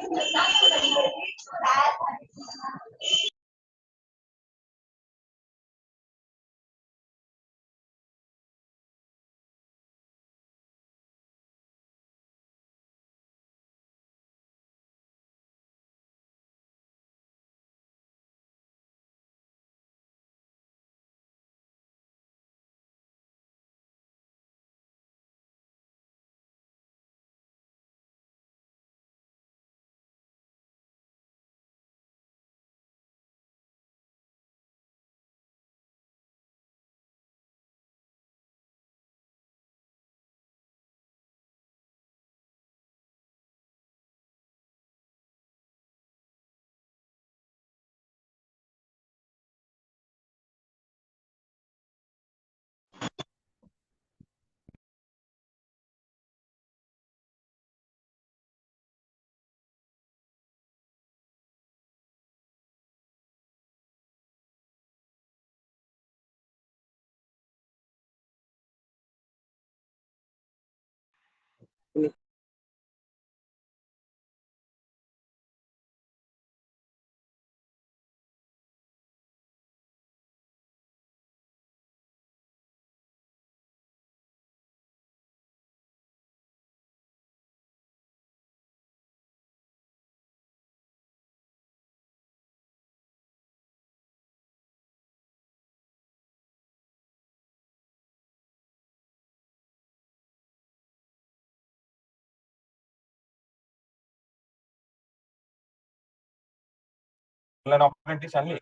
Online opportunities only.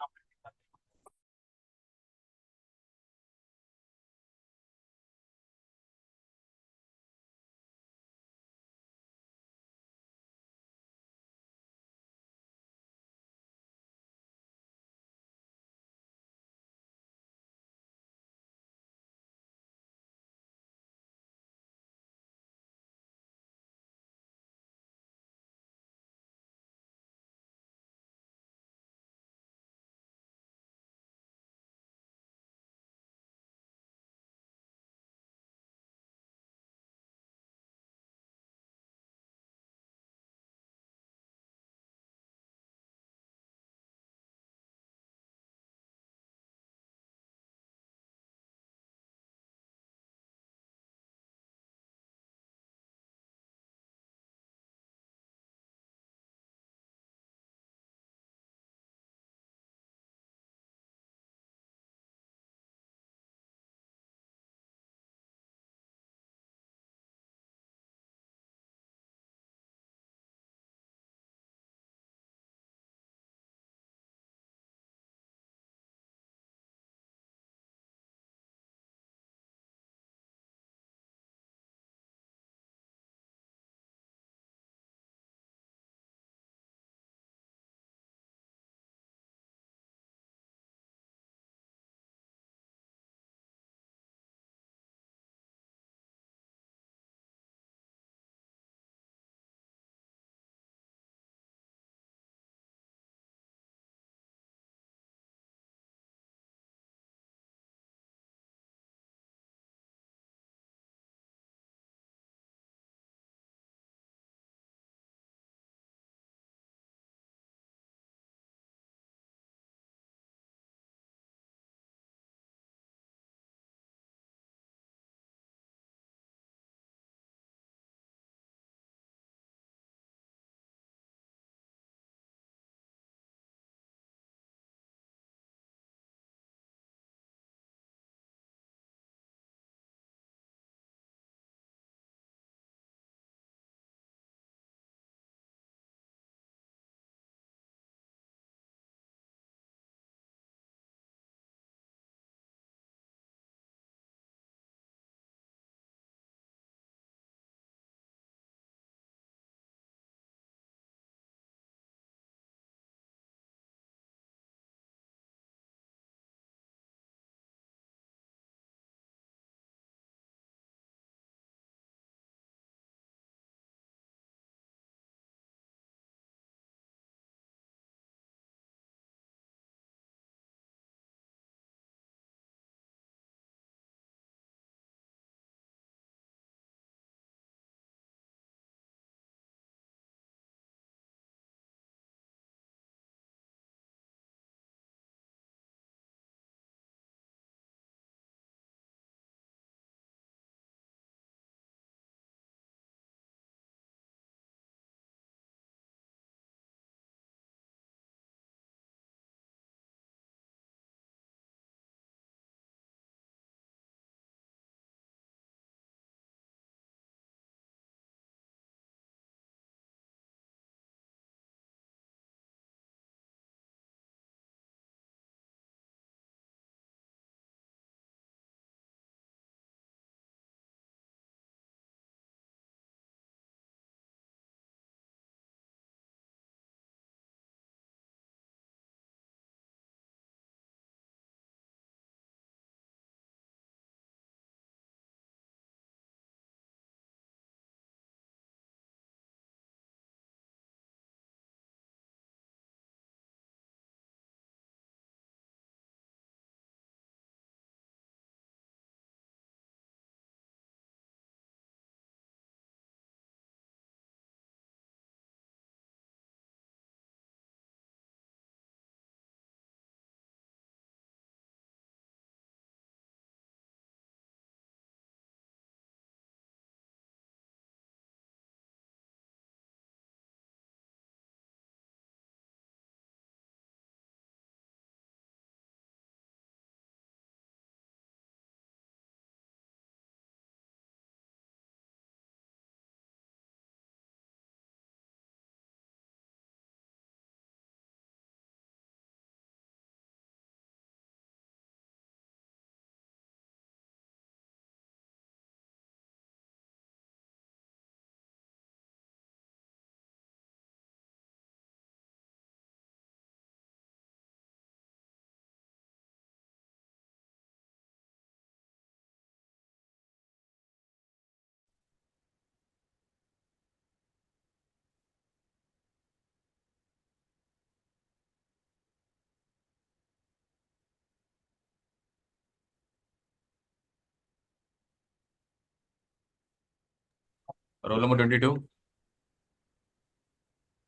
Roll number 22.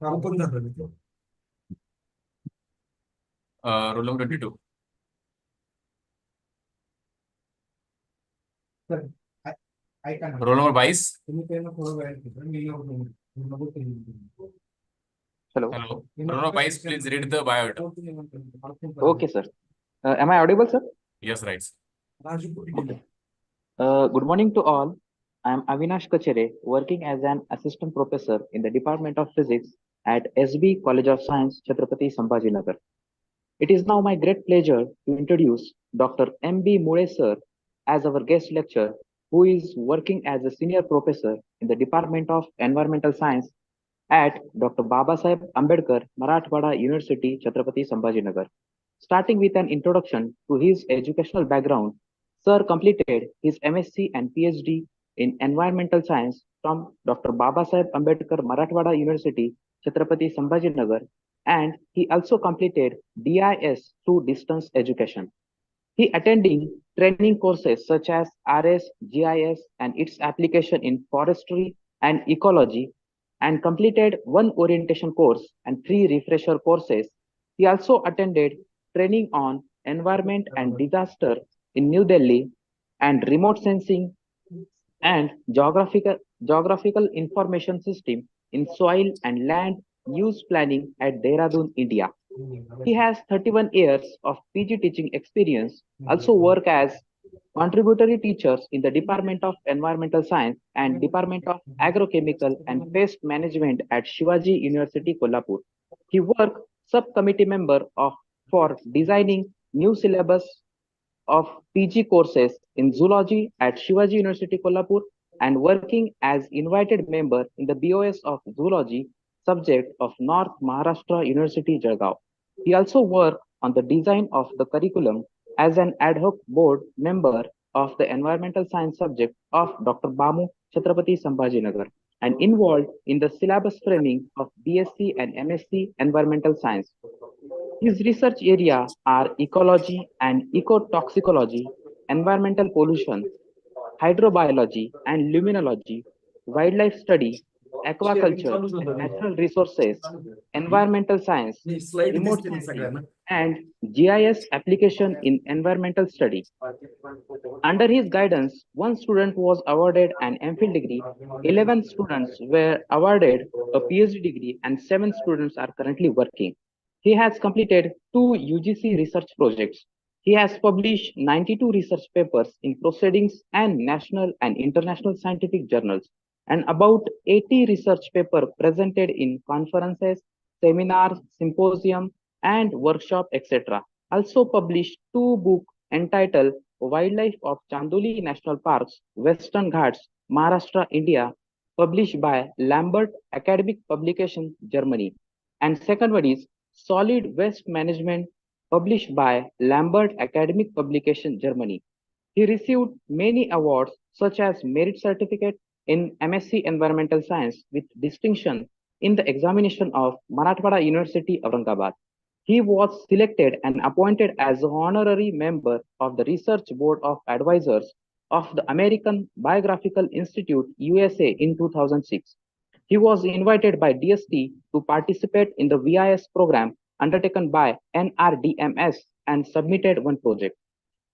Roll number 22. Roll number 22. Hello. Hello. Roll number 22, please read the biodata. Okay, sir. Am I audible, sir? Yes, right. Okay. Good morning to all. I am Avinash Kachere, working as an assistant professor in the Department of Physics at SB College of Science, Chhatrapati Sambhajinagar. It is now my great pleasure to introduce Dr. M.B.Muley, sir, as our guest lecturer, who is working as a senior professor in the Department of Environmental Science at Dr. Babasaheb Ambedkar, Marathwada University, Chhatrapati Sambhajinagar. Starting with an introduction to his educational background, Sir completed his MSc and PhD in Environmental Science from Dr. Babasaheb Ambedkar, Marathwada University, Chhatrapati Sambhajinagar, and he also completed DIS through distance education. He attending training courses such as RS, GIS, and its application in forestry and ecology, and completed one orientation course and three refresher courses. He also attended training on environment and disaster in New Delhi and remote sensing and geographical information system in soil and land use planning at Dehradun, India. He has 31 years of PG teaching experience, also work as contributory teachers in the Department of Environmental Science and Department of Agrochemical and Pest Management at Shivaji University, Kolhapur. He worked subcommittee member of for designing new syllabus of PG courses in zoology at Shivaji University, Kolhapur, and working as invited member in the BOS of zoology subject of North Maharashtra University, Jalgaon. He also worked on the design of the curriculum as an ad hoc board member of the environmental science subject of Dr. Bamu Chhatrapati Sambhajinagar and involved in the syllabus framing of BSc and MSc environmental science. His research areas are ecology and ecotoxicology, environmental pollution, hydrobiology and luminology, wildlife study, aquaculture and natural resources, environmental science, remote sensing, and GIS application in environmental study. Under his guidance, one student was awarded an MPhil degree, 11 students were awarded a PhD degree, and 7 students are currently working. He has completed 2 UGC research projects. He has published 92 research papers in proceedings and national and international scientific journals, and about 80 research papers presented in conferences, seminars, symposium, and workshop, etc. Also published 2 books entitled Wildlife of Chandoli National Parks, Western Ghats, Maharashtra, India, published by Lambert Academic Publication, Germany. And second one is Solid Waste Management, published by Lambert Academic Publication, Germany. He received many awards such as Merit Certificate in MSc Environmental Science with distinction in the examination of Marathwada University, Aurangabad. He was selected and appointed as an honorary member of the Research Board of Advisors of the American Biographical Institute, USA in 2006. He was invited by DST to participate in the VIS program undertaken by NRDMS and submitted one project.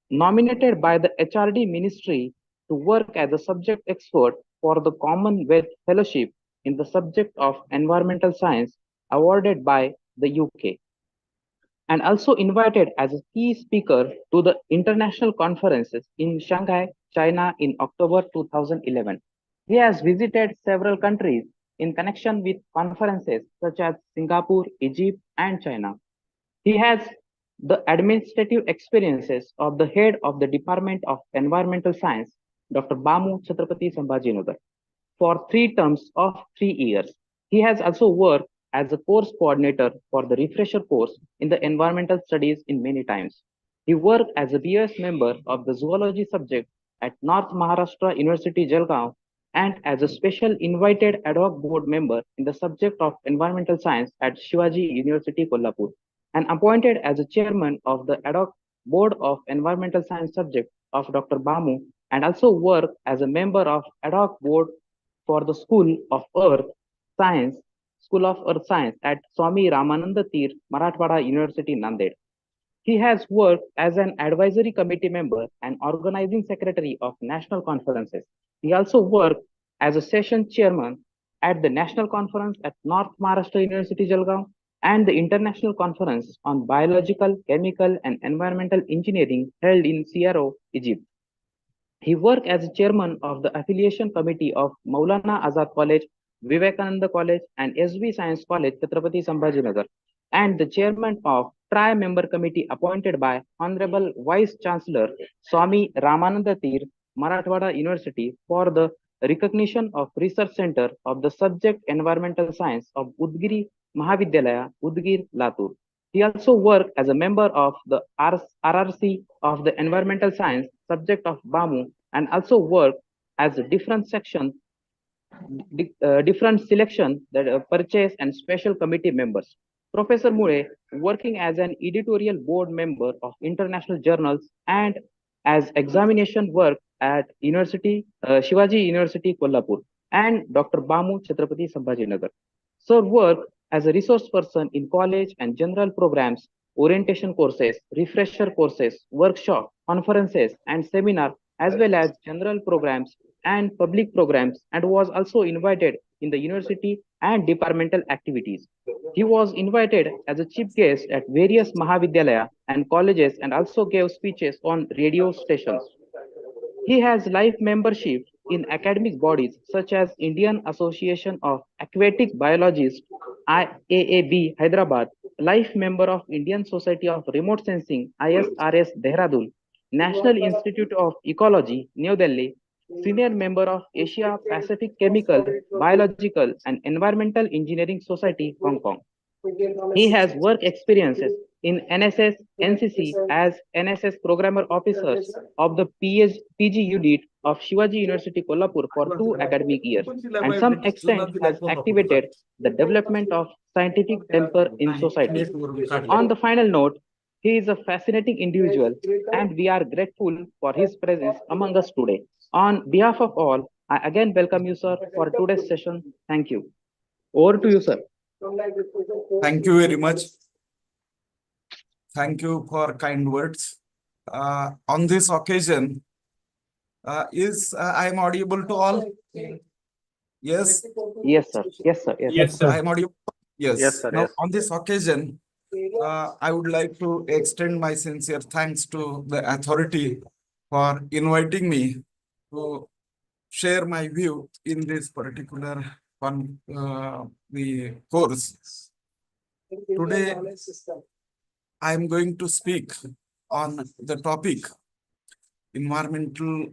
Nominated by the HRD Ministry to work as a subject expert for the Commonwealth Fellowship in the subject of environmental science awarded by the UK, and also invited as a key speaker to the international conferences in Shanghai, China in October 2011. He has visited several countries in connection with conferences such as Singapore, Egypt, and China. He has the administrative experiences of the head of the Department of Environmental Science, Dr. Bamu Chhatrapati Sambhajinagar, for 3 terms of 3 years. He has also worked as a course coordinator for the refresher course in the environmental studies in many times. He worked as a BS member of the zoology subject at North Maharashtra University, Jalgaon, and as a special invited ad hoc board member in the subject of environmental science at Shivaji University, Kolhapur, and appointed as a chairman of the ad hoc board of environmental science subject of Dr. Bamu, and also worked as a member of ad hoc board for the School of Earth Science at Swami Ramananda Tir, Marathwada University, Nanded. He has worked as an advisory committee member and organizing secretary of national conferences. He also worked as a session chairman at the National Conference at North Maharashtra University, Jalgaon, and the International Conference on Biological, Chemical, and Environmental Engineering held in Cairo, Egypt. He worked as chairman of the affiliation committee of Maulana Azad College, Vivekananda College, and SB Science College, Chhatrapati Sambhajinagar, and the chairman of tri-member committee appointed by Honorable Vice Chancellor Swami Ramananda Tir, Marathwada University, for the recognition of research center of the subject environmental science of Udgiri Mahavidyalaya, Udgir, Latur. He also worked as a member of the RRC of the environmental science subject of BAMU, and also worked as a different selection that purchase and special committee members. Professor Mule, working as an editorial board member of international journals and as examination work at Shivaji University, Kolhapur, and Dr. Bamu Chhatrapati Sambhajinagar. Sir worked as a resource person in college and general programs, orientation courses, refresher courses, workshop, conferences, and seminar, as well as general programs and public programs, and was also invited in the university and departmental activities. He was invited as a chief guest at various Mahavidyalaya and colleges and also gave speeches on radio stations. He has life membership in academic bodies such as Indian Association of Aquatic Biologists, IAAB Hyderabad, life member of Indian Society of Remote Sensing, ISRS Dehradun, National Institute of Ecology, New Delhi, senior member of Asia Pacific Chemical, Biological and Environmental Engineering Society, Hong Kong. He has work experiences in NSS, NCC as NSS Programmer Officers of the PG unit of Shivaji University, Kolhapur for 2 academic years, and some extent has activated the development of scientific temper in society. On the final note, he is a fascinating individual, and we are grateful for his presence among us today. On behalf of all, I again welcome you, sir, for today's session. Thank you. Over to you, sir. Thank you very much. Thank you for kind words. On this occasion, I am audible to all? Yes? Yes, sir. Yes, sir. Yes, sir. I am audible? Yes. Yes, sir. Now, Yes. on this occasion, I would like to extend my sincere thanks to the authority for inviting me to share my view in this particular the course. Today, I am going to speak on the topic environmental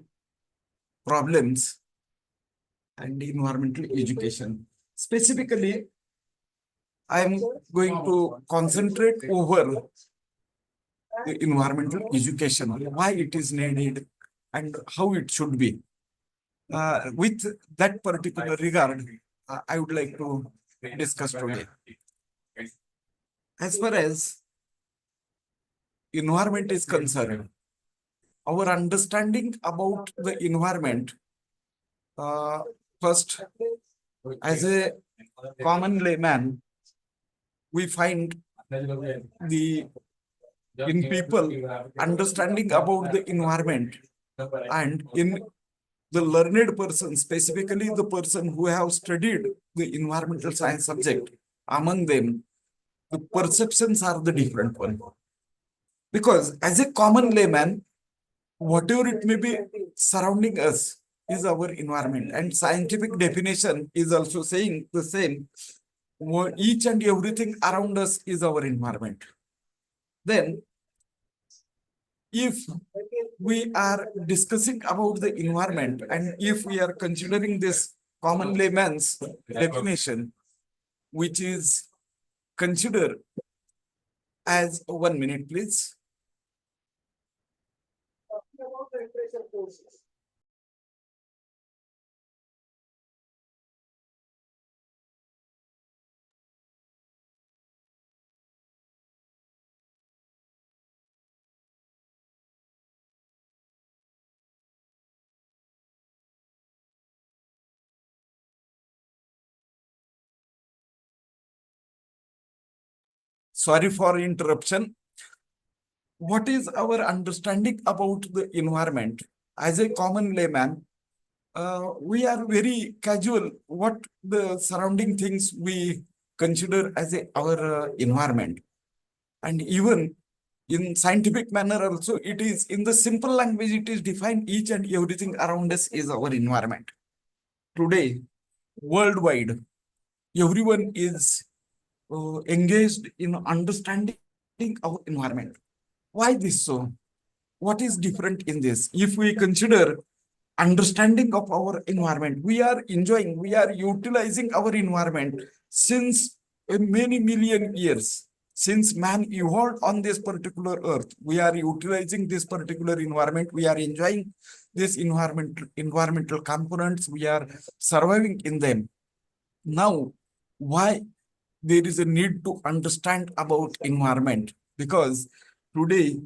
problems and environmental education. Specifically, I am going to concentrate over the environmental education, why it is needed and how it should be. With that particular regard, I would like to discuss today. As far as environment is concerned, our understanding about the environment, first, as a common layman, we find in people understanding about the environment, and in the learned person, specifically the person who have studied the environmental science subject, among them, the perceptions are the different one. Because as a common layman, whatever it may be surrounding us is our environment, and scientific definition is also saying the same. Each and everything around us is our environment. Then, if we are discussing about the environment, and if we are considering this common layman's definition, which is considered as 1 minute, please. Sorry for interruption. What is our understanding about the environment? As a common layman, we are very casual what the surrounding things we consider as our environment. And even in scientific manner also, it is in the simple language, it is defined each and everything around us is our environment. Today, worldwide, everyone is engaged in understanding our environment. Why this so? What is different in this? If we consider understanding of our environment, we are enjoying, we are utilizing our environment since many million years. Since man evolved on this particular earth, we are utilizing this particular environment. We are enjoying this environmental components. We are surviving in them. Now, why there is a need to understand about environment? Because today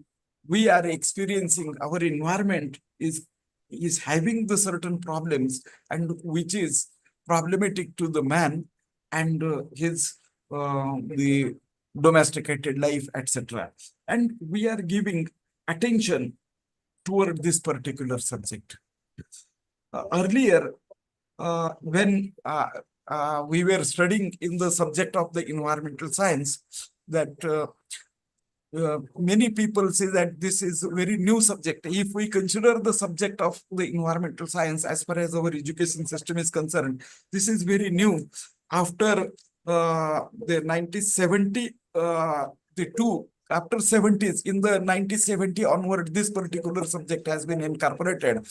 we are experiencing our environment is having the certain problems, and which is problematic to the man and his the domesticated life, etc. And we are giving attention toward this particular subject. Earlier, when we were studying in the subject of the environmental science, that many people say that this is a very new subject. If we consider the subject of the environmental science as far as our education system is concerned, this is very new. After the 1970, after 70s, in the 1970 onward, this particular subject has been incorporated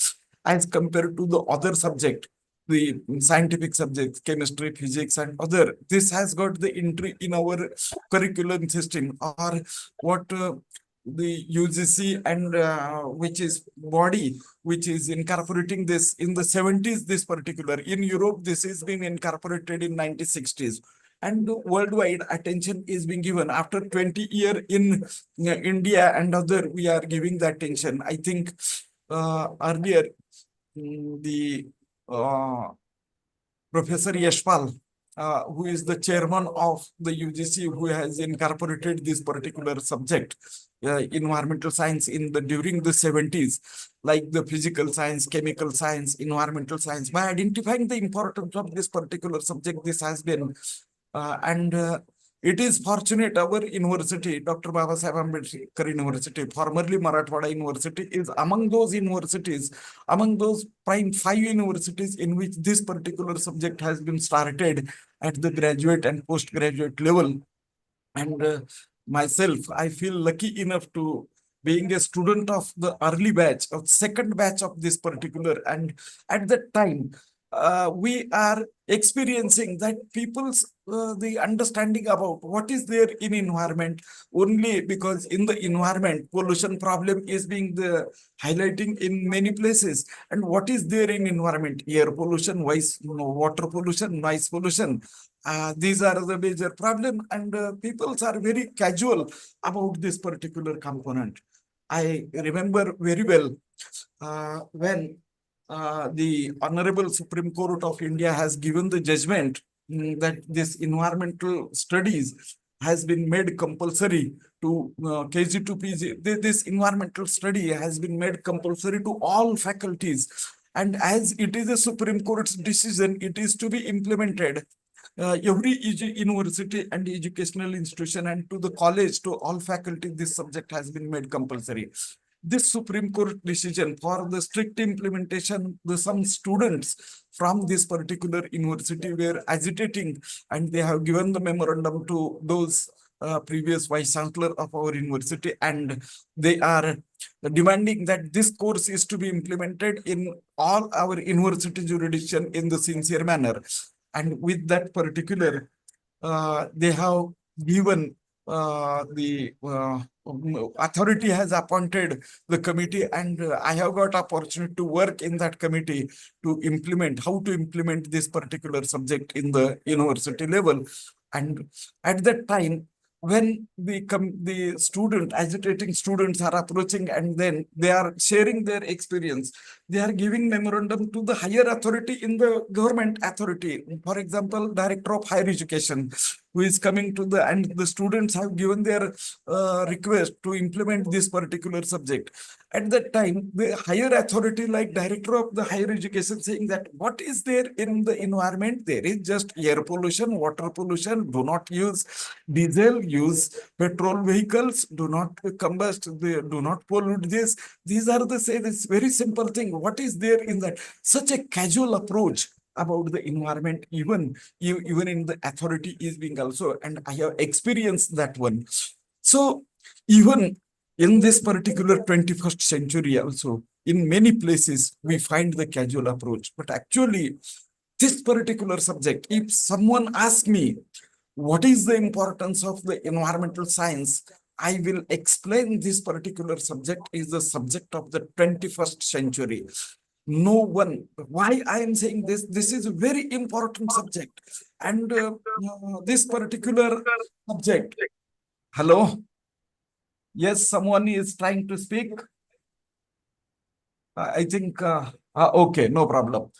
as compared to the other subject, the scientific subjects, chemistry, physics, and other. This has got the entry in our curriculum system, or what the UGC and which is body which is incorporating this in the 70s, this particular. In Europe, this is being incorporated in 1960s. And worldwide attention is being given. After 20 years in India and other, we are giving the attention. I think earlier the Professor Yashpal, who is the chairman of the UGC, who has incorporated this particular subject, environmental science, during the 70s, like the physical science, chemical science, environmental science. By identifying the importance of this particular subject, this has been, it is fortunate our university, Dr. Babasaheb Ambedkar University, formerly Marathwada University, is among those universities, among those prime 5 universities in which this particular subject has been started at the graduate and postgraduate level. And myself, I feel lucky enough to being a student of the early batch, of second batch of this particular, and at that time, we are experiencing that people's the understanding about what is there in environment, only because in the environment pollution problem is being the highlighting in many places. And what is there in environment? Air pollution, water pollution, noise pollution. These are the major problem, and people are very casual about this particular component. I remember very well when the Honorable Supreme Court of India has given the judgment that this environmental studies has been made compulsory to KG to PG. This environmental study has been made compulsory to all faculties. And as it is a Supreme Court's decision, it is to be implemented. Every university and educational institution and to the college, to all faculty, this subject has been made compulsory. This Supreme Court decision, for the strict implementation, some students from this particular university were agitating, and they have given the memorandum to those previous vice chancellor of our university, and they are demanding that this course is to be implemented in all our university jurisdiction in the sincere manner. And with that particular, they have given the authority has appointed the committee, and I have got opportunity to work in that committee to implement how to implement this particular subject in the university level. And at that time, when the agitating students are approaching, and then they are sharing their experience, they are giving memorandum to the higher authority in the government authority. For example, Director of Higher Education, who is coming to and the students have given their request to implement this particular subject. At that time, the higher authority like director of the higher education saying that what is there in the environment? There is just air pollution, water pollution. Do not use diesel, use petrol vehicles. Do not combust. Do not pollute this. These are this very simple thing. What is there in that? Such a casual approach about the environment, even in the authority is being also, and I have experienced that one. So even in this particular 21st century also, in many places, we find the casual approach. But actually, this particular subject, if someone asks me, what is the importance of the environmental science? I will explain this particular subject is the subject of the 21st century. No one, why I am saying this is a very important subject. And this particular subject, hello? Yes, someone is trying to speak. I think, okay, no problem.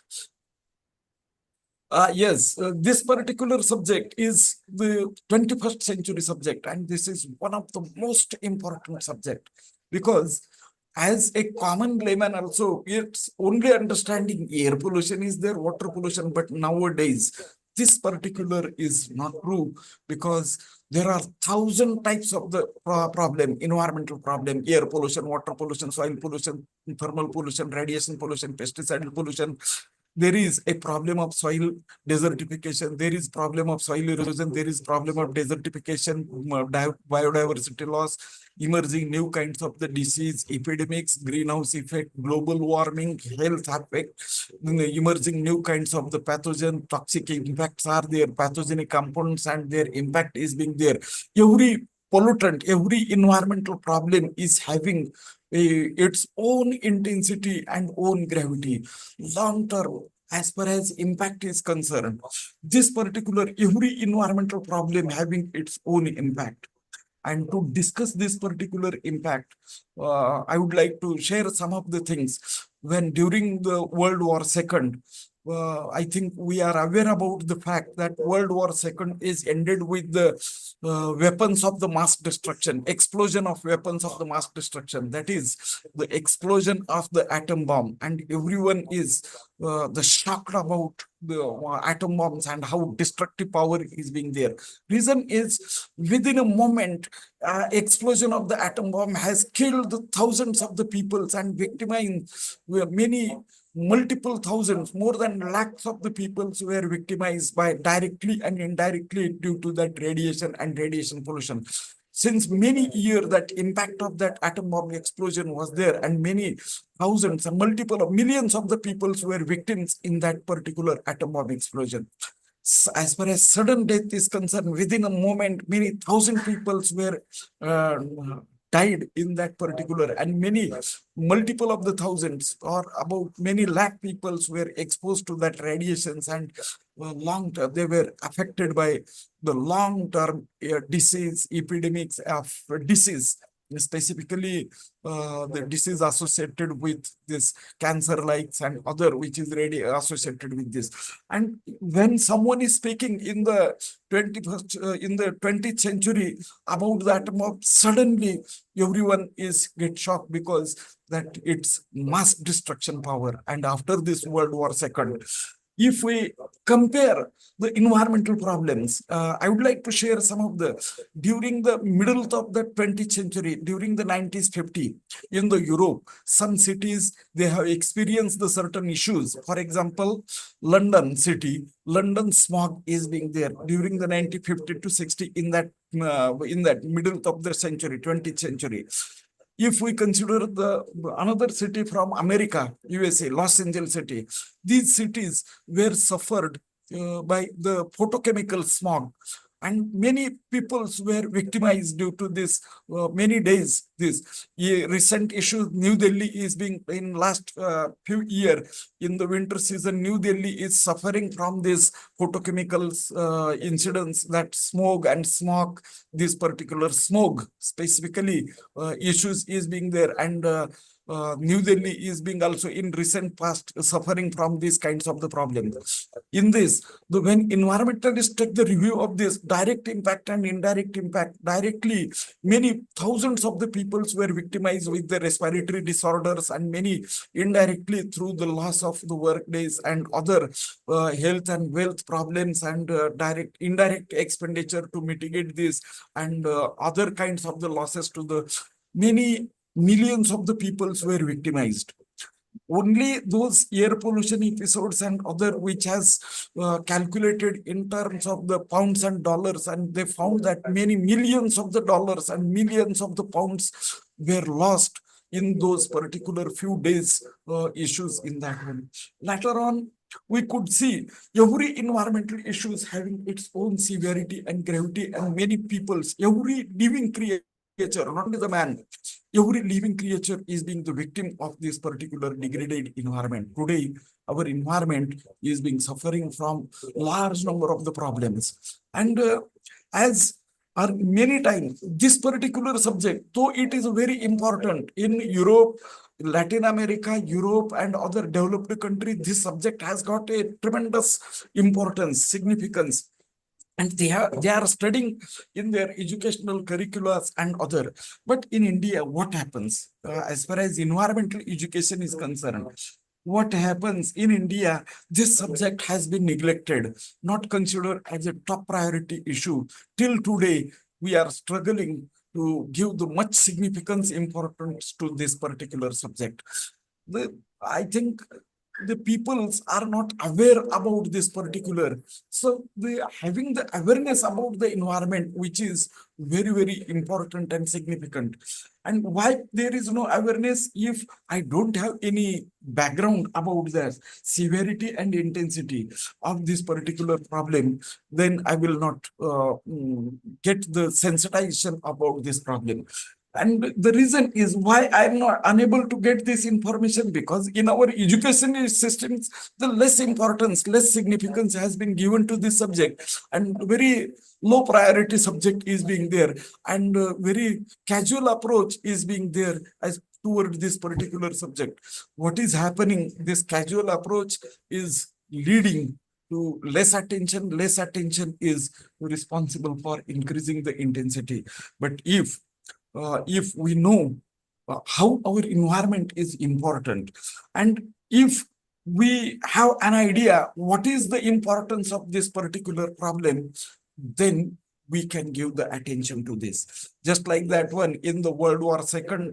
Yes, this particular subject is the 21st century subject, and this is one of the most important subject because as a common layman also, it's only understanding air pollution is there, water pollution, but nowadays this particular is not true because there are 1,000 types of the problem, environmental problem, air pollution, water pollution, soil pollution, thermal pollution, radiation pollution, pesticide pollution. There is a problem of soil desertification, there is problem of soil erosion, there is problem of desertification, biodiversity loss, emerging new kinds of the disease, epidemics, greenhouse effect, global warming, health effect, emerging new kinds of the pathogen, toxic impacts are there, pathogenic compounds and their impact is being there. Every pollutant, every environmental problem is having its own intensity and own gravity. Long term, as far as impact is concerned, this particular every environmental problem having its own impact. And to discuss this particular impact, I would like to share some of the things. When during the World War II, I think we are aware about the fact that World War II is ended with the weapons of the mass destruction, explosion of weapons of the mass destruction. That is the explosion of the atom bomb, and everyone is the shocked about the atom bombs and how destructive power is being there. Reason is within a moment, explosion of the atom bomb has killed the thousands of the peoples and victimized many multiple thousands, more than lakhs of the peoples were victimized by directly and indirectly due to that radiation and radiation pollution. Since many years, that impact of that atom bomb explosion was there, and many thousands and multiple of millions of the peoples were victims in that particular atom bomb explosion. As far as sudden death is concerned, within a moment, many thousand peoples were died in that particular, and many multiple of the thousands or about many lakh peoples were exposed to that radiations, and long term they were affected by the long term disease, epidemics of disease, specifically the disease associated with this cancer likes and other which is really associated with this. And when someone is speaking in the 20th century about the atom bomb, suddenly everyone is get shocked because that it's mass destruction power. And after this World War II, if we compare the environmental problems, I would like to share some of the, during the middle of the 20th century, during the 1950, in the Europe, some cities, they have experienced the certain issues. For example, London city, London smog is being there during the 1950 to 60 in that middle of the century, 20th century. If we consider the another city from America, USA, Los Angeles city, these cities were suffered by the photochemical smog, and many people were victimized due to this many days. This recent issue, New Delhi is being in last few years in the winter season. New Delhi is suffering from this photochemical incidents, that smoke and smog. This particular smog specifically issues is being there, and New Delhi is being also in recent past suffering from these kinds of the problems. In this, when environmentalists take the review of this direct impact and indirect impact, directly many thousands of the peoples were victimized with the respiratory disorders, and many indirectly through the loss of the work days and other health and wealth problems, and indirect expenditure to mitigate this, and other kinds of the losses to the many millions of the peoples were victimized. Only those air pollution episodes and other which has calculated in terms of the pounds and dollars, and they found that many millions of the dollars and millions of the pounds were lost in those particular few days issues in that one. Later on, we could see every environmental issues having its own severity and gravity, and many peoples, every living creature, not only the man, every living creature is being the victim of this particular degraded environment. Today, our environment is being suffering from large number of the problems. And as are many times, this particular subject, though it is very important in Europe, Latin America, Europe, and other developed countries, this subject has got a tremendous importance, significance. And they are studying in their educational curricula and other. But in India, what happens as far as environmental education is concerned? What happens in India? This subject has been neglected, not considered as a top priority issue. Till today, we are struggling to give the much significance, importance to this particular subject. I think the peoples are not aware about this particular. So having the awareness about the environment, which is very, very important and significant. And why there is no awareness? If I don't have any background about the severity and intensity of this particular problem, then I will not get the sensitization about this problem. And the reason is why I'm not unable to get this information, because in our education systems, the less importance, less significance has been given to this subject, and very low priority subject is being there, and very casual approach is being there as toward this particular subject. What is happening? This casual approach is leading to less attention. Less attention is responsible for increasing the intensity. But if we know how our environment is important, and if we have an idea what is the importance of this particular problem, then we can give the attention to this. Just like that one in the World War II,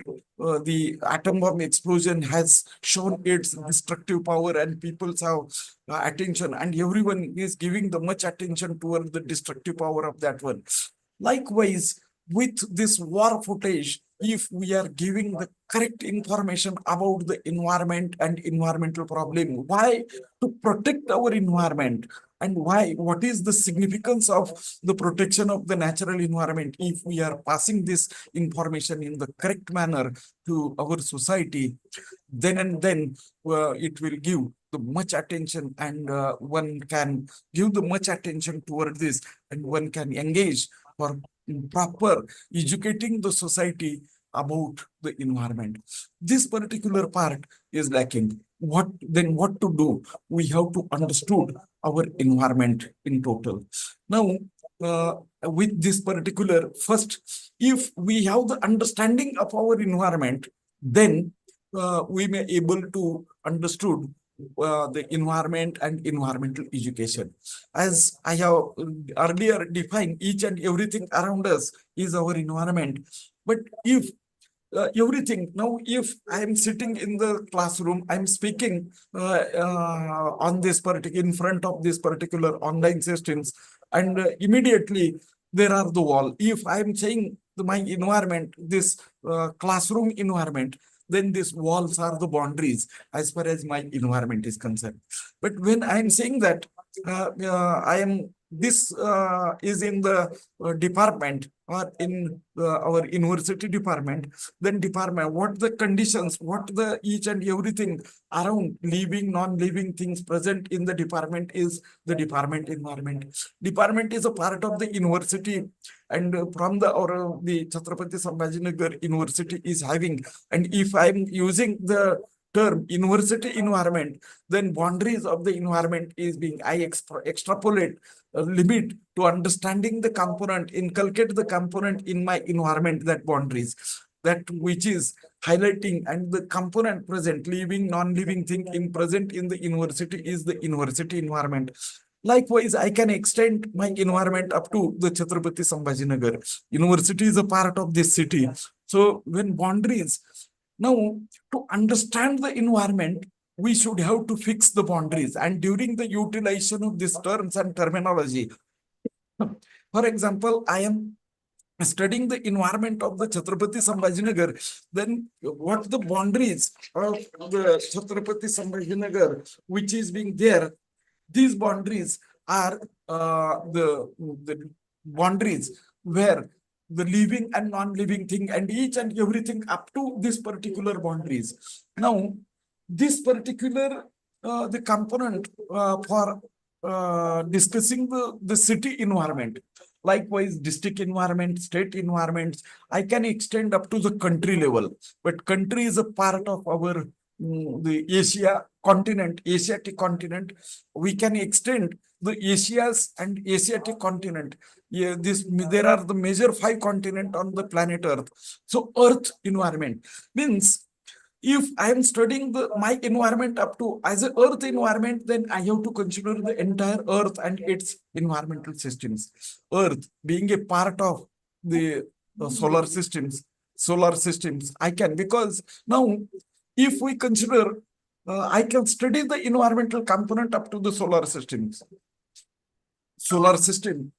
the atom bomb explosion has shown its destructive power, and people have attention, and everyone is giving the much attention toward the destructive power of that one. Likewise, with this war footage, if we are giving the correct information about the environment and environmental problem, why to protect our environment, and why, what is the significance of the protection of the natural environment, if we are passing this information in the correct manner to our society, then it will give the much attention, and one can give the much attention toward this, and one can engage for proper educating the society about the environment. This particular part is lacking. What to do? We have to understood our environment in total. Now, with this particular, first, if we have the understanding of our environment, then we may able to understood the environment and environmental education. As I have earlier defined, each and everything around us is our environment. But if everything, now if I am sitting in the classroom, I'm speaking on this particular, in front of this particular online systems, and immediately there are the wall. If I'm saying my environment, this classroom environment, then these walls are the boundaries as far as my environment is concerned. But when I am saying that I am this is in the department or in our university department, then department, what the conditions, what the each and everything around living, non-living things present in the department is the department environment. Department is a part of the university, and from the or the Chhatrapati Sambhajinagar University is having, and if I'm using the term university environment, then boundaries of the environment is being extrapolate limit to understanding the component, inculcate the component in my environment, that boundaries, that which is highlighting, and the component present, living, non-living thing in present in the university is the university environment. Likewise, I can extend my environment up to the Chhatrapati Sambhajinagar. University is a part of this city. So when boundaries, now to understand the environment, we should have to fix the boundaries. And during the utilization of these terms and terminology, for example, I am studying the environment of the Chhatrapati Sambhajinagar, then what the boundaries of the Chhatrapati Sambhajinagar, which is being there, these boundaries are the boundaries where the living and non-living thing and each and everything up to this particular boundaries. Now, this particular the component for discussing the city environment, likewise district environment, state environments, I can extend up to the country level, but country is a part of our the Asia continent, Asiatic continent. We can extend the Asias and Asiatic continent. Yeah, there are the major 5 continents on the planet Earth. So Earth environment means, if I am studying my environment up to as an Earth environment, then I have to consider the entire Earth and its environmental systems. Earth being a part of the solar systems, I can, because now if we consider, I can study the environmental component up to the solar systems. Solar system.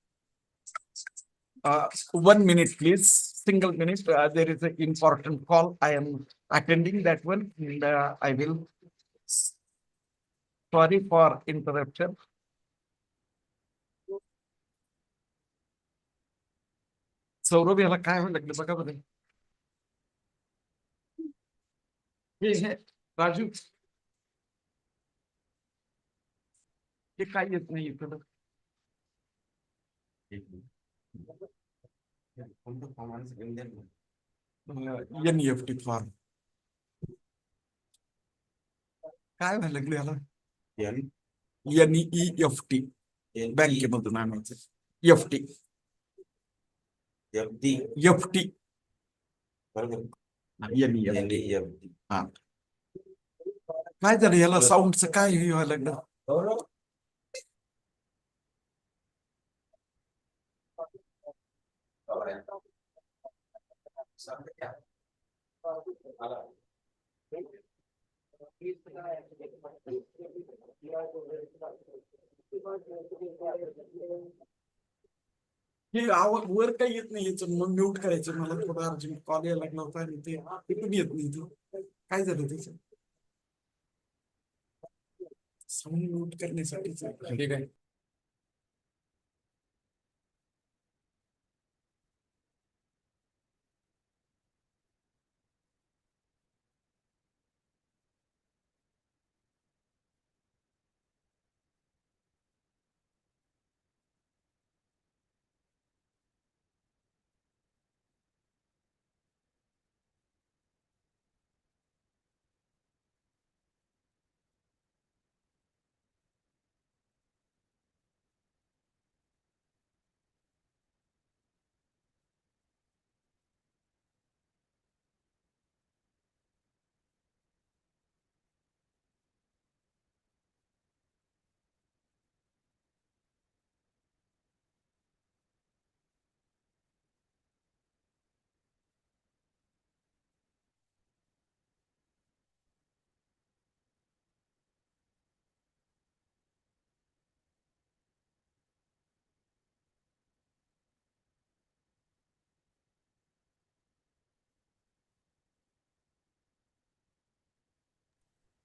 1 minute, please. Single minute. There is an important call. I am attending that one, and I will. Sorry for interruption. Saurabh याला काय व्हायला लागलं बघा बरं. हे राजू, हे काय येत नाही इकडं. NEFT फॉर्म काय व्हायला लागलं याला. NEFT बँकेमधून आणायचं. FT FT हा. काय झालं याला, साऊंडचं काय व्हायला लागलं. हे आवाज वर काही येत नाही, याचं मग म्यूट करायचं. मला थोडा अर्जंट कॉल यायला लागला होता आणि ते पण येत नाही. काय झालं त्याचं, साऊंड म्यूट करण्यासाठीच. ठीक आहे.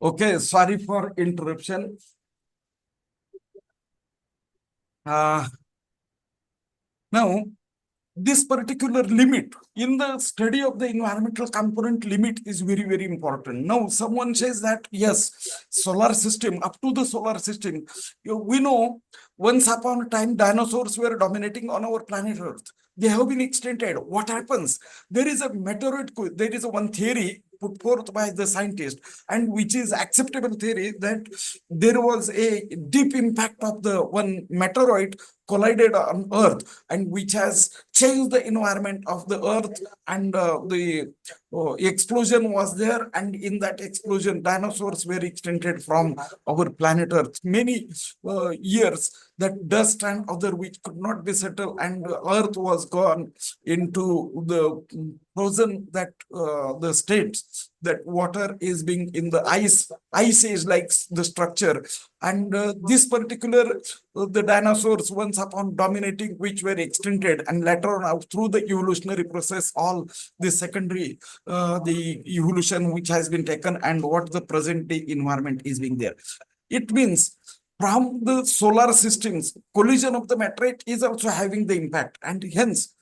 Okay, sorry for interruption. Now, this particular limit in the study of the environmental component limit is very, very important. Now, someone says that, yes, solar system, up to the solar system, we know once upon a time, dinosaurs were dominating on our planet Earth. They have been extincted. What happens? There is a meteoroid, there is a one theory put forth by the scientist, and which is acceptable theory, that there was a deep impact of the one meteoroid collided on Earth, and which has changed the environment of the Earth, and the explosion was there, and in that explosion dinosaurs were extincted from our planet Earth. Many years, that dust and other which could not be settled, and Earth was gone into the frozen, that the states, that water is being in the ice age like the structure, and this particular the dinosaurs once upon dominating, which were extincted, and later on through the evolutionary process, all the secondary the evolution which has been taken, and what the present day environment is being there. It means from the solar systems, collision of the meteorite is also having the impact, and hence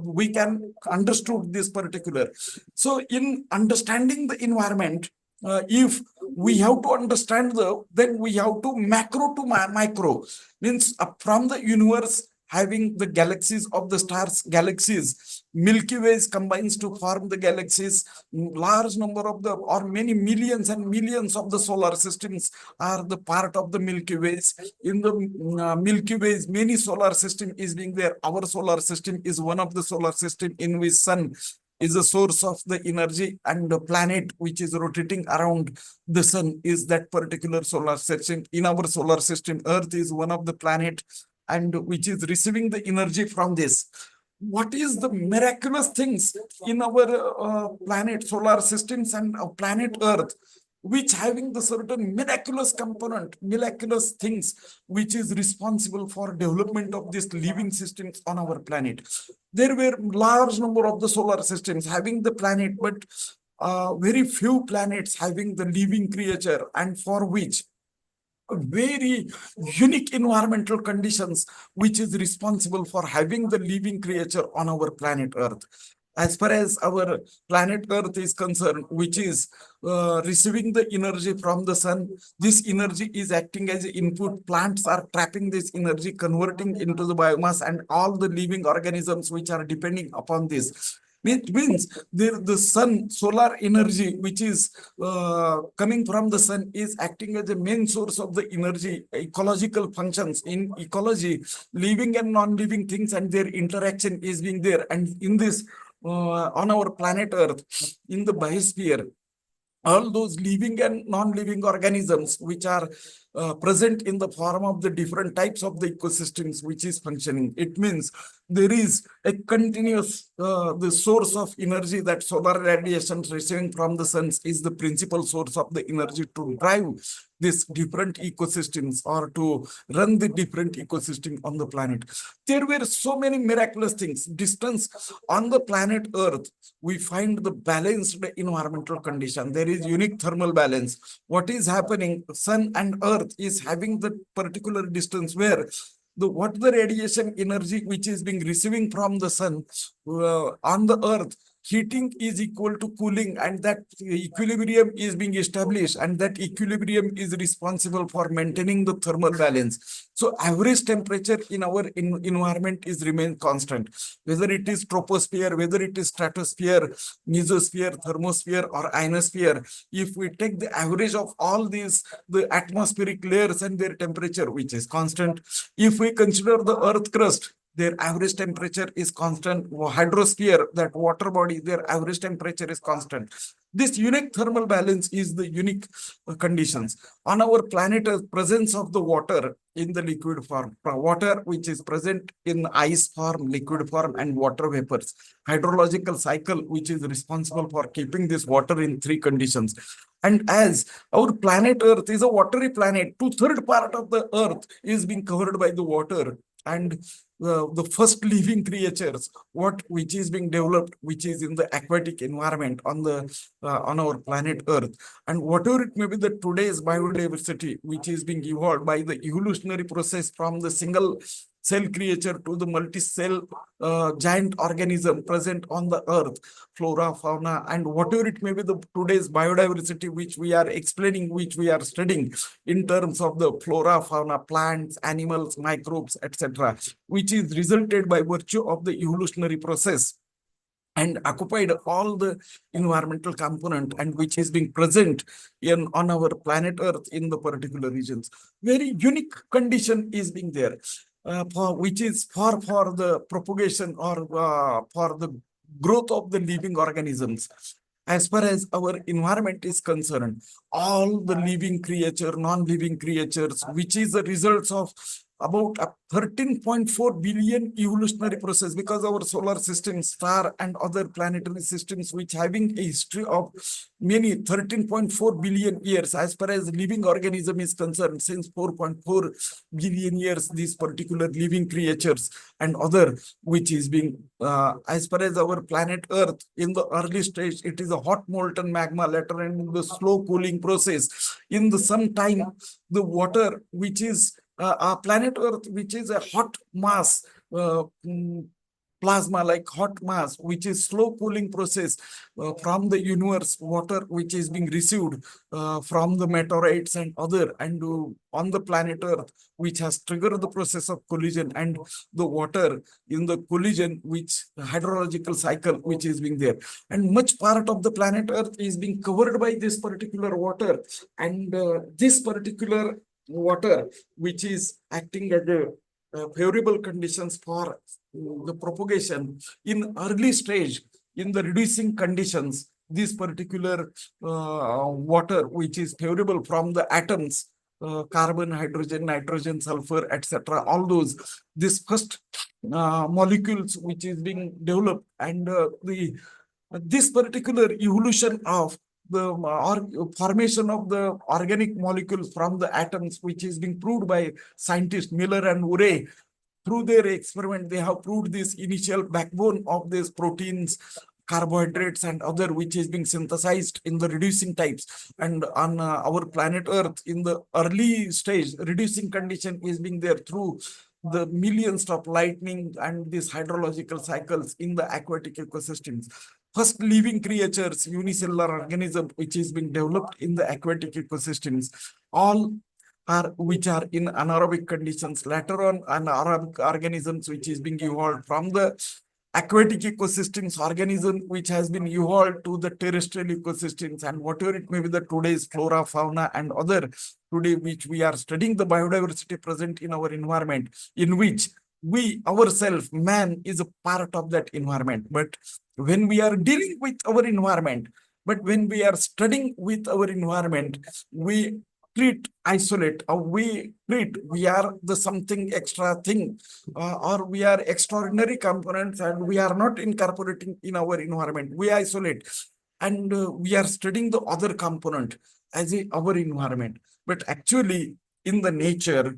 we can understood this particular. So in understanding the environment, if we have to understand then we have to macro to micro, means from the universe having the galaxies of the stars, galaxies, Milky Ways combines to form the galaxies, large number of the, or many millions and millions of the solar systems are the part of the Milky Ways. In the Milky Ways, many solar system is being there. Our solar system is one of the solar system in which sun is a source of the energy, and the planet which is rotating around the sun is that particular solar system. In our solar system, Earth is one of the planet, and which is receiving the energy from this. What is the miraculous things in our planet, solar systems, and planet Earth, which having the certain miraculous component, miraculous things, which is responsible for development of these living systems on our planet. There were large number of the solar systems having the planet, but very few planets having the living creature, and for which very unique environmental conditions, which is responsible for having the living creature on our planet Earth. As far as our planet Earth is concerned, which is receiving the energy from the sun, this energy is acting as input. Plants are trapping this energy, converting into the biomass, and all the living organisms which are depending upon this. It means the sun, solar energy, which is coming from the sun, is acting as a main source of the energy, ecological functions. In ecology, living and non-living things and their interaction is being there. And in this, on our planet Earth, in the biosphere, all those living and non-living organisms which are present in the form of the different types of the ecosystems which is functioning. It means there is a continuous the source of energy, that solar radiation receiving from the sun is the principal source of the energy to drive these different ecosystems, or to run the different ecosystem on the planet. There were so many miraculous things. Distance on the planet Earth, we find the balanced environmental condition. There is unique thermal balance. What is happening? Sun and Earth is having the particular distance where what the radiation energy which is being receiving from the sun on the Earth, heating is equal to cooling, and that equilibrium is being established, and that equilibrium is responsible for maintaining the thermal balance. So average temperature in our environment is remain constant, whether it is troposphere, whether it is stratosphere, mesosphere, thermosphere, or ionosphere. If we take the average of all these, the atmospheric layers and their temperature, which is constant. If we consider the Earth crust, their average temperature is constant. Hydrosphere, that water body, their average temperature is constant. This unique thermal balance is the unique conditions. On our planet, presence of the water in the liquid form, water which is present in ice form, liquid form, and water vapors. Hydrological cycle, which is responsible for keeping this water in three conditions. And as our planet Earth is a watery planet, 2/3 part of the Earth is being covered by the water. and the first living creatures, which is being developed, which is in the aquatic environment on on our planet Earth, and whatever it may be, the today's biodiversity, which is being evolved by the evolutionary process from the single cell creature to the multi-cell giant organism present on the earth, flora, fauna, and whatever it may be, the today's biodiversity, which we are explaining, which we are studying in terms of the flora, fauna, plants, animals, microbes, etc., which is resulted by virtue of the evolutionary process and occupied all the environmental component, and which is being present on our planet Earth in the particular regions. Very unique condition is being there, which is for the propagation or for the growth of the living organisms. As far as our environment is concerned, all the living creature, non-living creatures, which is the results of about 13.4 billion evolutionary process, because our solar system, star, and other planetary systems, which having a history of many 13.4 billion years, as far as living organism is concerned, since 4.4 billion years, these particular living creatures and other, which is being, as far as our planet Earth, in the early stage, it is a hot molten magma, later in the slow cooling process. In the some time, the water, which is our planet Earth, which is a hot mass, plasma like hot mass, which is slow cooling process from the universe, water which is being received from the meteorites and other, and on the planet Earth, which has triggered the process of collision, and the water in the collision, which hydrological cycle which is being there, and much part of the planet Earth is being covered by this particular water, and this particular water, which is acting as a favorable conditions for the propagation in early stage, in the reducing conditions, this particular water, which is favorable from the atoms, carbon, hydrogen, nitrogen, sulfur, etc., all those, this first molecules which is being developed, and this particular evolution of the formation of the organic molecules from the atoms, which is being proved by scientists Miller and Urey. Through their experiment, they have proved this initial backbone of these proteins, carbohydrates, and other, which is being synthesized in the reducing types. And on our planet Earth, in the early stage, reducing condition is being there through the millions of lightning and these hydrological cycles in the aquatic ecosystems. First living creatures, unicellular organism, which is being developed in the aquatic ecosystems, all are which are in anaerobic conditions. Later on, anaerobic organisms, which is being evolved from the aquatic ecosystems, organism which has been evolved to the terrestrial ecosystems, and whatever it may be, the today's flora, fauna, and other, today which we are studying the biodiversity present in our environment, in which we ourselves, man, is a part of that environment. But when we are dealing with our environment, but when we are studying with our environment, we isolate, or we are the something extra thing, or we are extraordinary components, and we are not incorporating in our environment. We isolate, and we are studying the other component as our environment. But actually, in the nature,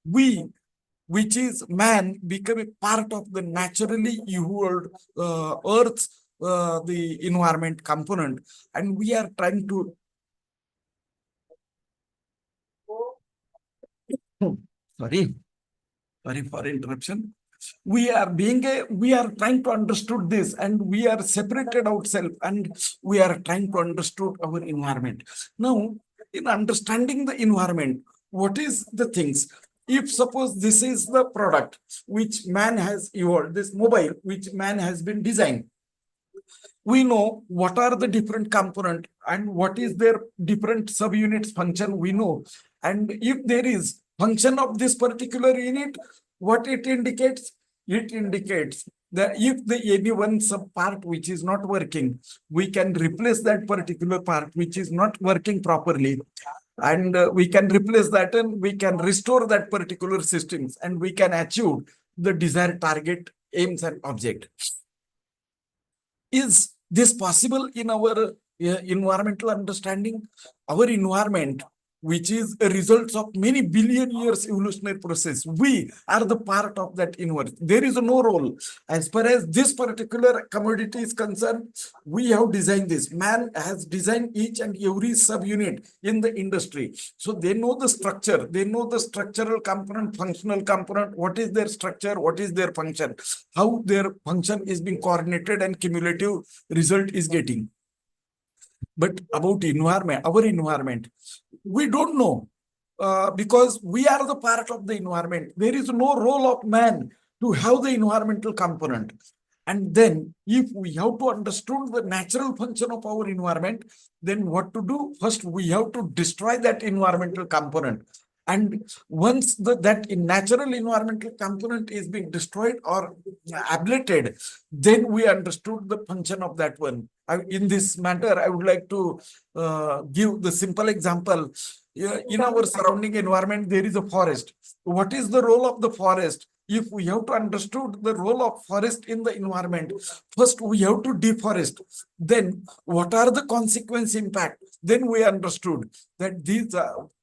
which is man, become a part of the naturally evolved Earth's the environment component, and we are trying to sorry for interruption. We are trying to understood this, and we are separated ourselves, and we are trying to understood our environment. Now, in understanding the environment, what is the things? If suppose this is the product which man has evolved, this mobile which man has been designed, we know what are the different component and what is their different subunits function, we know. And if there is function of this particular unit, what it indicates? It indicates that if the any one sub part which is not working, we can replace that particular part which is not working properly, and we can replace that, and we can restore that particular systems, and we can achieve the desired target, aims, and object. Is this possible in our environmental understanding? Our environment which is a result of many billion years evolutionary process. We are the part of that universe. There is no role. As far as this particular commodity is concerned, we have designed this. Man has designed each and every subunit in the industry. So they know the structure, they know the structural component, functional component, what is their structure, what is their function, how their function is being coordinated and cumulative result is getting. But about environment, our environment, we don't know because we are the part of the environment. There is no role of man to have the environmental component. And then if we have to understand the natural function of our environment, then what to do? First, we have to destroy that environmental component. And once that natural environmental component is being destroyed or ablated, then we understood the function of that one. In this matter, I would like to give the simple example. In our surrounding environment, there is a forest. What is the role of the forest? If we have to understand the role of forest in the environment, first we have to deforest. Then what are the consequence impact? Then we understood that these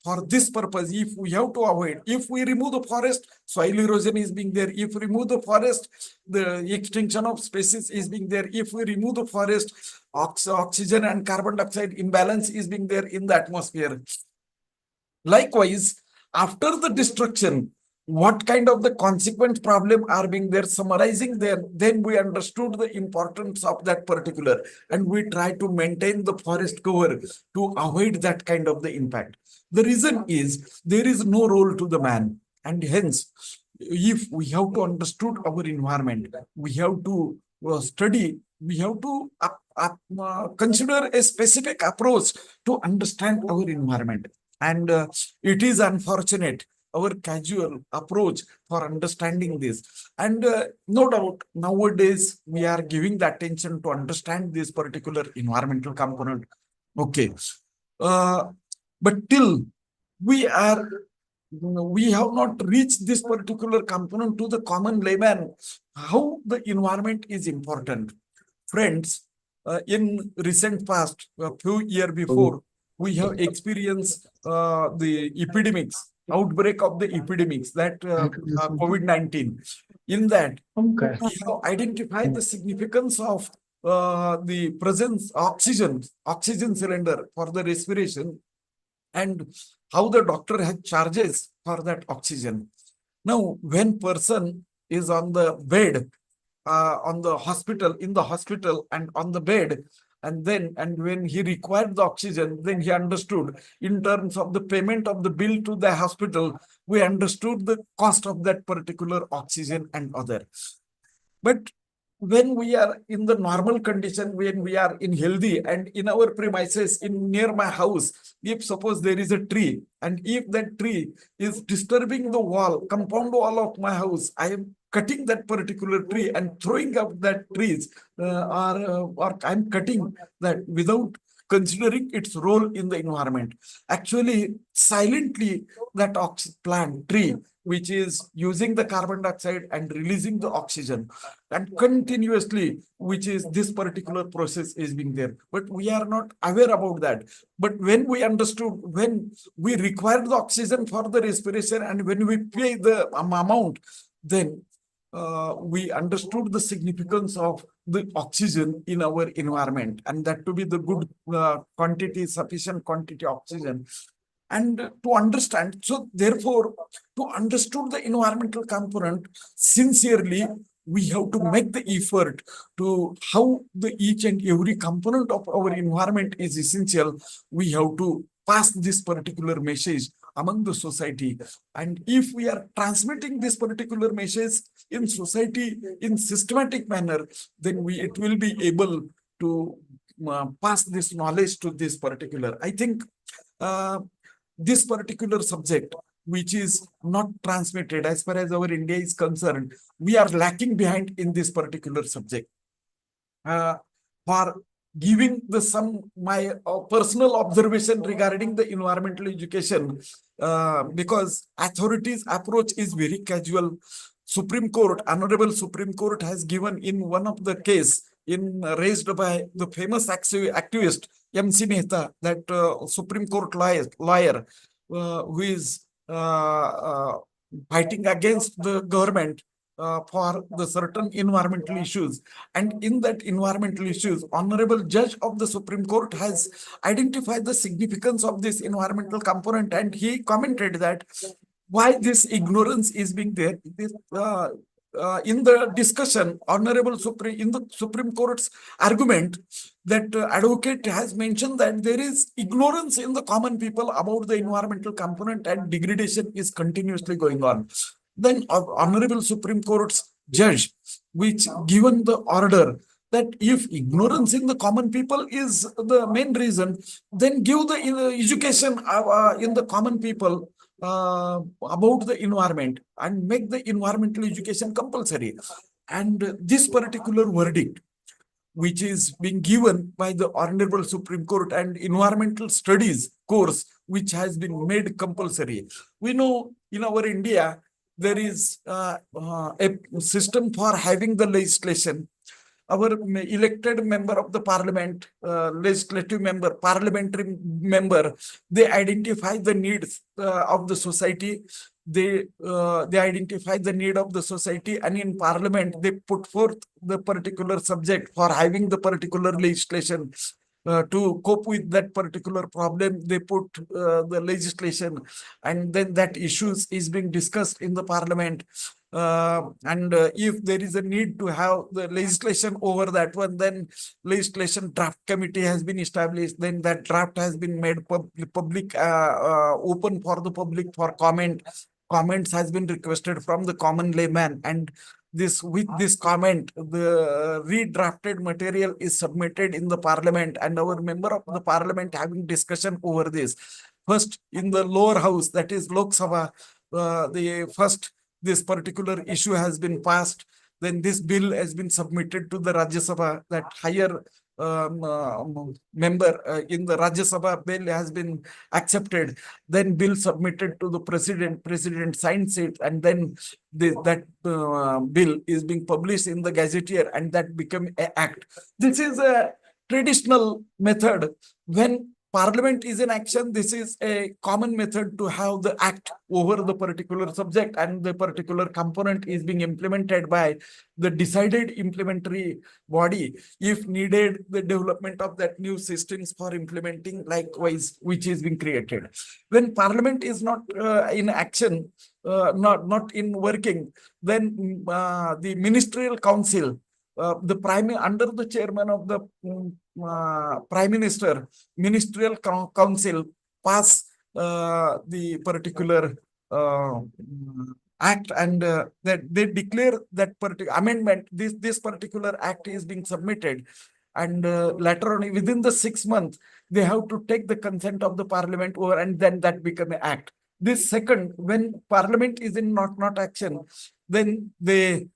for this purpose, if we have to avoid, if we remove the forest, soil erosion is being there. If we remove the forest, the extinction of species is being there. If we remove the forest, oxygen and carbon dioxide imbalance is being there in the atmosphere. Likewise, after the destruction, what kind of the consequent problem are being there, summarizing there, then we understood the importance of that particular, and we try to maintain the forest cover to avoid that kind of the impact. The reason is there is no role to the man, and hence, if we have to understood our environment, we have to study, we have to consider a specific approach to understand our environment. And it is unfortunate our casual approach for understanding this. And no doubt, nowadays, we are giving the attention to understand this particular environmental component. Okay. But till we have not reached this particular component to the common layman, how the environment is important. Friends, in recent past, a few years before, we have experienced the epidemics, outbreak of the epidemics, that COVID-19. In that, we have identified the significance of the presence oxygen cylinder for the respiration, and how the doctor has charges for that oxygen. Now, when person is on the bed, in the hospital and on the bed, and when he required the oxygen, then he understood in terms of the payment of the bill to the hospital, we understood the cost of that particular oxygen and other. But when we are in the normal condition, when we are in healthy and in our premises, in near my house, if suppose there is a tree, and if that tree is disturbing the wall, compound wall of my house, I am cutting that particular tree and throwing up that trees, or I'm cutting that without considering its role in the environment. Actually, silently, that tree, which is using the carbon dioxide and releasing the oxygen, and continuously, which is this particular process is being there. But we are not aware about that. But when we understood, when we require the oxygen for the respiration, and when we pay the amount, then we understood the significance of the oxygen in our environment, and that to be the good quantity, sufficient quantity of oxygen. And to understand, so therefore, to understand the environmental component sincerely, we have to make the effort to how the each and every component of our environment is essential. We have to pass this particular message among the society. And if we are transmitting this particular message in society in systematic manner, then it will be able to pass this knowledge to this particular. I think this particular subject, which is not transmitted as far as our India is concerned, we are lacking behind in this particular subject. For giving my personal observation regarding the environmental education, because authorities' approach is very casual. Honorable Supreme Court has given in one of the case raised by the famous activist M.C. Mehta, that Supreme Court lawyer who is fighting against the government for the certain environmental issues. And in that environmental issues, honorable judge of the Supreme Court has identified the significance of this environmental component, and he commented that why this ignorance is being there. In the discussion, in the Supreme Court's argument, that advocate has mentioned that there is ignorance in the common people about the environmental component, and degradation is continuously going on. Then Honorable Supreme Court's judge, which given the order that if ignorance in the common people is the main reason, then give the education in the common people about the environment and make the environmental education compulsory. And this particular verdict, which is being given by the Honorable Supreme Court, and environmental studies course, which has been made compulsory. We know in our India, there is a system for having the legislation. Our elected member of the parliament, legislative member, parliamentary member, they identify the needs of the society. They identify the need of the society, and in parliament, they put forth the particular subject for having the particular legislation. To cope with that particular problem, they put the legislation, and then that issues is being discussed in the parliament. If there is a need to have the legislation over that one, then legislation draft committee has been established. Then that draft has been made public, open for the public for comment. Comments has been requested from the common layman, and with this comment, the redrafted material is submitted in the parliament, and our member of the parliament having discussion over this. First, in the lower house, that is Lok Sabha, this particular issue has been passed. Then this bill has been submitted to the Rajya Sabha, that higher member in the Rajya Sabha bill has been accepted. Then bill submitted to the president signs it, and then that bill is being published in the gazetteer, and that become an act. This is a traditional method. When Parliament is in action, this is a common method to have the act over the particular subject, and the particular component is being implemented by the decided implementary body. If needed, the development of that new systems for implementing likewise, which is being created. When Parliament is not in action, not in working, then the Ministerial Council, under the chairman of the Prime Minister, Ministerial Council pass the particular act, and that they declare that particular amendment, this particular act is being submitted, and later on, within the 6 months, they have to take the consent of the parliament over, and then that become an act. This second, when parliament is in not action, then the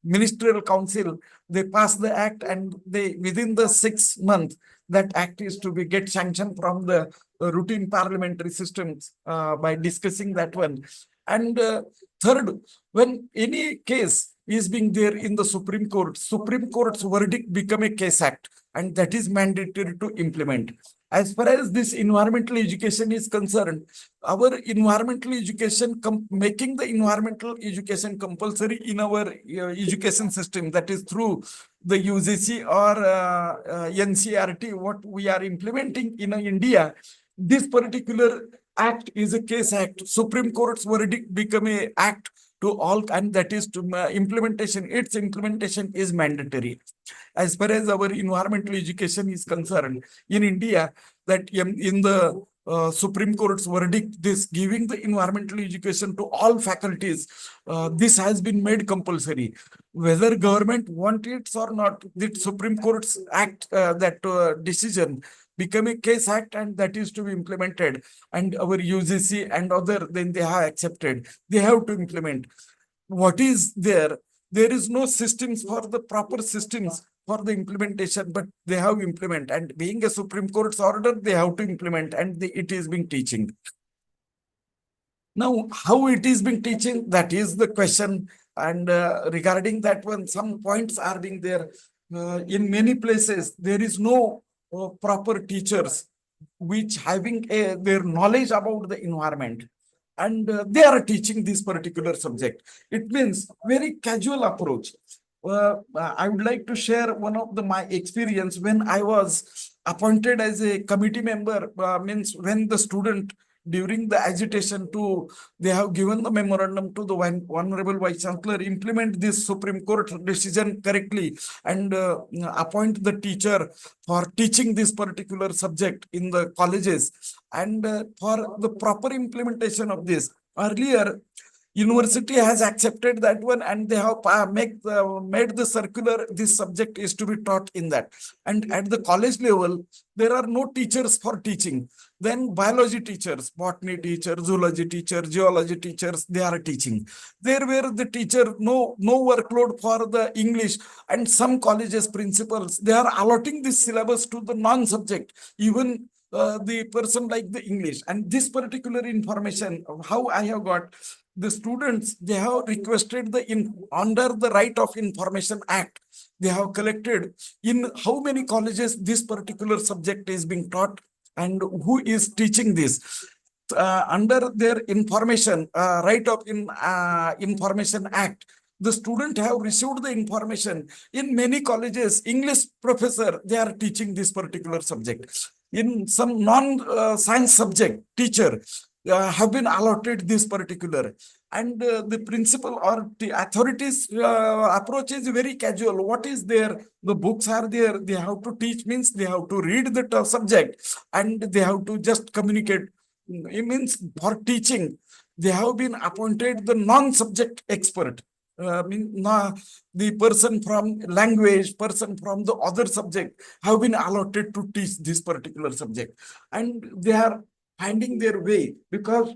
Ministerial Council, they pass the act, and they within the 6 months, that act is to be get sanctioned from the routine parliamentary systems by discussing that one. And third, when any case is being there in the Supreme Court's verdict become a case act, and that is mandatory to implement. As far as this environmental education is concerned, our environmental education, making the environmental education compulsory in our education system, that is through the UGC or NCRT, what we are implementing in India, this particular act is a case act. Supreme Court's verdict become a act to all, and that is to implementation. Its implementation is mandatory. As far as our environmental education is concerned in India, that in the Supreme Court's verdict, this giving the environmental education to all faculties, this has been made compulsory. Whether government want it or not, the Supreme Court's act, decision become a case act, and that is to be implemented. And our UGC and other, then they have accepted. They have to implement. What is there? There is no systems for the proper systems for the implementation, but they have implement. And being a Supreme Court's order, they have to implement, and it is being teaching. Now, how it is being teaching, that is the question And regarding that one, some points are being there. In many places, there is no proper teachers which having their knowledge about the environment, and they are teaching this particular subject. It means very casual approach. I would like to share one of my experience when I was appointed as a committee member. Means when the student during the agitation to, they have given the memorandum to the Honorable Vice Chancellor, implement this Supreme Court decision correctly and appoint the teacher for teaching this particular subject in the colleges, and for the proper implementation of this. Earlier, university has accepted that one, and they have made the circular, this subject is to be taught in that. And at the college level, there are no teachers for teaching. Then biology teachers, botany teacher, zoology teacher, geology teachers, they are teaching. There were the teacher, no workload for the English, and some colleges principals, they are allotting this syllabus to the non-subject, even the person like the English. And this particular information, how I have got, the students, they have requested under the Right of Information Act, they have collected in how many colleges this particular subject is being taught and who is teaching this. Under their information, Right of Information Act, the student have received the information. In many colleges, English professor, they are teaching this particular subject. In some non-science subject, teacher have been allotted this particular. And the principal or the authorities approach is very casual. What is there? The books are there. They have to teach, means they have to read the subject and they have to just communicate. It means for teaching, they have been appointed the non-subject expert. The person from language, person from the other subject have been allotted to teach this particular subject. And they are finding their way because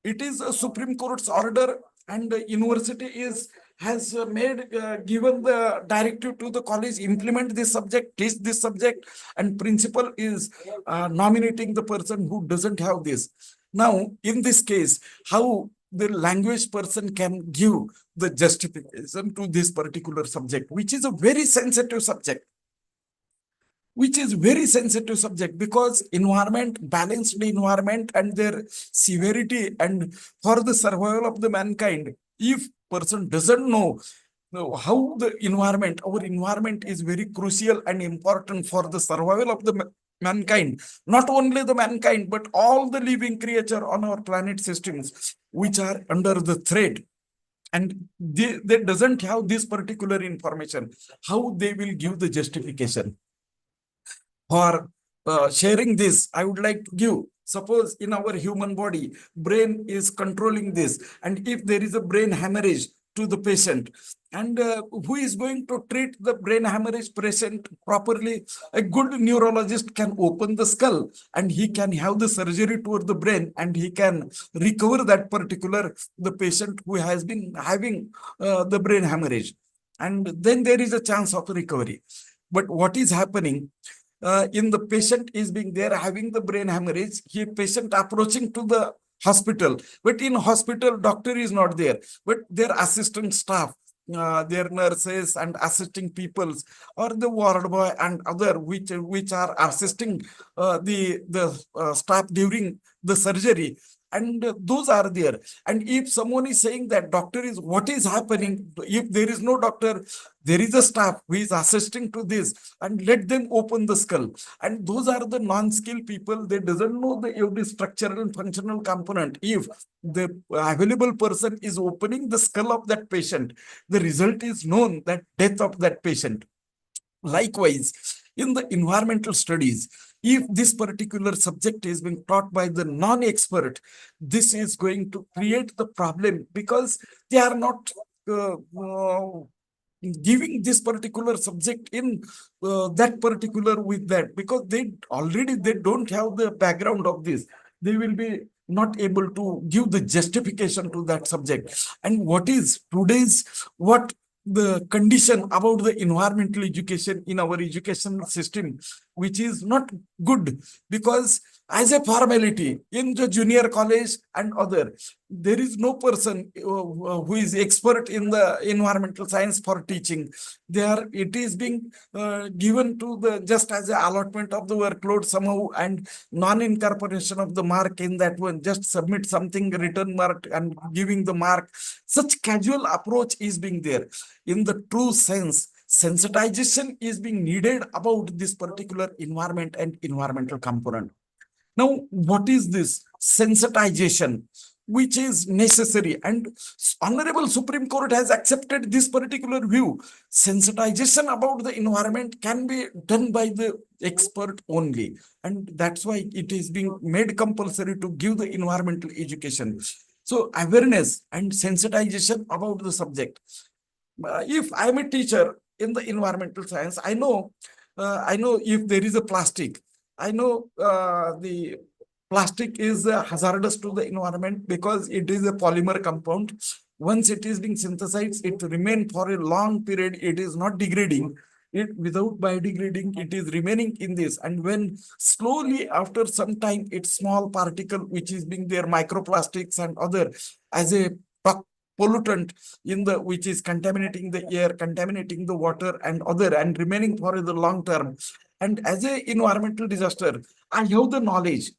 it is a Supreme Court's order, and the university has given the directive to the college, implement this subject, teach this subject, and principal is nominating the person who doesn't have this. Now, in this case, how the language person can give the justification to this particular subject, which is a very sensitive subject. Because environment, balanced environment and their severity and for the survival of the mankind, if person doesn't know how the environment, our environment is very crucial and important for the survival of the mankind, not only the mankind, but all the living creature on our planet systems, which are under the threat. And they doesn't have this particular information, how they will give the justification for sharing this. I would like to give, suppose in our human body, brain is controlling this, and if there is a brain hemorrhage to the patient, and who is going to treat the brain hemorrhage patient properly? A good neurologist can open the skull and he can have the surgery toward the brain, and he can recover that particular, the patient who has been having the brain hemorrhage, and then there is a chance of recovery. But what is happening? In the patient is being there having the brain hemorrhage, patient approaching to the hospital, but in hospital doctor is not there, but their assistant staff, their nurses and assisting peoples, or the ward boy and other which are assisting the staff during the surgery, and those are there. And if someone is saying that doctor is, what is happening? If there is no doctor, there is a staff who is assisting to this, and let them open the skull. And those are the non-skilled people. They doesn't know the every structural and functional component. If the available person is opening the skull of that patient, the result is known, that death of that patient. Likewise, in the environmental studies, if this particular subject is being taught by the non-expert, this is going to create the problem, because they are not giving this particular subject in that particular with that, because they don't have the background of this. They will be not able to give the justification to that subject. And what is today's, what the condition about the environmental education in our education system, which is not good, because as a formality in the junior college and other, there is no person who is expert in the environmental science for teaching. It is being given to the just as a allotment of the workload somehow, and non-incorporation of the mark in that one, just submit something, return mark and giving the mark. Such casual approach is being there. In the true sense, sensitization is being needed about this particular environment and environmental component. Now, what is this sensitization, which is necessary? And Honorable Supreme Court has accepted this particular view. Sensitization about the environment can be done by the expert only. And that's why it is being made compulsory to give the environmental education. So awareness and sensitization about the subject. If I am a teacher in the environmental science, I know if there is a plastic, I know the plastic is hazardous to the environment because it is a polymer compound. Once it is being synthesized, it remains for a long period. It is not degrading. It without biodegrading, it is remaining in this. And when slowly after some time, it's small particle which is being there, microplastics and other, as a pollutant in the, which is contaminating the air, contaminating the water and other, and remaining for the long term. And as a environmental disaster, I have the knowledge.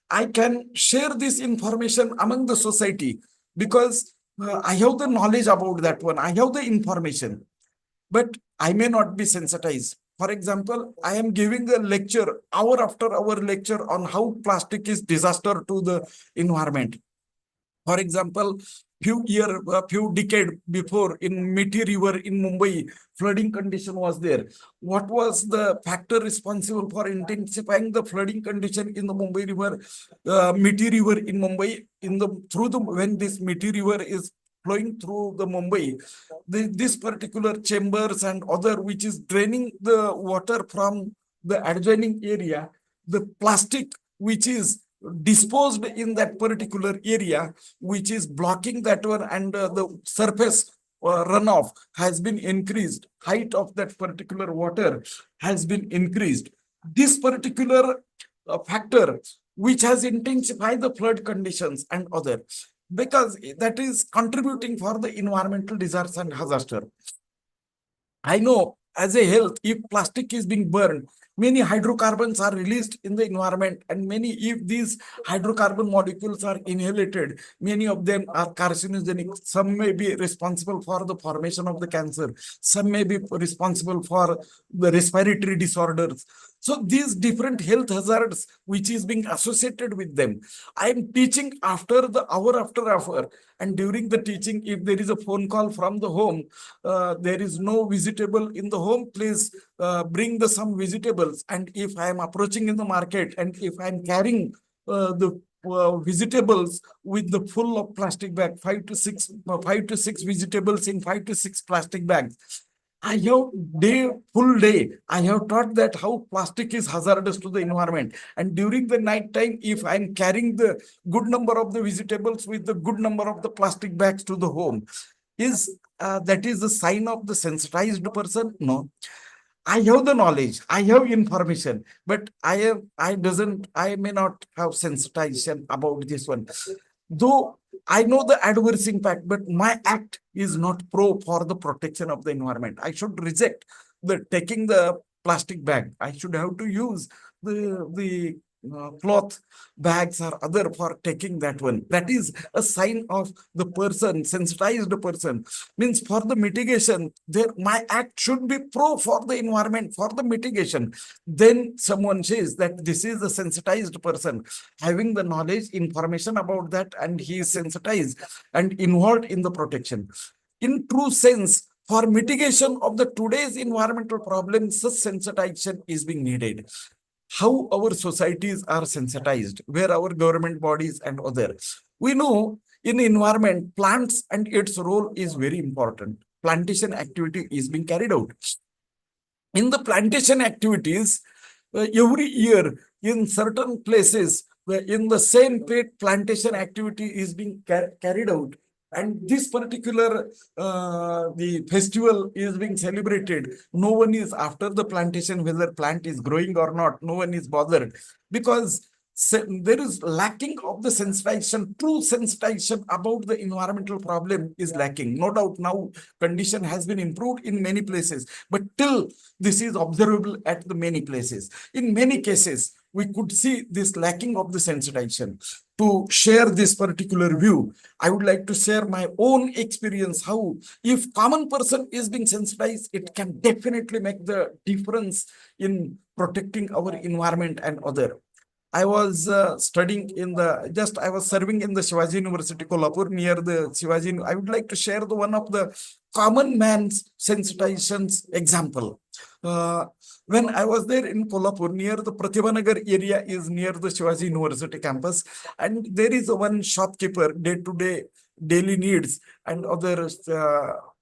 I can share this information among the society because I have the knowledge about that one. I have the information, but I may not be sensitized. For example, I am giving a lecture, hour after hour lecture on how plastic is disaster to the environment. For example, few decade before in Miti River in Mumbai, flooding condition was there. What was the factor responsible for intensifying the flooding condition in the Mumbai River, Miti River in Mumbai, when this Miti River is flowing through the Mumbai, this particular chambers and other, which is draining the water from the adjoining area, the plastic which is disposed in that particular area, which is blocking that one, and the surface runoff has been increased. Height of that particular water has been increased. This particular factor, which has intensified the flood conditions and other, because that is contributing for the environmental disaster and disaster. I know as a health, if plastic is being burned, many hydrocarbons are released in the environment, and if these hydrocarbon molecules are inhalated, many of them are carcinogenic. Some may be responsible for the formation of the cancer. Some may be responsible for the respiratory disorders. So these different health hazards which is being associated with them. I am teaching after hour, and during the teaching, if there is a phone call from the home, there is no vegetable in the home, please bring some vegetables. And if I am approaching in the market, and if I am carrying the vegetables with the full of plastic bag, 5 to 6 vegetables in 5 to 6 plastic bags, I have full day, I have taught that how plastic is hazardous to the environment. And during the night time, if I'm carrying the good number of the vegetables with the good number of the plastic bags to the home, that is a sign of the sensitized person? No. I have the knowledge, I have information, but I may not have sensitization about this one. Though I know the adverse impact, but my act is not for the protection of the environment. I should reject taking the plastic bag. I should have to use the cloth bags or other for taking that one. That is a sign of the person, sensitized person. Means for the mitigation, my act should be for the environment, for the mitigation. Then someone says that this is a sensitized person, having the knowledge, information about that, and he is sensitized and involved in the protection. In true sense, for mitigation of the today's environmental problems, such sensitization is being needed. How our societies are sensitized, where our government bodies and others. We know in environment, plants and its role is very important. Plantation activity is being carried out. In the plantation activities, every year in certain places, in the same plantation activity is being carried out. and this particular the festival is being celebrated. No one is after the plantation, whether plant is growing or not. No one is bothered because there is lacking of the sensitization, true sensitization about the environmental problem is lacking. No doubt now condition has been improved in many places, but till this is observable at the many places. In many cases, we could see this lacking of the sensitization. To share this particular view, I would like to share my own experience how if common person is being sensitized, it can definitely make the difference in protecting our environment and other. I was studying in I was serving in the Shivaji University, Kolhapur, near the Shivaji. I would like to share the one of the common man's sensitizations example. When I was there in Kolhapur, near the Pratibhanagar area is near the Shivaji University campus, and there is one shopkeeper, day-to-day daily needs and other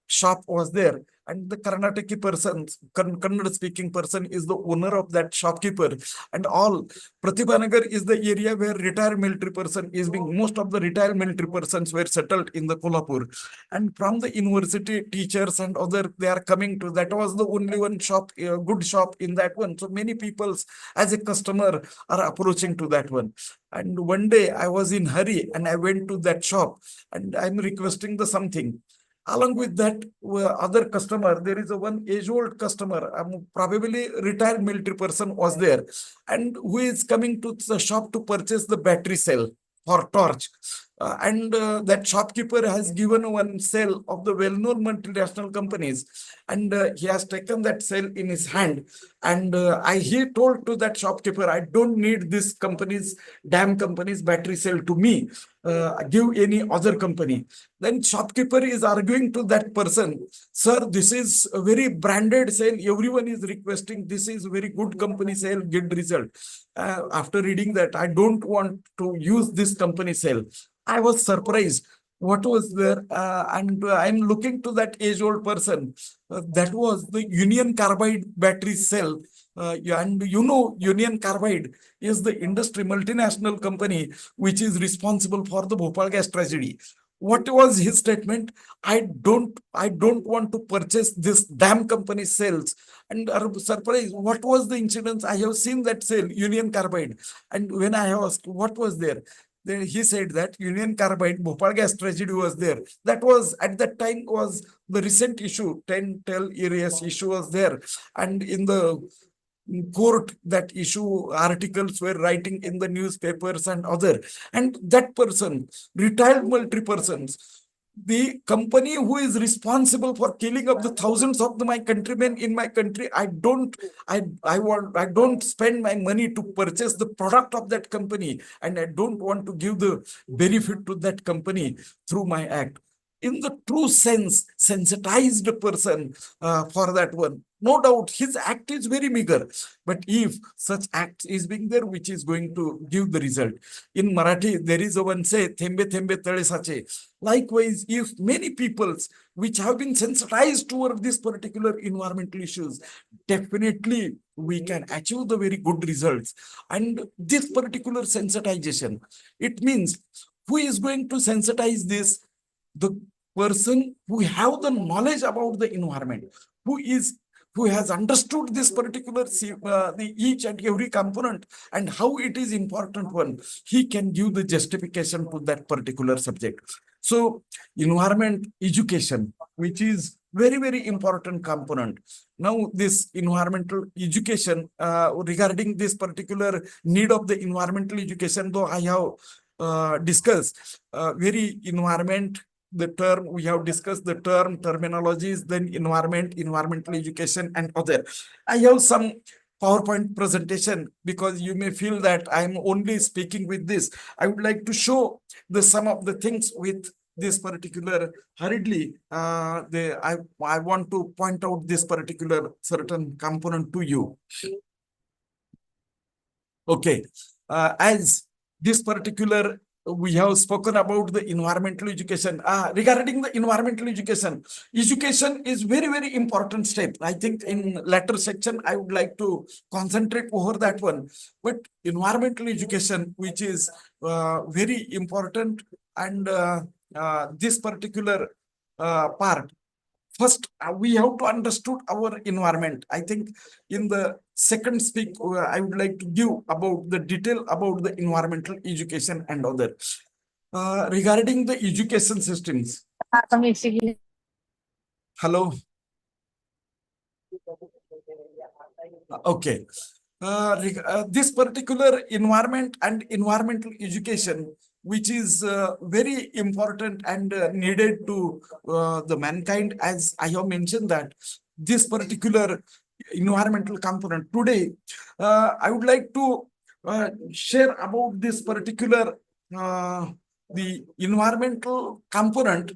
shop was there. And the Karnataki person, Kannada speaking person is the owner of that shopkeeper. And all Pratibhanagar is the area where retired military person is being, most of the retired military persons were settled in the Kolhapur. And from the university teachers and other, they are coming to, that was the only one shop, good shop in that one. So many people as a customer are approaching to that one. And one day I was in hurry and I went to that shop and I'm requesting the something. Along with that, other customer, there is a one age-old customer, probably retired military person was there, and who is coming to the shop to purchase the battery cell for torch. That shopkeeper has given one cell of the well-known multinational companies, and he has taken that cell in his hand. And he told to that shopkeeper, I don't need this damn company's battery cell to me. Give any other company. Then shopkeeper is arguing to that person, sir, this is a very branded sale. Everyone is requesting, this is very good company sale, good result. After reading that, I don't want to use this company sale. I was surprised. What was there? I'm looking to that age-old person. That was the Union Carbide battery cell. And Union Carbide is the industry multinational company which is responsible for the Bhopal gas tragedy. What was his statement? I don't want to purchase this damn company sales. And are surprised, what was the incident? I have seen that sale, Union Carbide. And when I asked what was there, then he said that Union Carbide, Bhopal gas tragedy was there. That was at that time was the recent issue, 10-12 areas issue was there. And in the court, that issue articles were writing in the newspapers and other. And that person, retired military persons, the company who is responsible for killing of the thousands of my countrymen in my country, I don't spend my money to purchase the product of that company, and I don't want to give the benefit to that company through my act. In the true sense, sensitized person for that one. No doubt his act is very meager, but if such act is being there, which is going to give the result. In Marathi, there is a one say, thembe thembe tale sache. Likewise, if many peoples which have been sensitized toward this particular environmental issues, definitely we can achieve the very good results. And this particular sensitization, it means who is going to sensitize this? The person who have the knowledge about the environment, who has understood this particular the each and every component and how it is important one, he can give the justification to that particular subject. So environment education, which is very, very important component. Now this environmental education regarding this particular need of the environmental education, though I have discussed very environment, the term, we have discussed the terminologies, then environmental education and other. I have some PowerPoint presentation because you may feel that I'm only speaking with this. I would like to show some of the things with this particular hurriedly. I want to point out this particular certain component to you. Okay, as this particular we have spoken about the environmental education. Regarding the environmental education is very, very important step. I think in later section, I would like to concentrate over that one. But environmental education, which is very important, and this particular part. First, we have to understood our environment. I think in the second speak, I would like to give about the detail about the environmental education and other. Regarding the education systems. Hello. Okay. This particular environment and environmental education, which is very important and needed to the mankind, as I have mentioned that this particular environmental component today, I would like to share about this particular the environmental component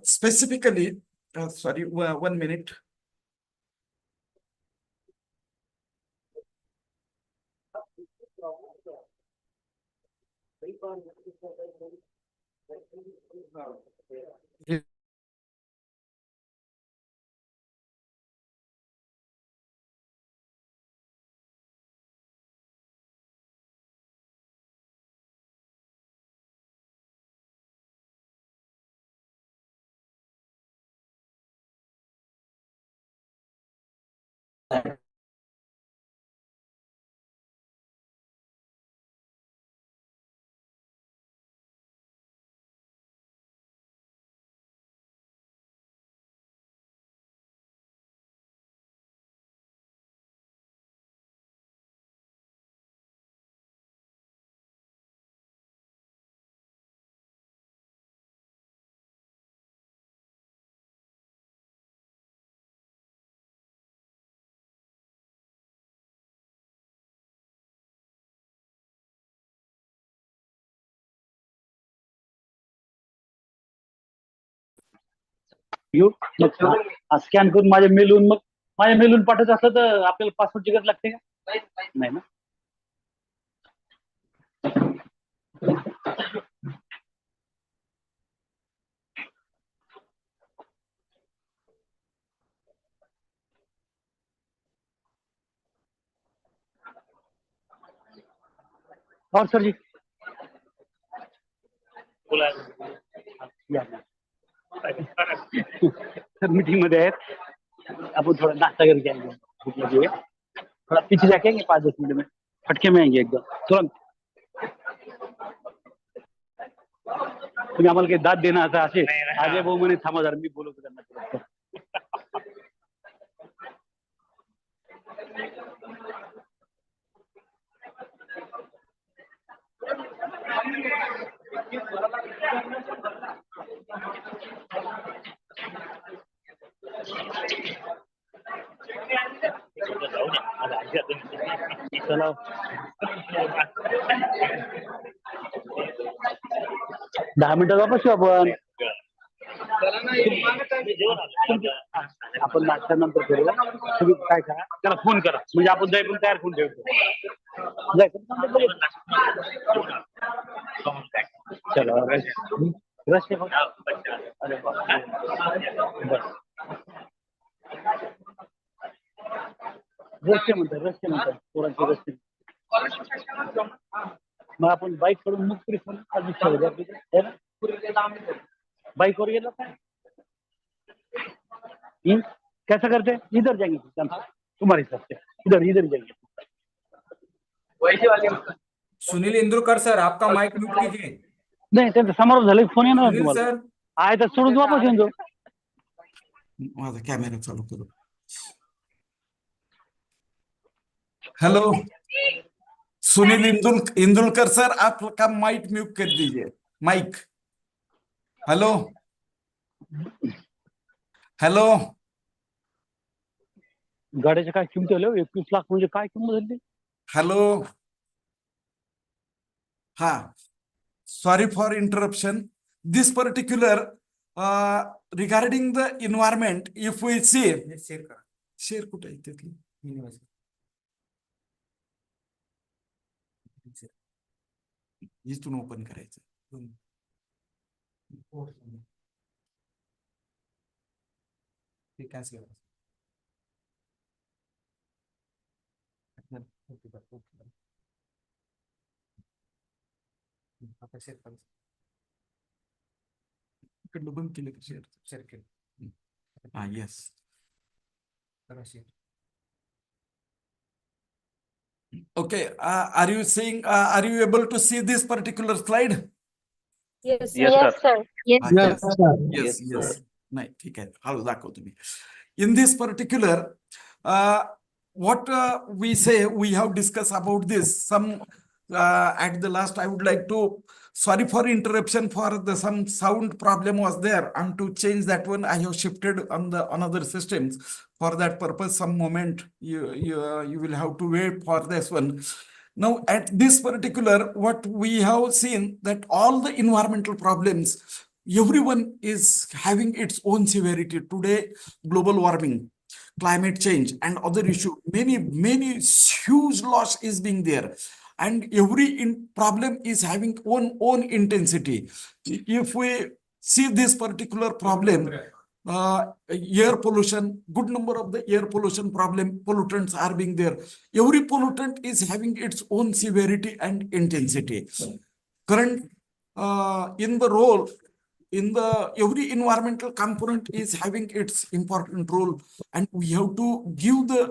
specifically. Sorry, 1 minute. Scan करून माझ्या मेलून मग माझ्या मेलून पाठवायचं असलं तर आपल्याला पासवर्डची गरज लागते का? नाही ना. और सर जी सर मीटिंग मध्ये आहेत आपण थोड़ा नाश्ता करके आएंगे भूख लगी है थोड़ा पीछे जाके आएंगे 5-10 मिनट में फटके में आएंगे एकदम तुरंत तुम्ही आम्हाला काही दाद देणं असं असे आगे भाऊ म्हणे थांबा जरा मी बोलवतो त्यांना चला 10 मिनिटात वापस येऊ आपण नाश्त्यानंतर करूया तुम्ही काय करा त्याला फोन करा म्हणजे आपण जायला तयार करून ठेवतो चला रस्ते अरे रस्ते म्हणतात पोरांचे रस्ते मग आपण बाईक कडून मुक्ती बाइक वर गेलो काय कैसा करते इधर जाएंगे तुम्हारे हिसाब से इधर इधर जाएंगे सुनील इंदुरकर सर, आपका माइक म्यूट कीजिए. नाही त्यांचं समारोप झालं फोन येणार सुनील तुम्हाला सर, आहे तर सोडून वापस येऊन जाऊ माझा कॅमेरा चालू करू. हेलो सुनील इंदुलकर सर, आपका माइक म्यूट कर दीजिए. माइक. Hello hello. गाड्याच्या काय किमती आल्या 21 लाख म्हणजे काय किंमत झाली हेलो. हा, sorry for interruption. This particular regarding the environment, if we see share कुठे आहे त्यातली इथून ओपन करायचं. इकडलं बंद केलं का share? शेअर केलं. Yes. करा share. Okay, are you seeing, are you able to see this particular slide? Yes, Yes, sir. sir. Yes. Yes, sir. yes, Yes, yes. नाही ठीक आहे, हळू दाखवतो मी. In this particular, what we say, we have discussed about this. Some at the last, I would like to, sorry for interruption for the some sound problem was there, and to change that one, I have shifted on the another systems. For that purpose, some moment you will have to wait for this one. Now, at this particular, what we have seen that all the environmental problems, everyone is having its own severity. Today, global warming, climate change, and other issue, many huge loss is being there. And every problem is having own intensity. If we see this particular problem, air pollution, good number of the air pollution problem, pollutants are being there. Every pollutant is having its own severity and intensity. Current in the role, in the every environmental component is having its important role, and we have to give the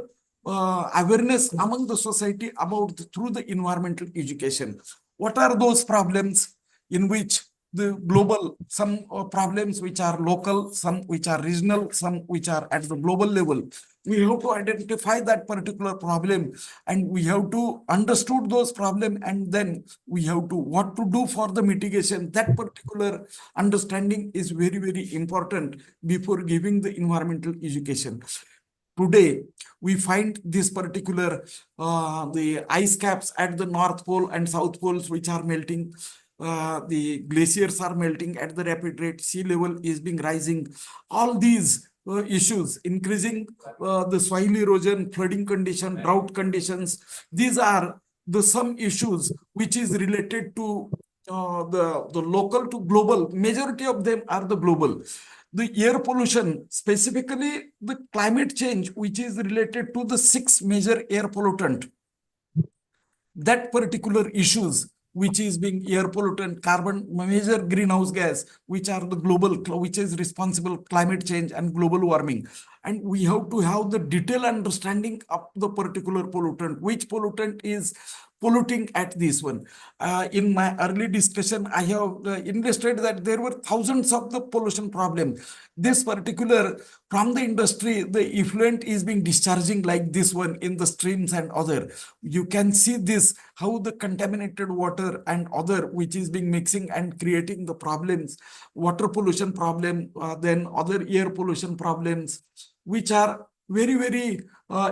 awareness among the society about through the environmental education. What are those problems in which the global, some problems which are local, some which are regional, some which are at the global level. We have to identify that particular problem, and we have to understood those problem, and then we have to what to do for the mitigation. That particular understanding is very important before giving the environmental education. Today, we find this particular the ice caps at the North Pole and South Poles which are melting. The glaciers are melting at the rapid rate. Sea level is being rising. All these issues, increasing the soil erosion, flooding condition, drought conditions. These are the some issues which is related to the local to global. Majority of them are the global. The air pollution, specifically the climate change, which is related to the 6 major air pollutant. That particular issues, which is being air pollutant, carbon, major greenhouse gas, which are the global, which is responsible climate change and global warming. And we have to have the detailed understanding of the particular pollutant, which pollutant is polluting at this one. In my early discussion, I have invested that there were thousands of the pollution problem. This particular, from the industry, the effluent is being discharging like this one in the streams and other. You can see this, how the contaminated water and other, which is being mixing and creating the problems, water pollution problem, then other air pollution problems, which are very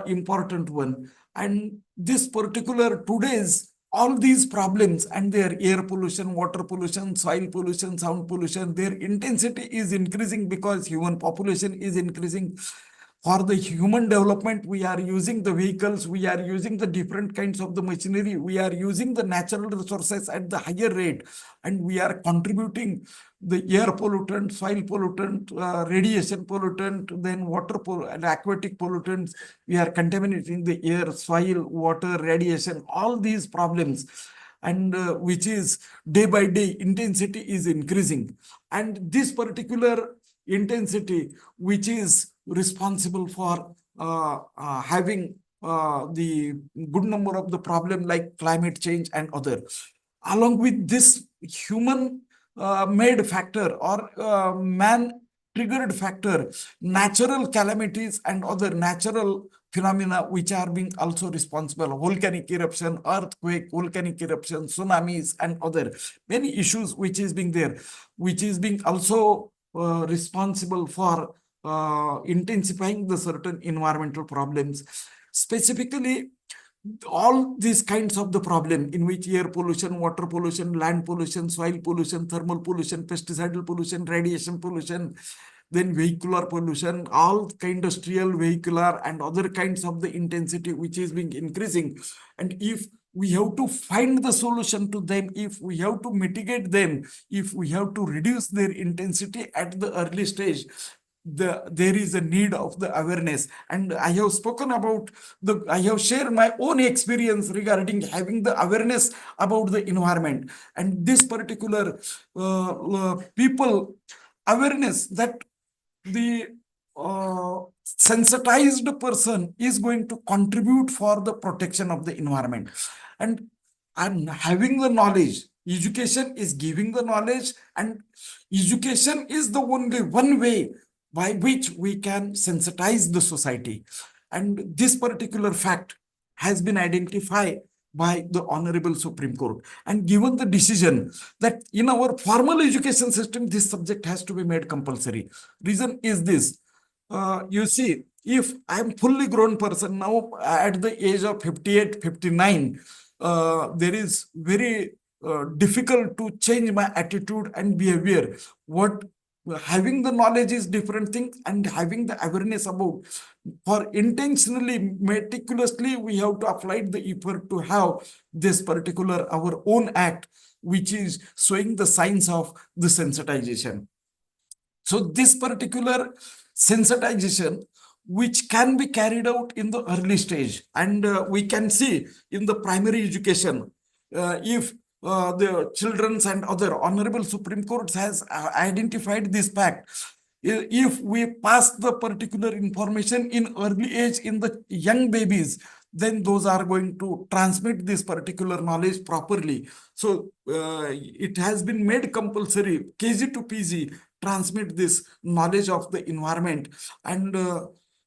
important one. And this particular today's, all these problems and their air pollution, water pollution, soil pollution, sound pollution, their intensity is increasing because human population is increasing. For the human development, we are using the vehicles, we are using the different kinds of the machinery, we are using the natural resources at the higher rate, and we are contributing the air pollutant, soil pollutant, radiation pollutant, then water and aquatic pollutants. We are contaminating the air, soil, water, radiation, all these problems, and which is day by day intensity is increasing. And this particular intensity, which is responsible for having the good number of the problem like climate change and other. Along with this human made factor or man triggered factor, natural calamities and other natural phenomena which are being also responsible, volcanic eruption, earthquake, volcanic eruption, tsunamis and other many issues which is being there, which is being also responsible for intensifying the certain environmental problems. Specifically, all these kinds of the problem in which air pollution, water pollution, land pollution, soil pollution, thermal pollution, pesticidal pollution, radiation pollution, then vehicular pollution, all industrial, vehicular and other kinds of the intensity which is being increasing. And if we have to find the solution to them, if we have to mitigate them, if we have to reduce their intensity at the early stage, there is a need of the awareness. And I have spoken about I have shared my own experience regarding having the awareness about the environment. And this particular people awareness that the sensitized person is going to contribute for the protection of the environment. And having the knowledge, education is giving the knowledge, and education is the only one way by which we can sensitize the society. And this particular fact has been identified by the Honorable Supreme Court and given the decision that in our formal education system, this subject has to be made compulsory. Reason is this. You see, if I am fully grown person now at the age of 58, 59, there is very difficult to change my attitude and behavior. What having the knowledge is different thing, and having the awareness about, for intentionally, meticulously, we have to apply the effort to have this particular our own act, which is showing the signs of the sensitization. So this particular sensitization, which can be carried out in the early stage, and we can see in the primary education, if the children's and other Honorable Supreme Court has identified this fact. If we pass the particular information in early age in the young babies, then those are going to transmit this particular knowledge properly. So it has been made compulsory, KG to PG, transmit this knowledge of the environment. And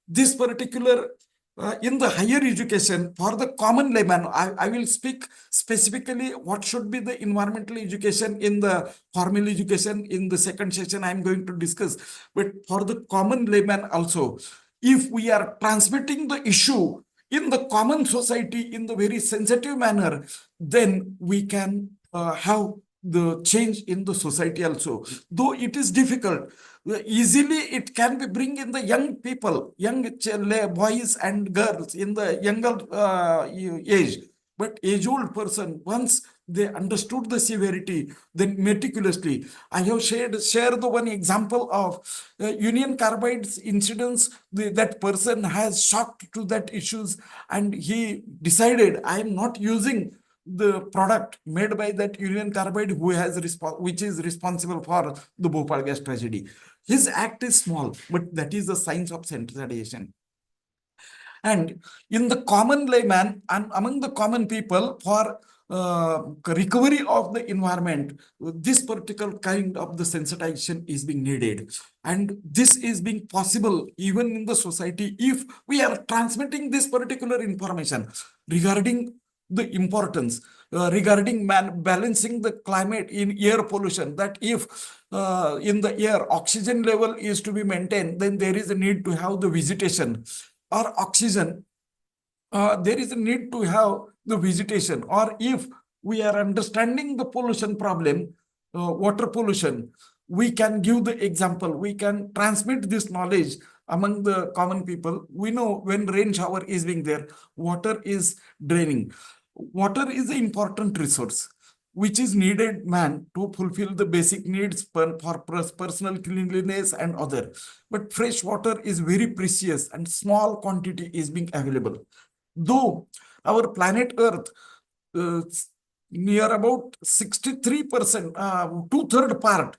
this particular in the higher education, for the common layman, I will speak specifically what should be the environmental education in the formal education. In the second session, I am going to discuss. But for the common layman also, if we are transmitting the issue in the common society in the very sensitive manner, then we can have the change in the society also. Though it is difficult, easily it can be bring in the young people, young boys and girls in the younger age. But age-old person, once they understood the severity, then meticulously, I have shared the one example of Union Carbide's incidents. That person has shocked to that issues, and he decided, I am not using the product made by that Union Carbide which is responsible for the Bhopal gas tragedy. His act is small, but that is the signs of sensitization. And in the common layman and among the common people, for recovery of the environment, this particular kind of the sensitization is being needed. And this is being possible even in the society if we are transmitting this particular information regarding the importance, regarding balancing the climate in air pollution, that if in the air oxygen level is to be maintained, then there is a need to have the vegetation, or oxygen, there is a need to have the vegetation. Or if we are understanding the pollution problem, water pollution, we can give the example, we can transmit this knowledge among the common people. We know when rain shower is being there, water is draining. Water is an important resource which is needed man to fulfill the basic needs for personal cleanliness and other. But fresh water is very precious and small quantity is being available. Though our planet Earth, near about 63%, 2/3 part,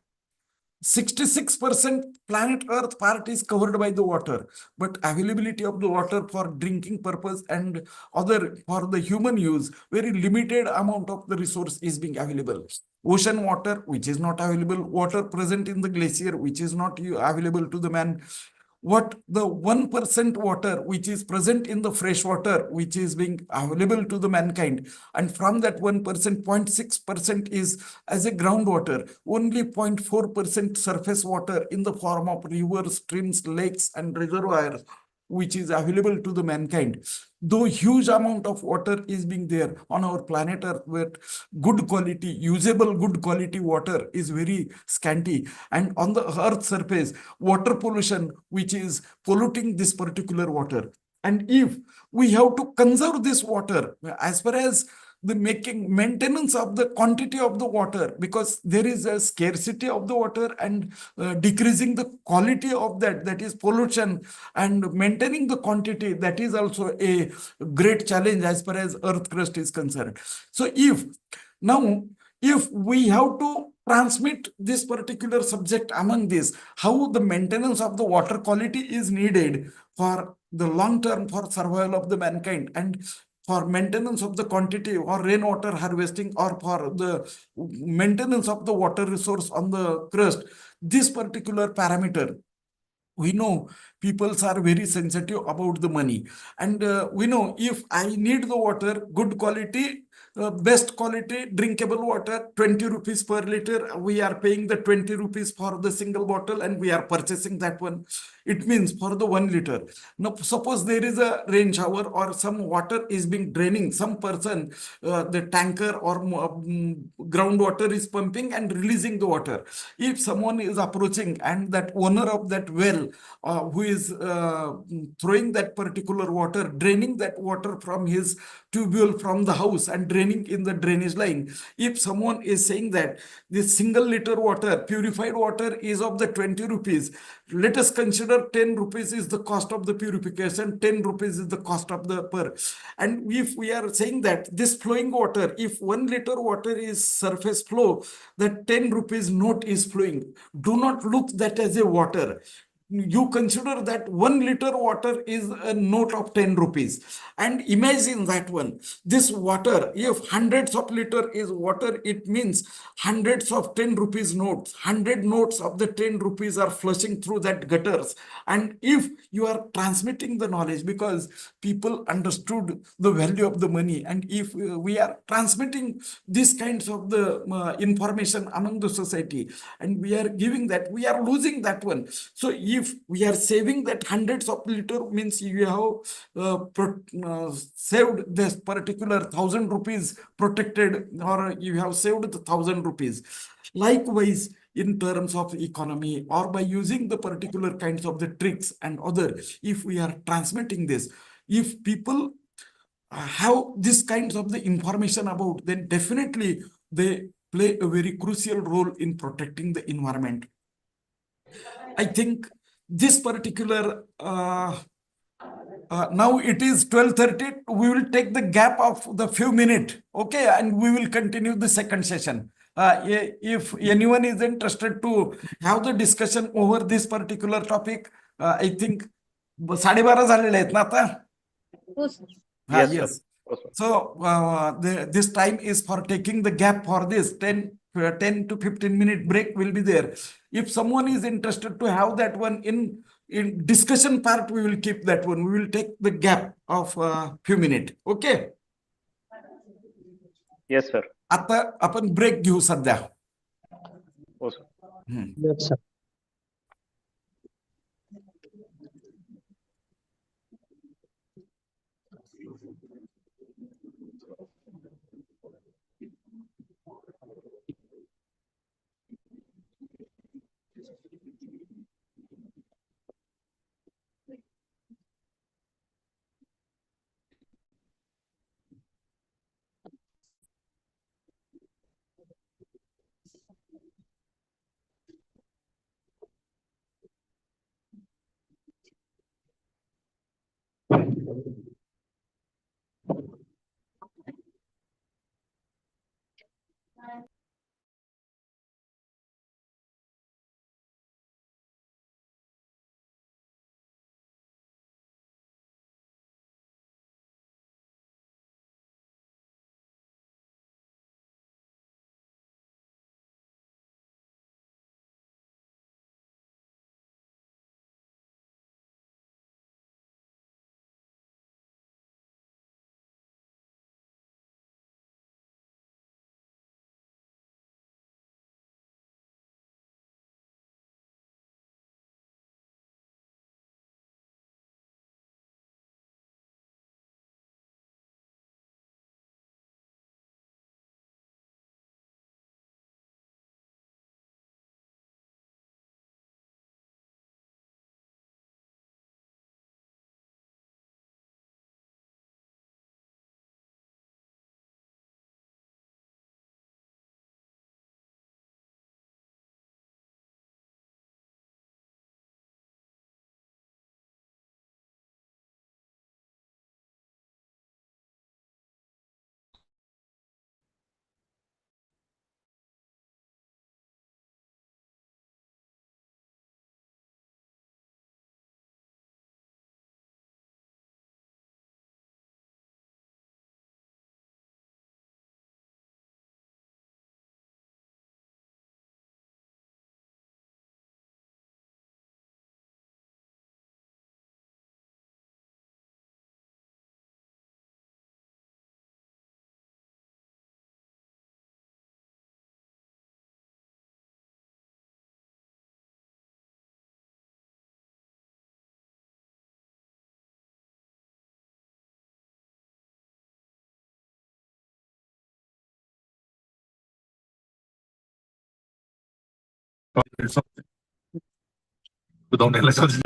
66% planet Earth part is covered by the water, but availability of the water for drinking purpose and other for the human use, very limited amount of the resource is being available. Ocean water, which is not available, water present in the glacier, which is not available to the man. What the 1% water which is present in the fresh water, which is being available to the mankind, and from that 1%, 0.6% is as a groundwater, only 0.4% surface water in the form of rivers, streams, lakes, and reservoirs, which is available to the mankind. Though huge amount of water is being there on our planet Earth, where good quality, usable good quality water is very scanty. And on the Earth surface, water pollution, which is polluting this particular water. And if we have to conserve this water, as far as the maintenance of the quantity of the water, because there is a scarcity of the water, and decreasing the quality of that is pollution, and maintaining the quantity, that is also a great challenge as far as Earth crust is concerned. So if we have to transmit this particular subject among this, how the maintenance of the water quality is needed for the long term for survival of the mankind, and for maintenance of the quantity or rainwater harvesting, or for the maintenance of the water resource on the crust. This particular parameter, we know peoples are very sensitive about the money, and we know if I need the water, good quality, best quality drinkable water, 20 rupees per liter, we are paying the 20 rupees for the single bottle, and we are purchasing that one. It means for the 1 liter. Now, suppose there is a rain shower or some water is being draining, some person, the tanker or groundwater is pumping and releasing the water. If someone is approaching and that owner of that well, who is throwing that particular water, draining that water from his tubule from the house and draining in the drainage line, if someone is saying that this single liter water, purified water, is of the 20 rupees, let us consider 10 rupees is the cost of the purification, 10 rupees is the cost of the per. And if we are saying that this flowing water, if 1 liter water is surface flow, that 10 rupees note is flowing. Do not look that as a water. You consider that 1 liter water is a note of 10 rupees, and imagine that one, this water, if hundreds of liter is water, it means hundreds of 10 rupees notes, 100 notes of the 10 rupees are flushing through that gutters. And if you are transmitting the knowledge, because people understood the value of the money, and if we are transmitting these kinds of the information among the society, and we are giving that, we are losing that one. So if we are saving that hundreds of liter, means you have saved this particular 1,000 rupees protected, or you have saved the 1,000 rupees. Likewise, in terms of economy, or by using the particular kinds of the tricks and other, if we are transmitting this, if people have this kinds of the information about, then definitely they play a very crucial role in protecting the environment. I think this particular now it is 12:30. We will take the gap of the few minutes, okay, and we will continue the second session. If anyone is interested to have the discussion over this particular topic, I think 12:30 झालेले आहेत ना आता. Yes, sir. Yes. So this time is for taking the gap for this 10 to 15-minute break will be there. If someone is interested to have that one in discussion part, we will keep that one. We will take the gap of few minutes. Okay. Yes, sir. आता आपण break घेऊ सध्या. Oh, sir. Yes, sir. without LSS.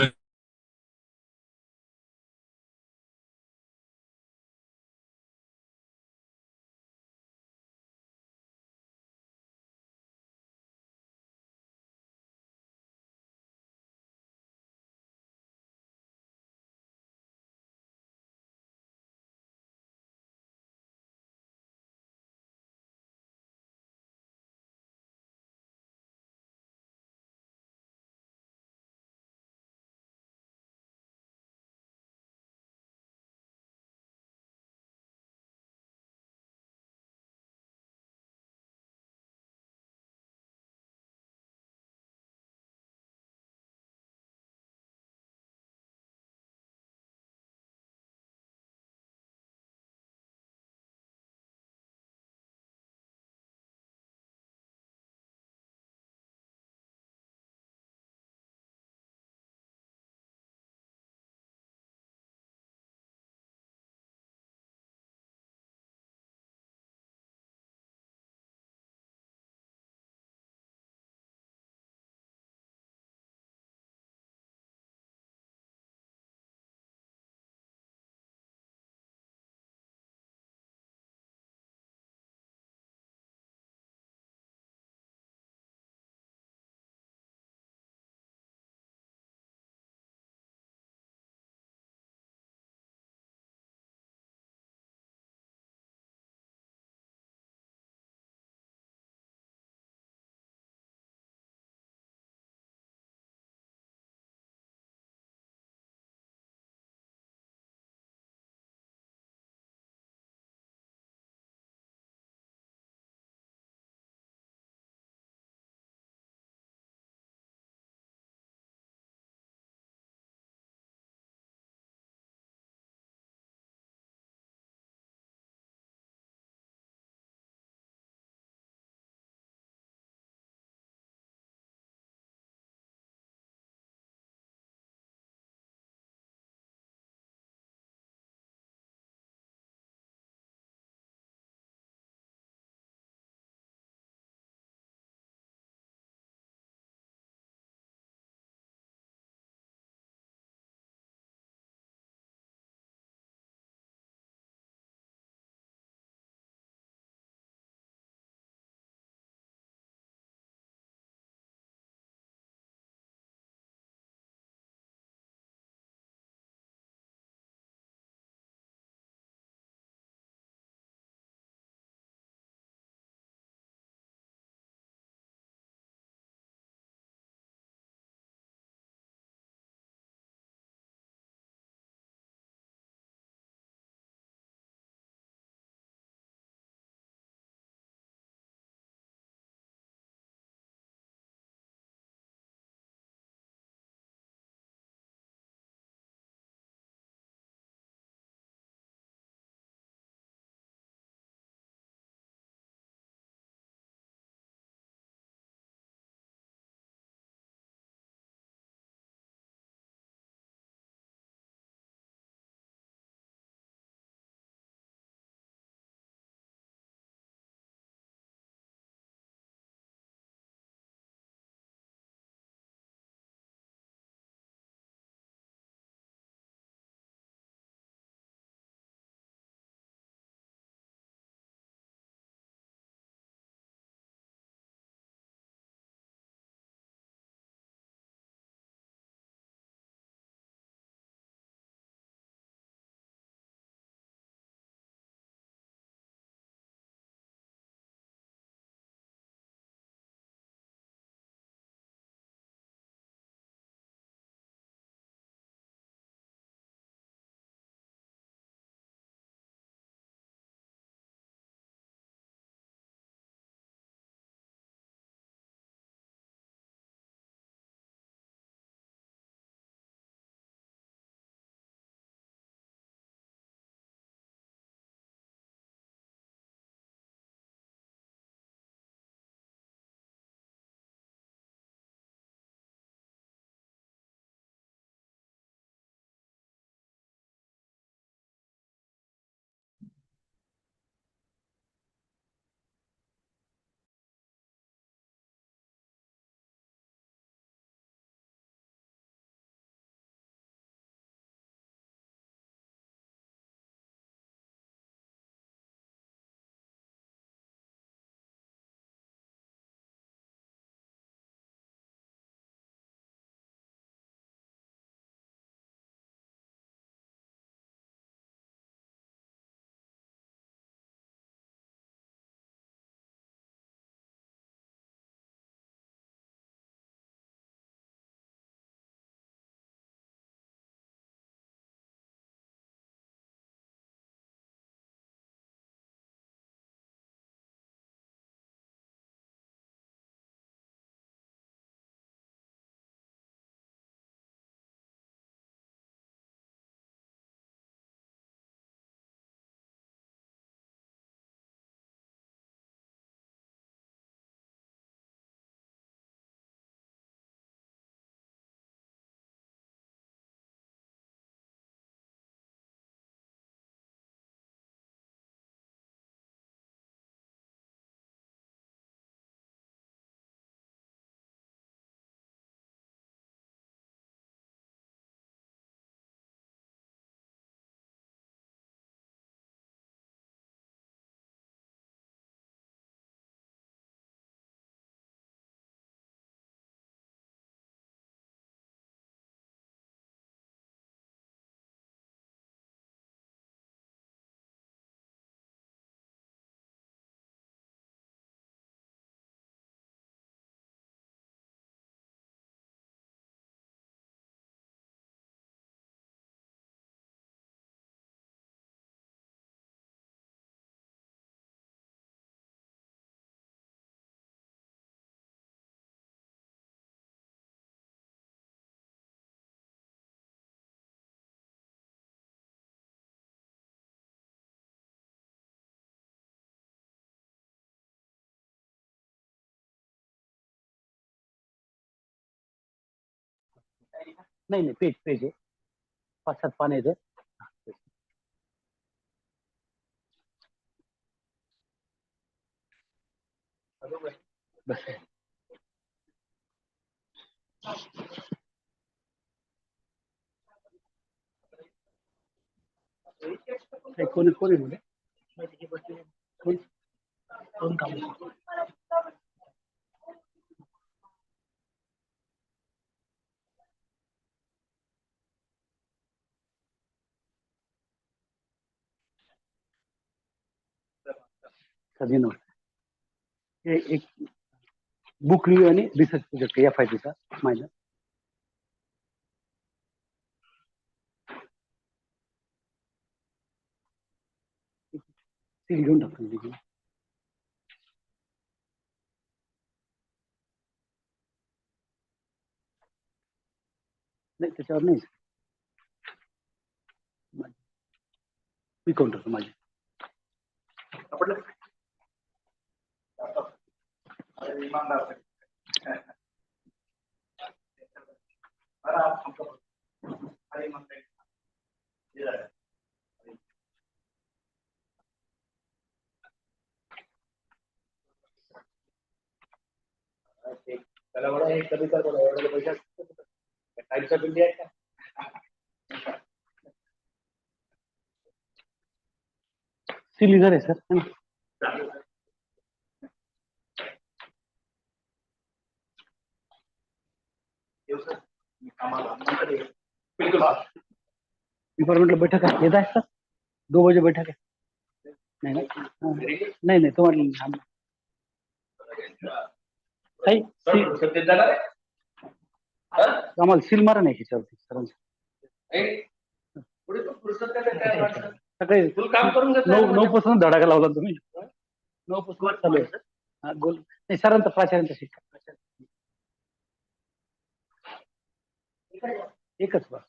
नाही नाही, page page आहे, 5-7 पान आहे. बस कोणी कोणी म्हणजे कोण काम कधी नव्हतं. एक बुक रिव्ह्यू आणि रिसर्च प्रोजेक्ट FIP चा माझा. सील घेऊन टाकतो. नाही त्याच्यावर नाही, मी काउंटर माझे. त्याला मला हे कधी तर बोला, एवढे पैसे टाईपचा बिल आहे का? सिलीजर आहे सर. डिपार्टमेंटला बैठक आहे, येत आहे सर. 2 बजे बैठक आहे. नाही नाही तुम्हाला आम्हाला सील मारा नाही ह्याच्यावरती सरांचं. सकाळी 9 पासून धडाका लावला तुम्ही. 9 पासून चालू आहे. हा गोल नाही सरांचा, प्राचार्यांचा शिक्का एकच बस.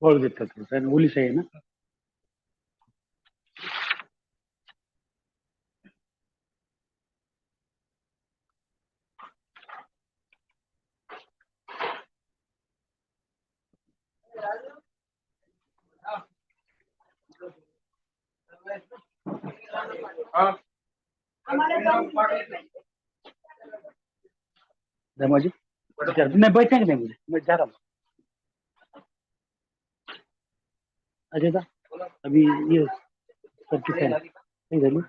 ओळख देतात पोलीस आहे ना. माझी नहीं बैठेंगे नहीं मुझे, मैं जा रहा हूँ. अजय दा अभी ये सर किसे नहीं झाली.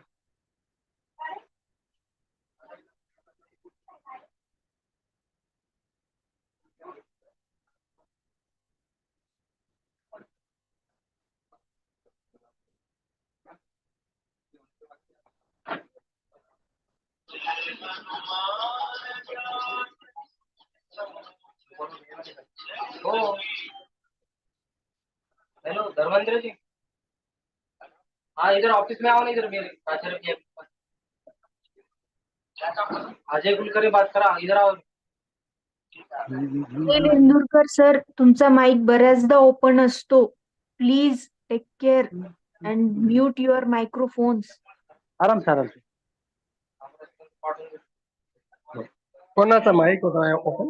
हेलो धर्मेंद्र जी, हाँ इधर ऑफिस में आओ ना, इधर मेरे प्राचार्य के पास. अजय कुलकर्णी बात करा, इधर आओ. इंदुरकर सर, तुमचा माईक बऱ्याचदा ओपन असतो. Please take care and mute your microphones. आराम से आराम से. कोणाचा माईक होता ओपन?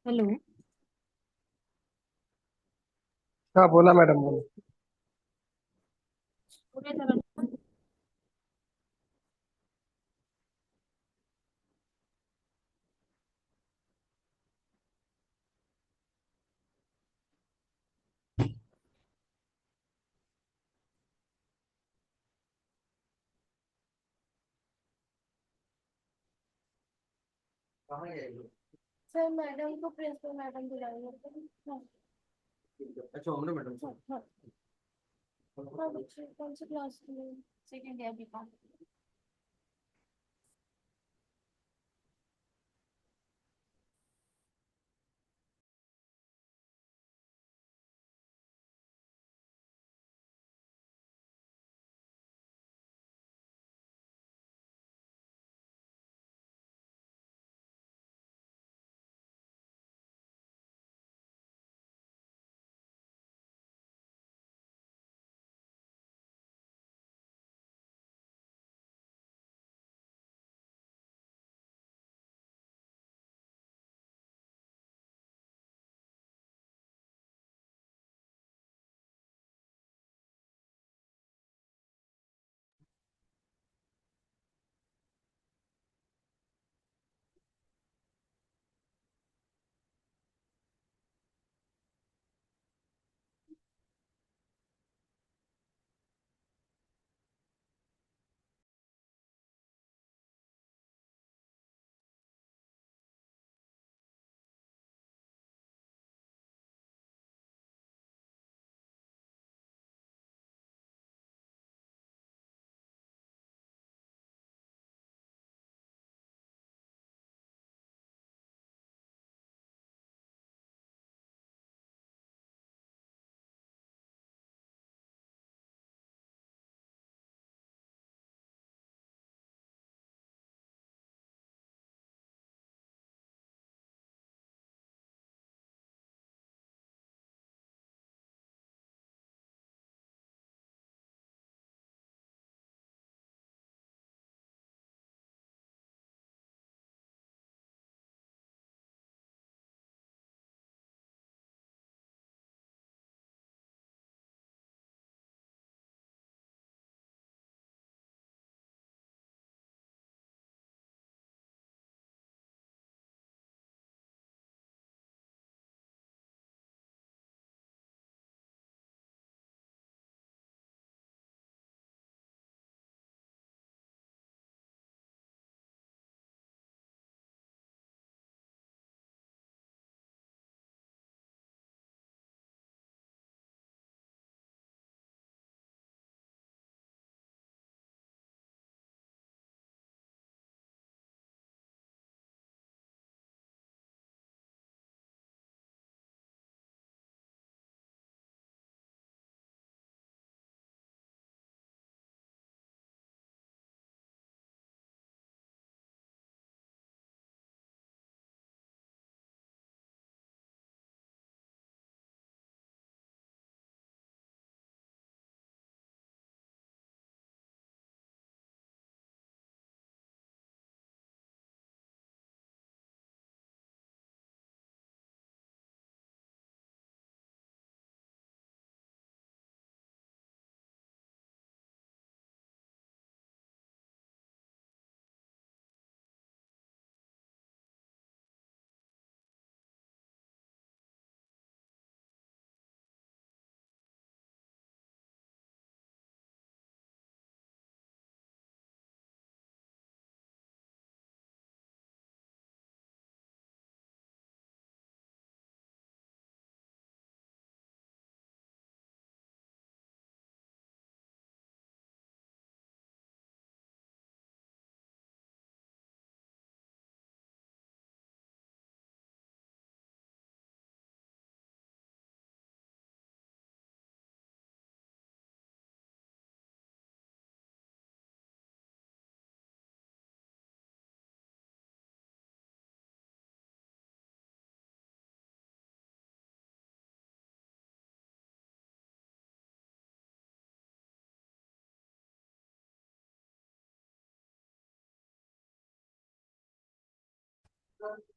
हॅलो. हा बोला मॅडम बोला. सर मैडम को प्रिंसिपल मैडम बुलाएंगे। अच्छा हो ना मैडम. हाँ बच्चे कौन सी क्लास में? Second year B.Com.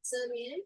Sir, may I?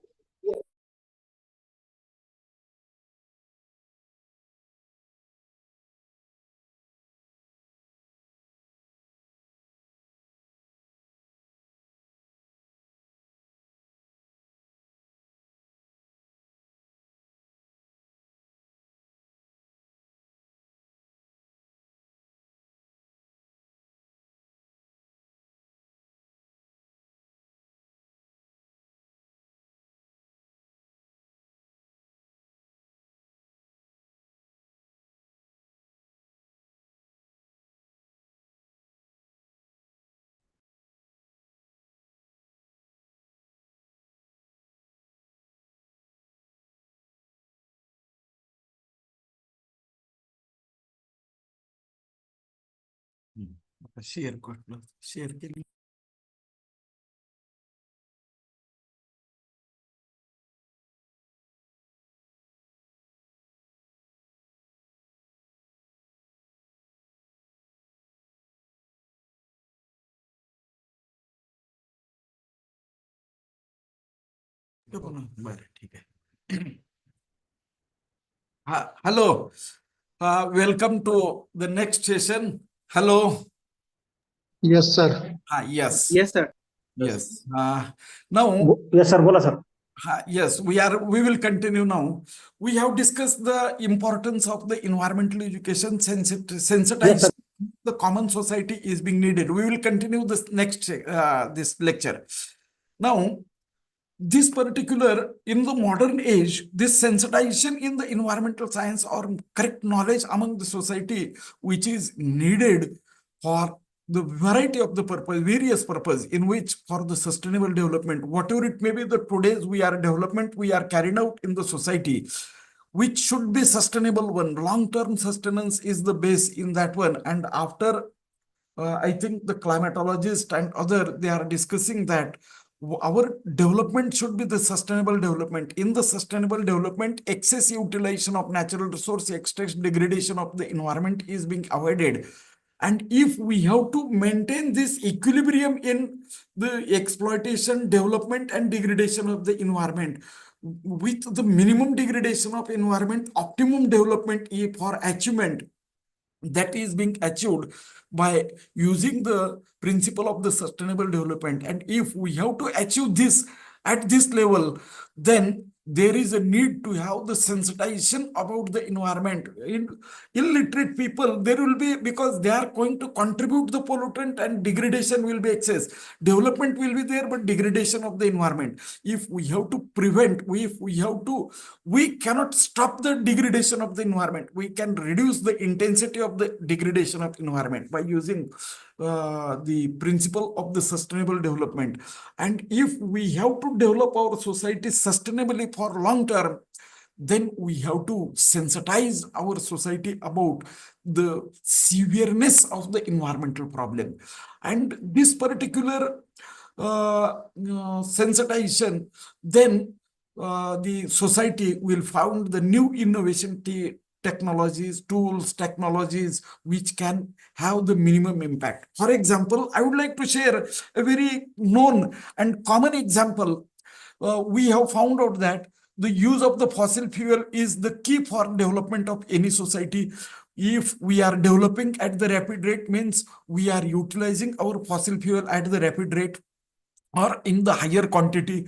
Share करून शेअर केली. बरं ठीक आहे. Hello. Welcome to the next session. Hello. Yes, sir. Yes. Yes, sir. Yes. Now, Yes, sir. बोला sir. yes, we will continue now. We have discussed the importance of the environmental education sensitization. The common society is being needed. We will continue this next this lecture. Now, this particular in the modern age, this sensitization in the environmental science or correct knowledge among the society, which is needed for the variety of the purpose, various purpose in which for the sustainable development, whatever it may be, the today's development we are carrying out in the society, which should be sustainable one. Long-term sustenance is the base in that one. And after I think the climatologists and other, they are discussing that our development should be the sustainable development. In the sustainable development, excess utilization of natural resource, excess degradation of the environment is being avoided. And if we have to maintain this equilibrium in the exploitation, development, and degradation of the environment, with the minimum degradation of environment, optimum development for achievement, that is being achieved by using the principle of the sustainable development. And if we have to achieve this at this level, then there is a need to have the sensitization about the environment. In illiterate people, there will be, because they are going to contribute the pollutant and degradation will be excess. Development will be there, but degradation of the environment. If we have to prevent, we cannot stop the degradation of the environment. We can reduce the intensity of the degradation of environment by using the principle of the sustainable development. And if we have to develop our society sustainably for long term, then we have to sensitize our society about the severeness of the environmental problem. And this particular sensitization, then the society will found the new innovation technologies, tools, technologies, which can have the minimum impact. For example, I would like to share a very known and common example. We have found out that the use of the fossil fuel is the key for development of any society. If we are developing at the rapid rate, means we are utilizing our fossil fuel at the rapid rate or in the higher quantity.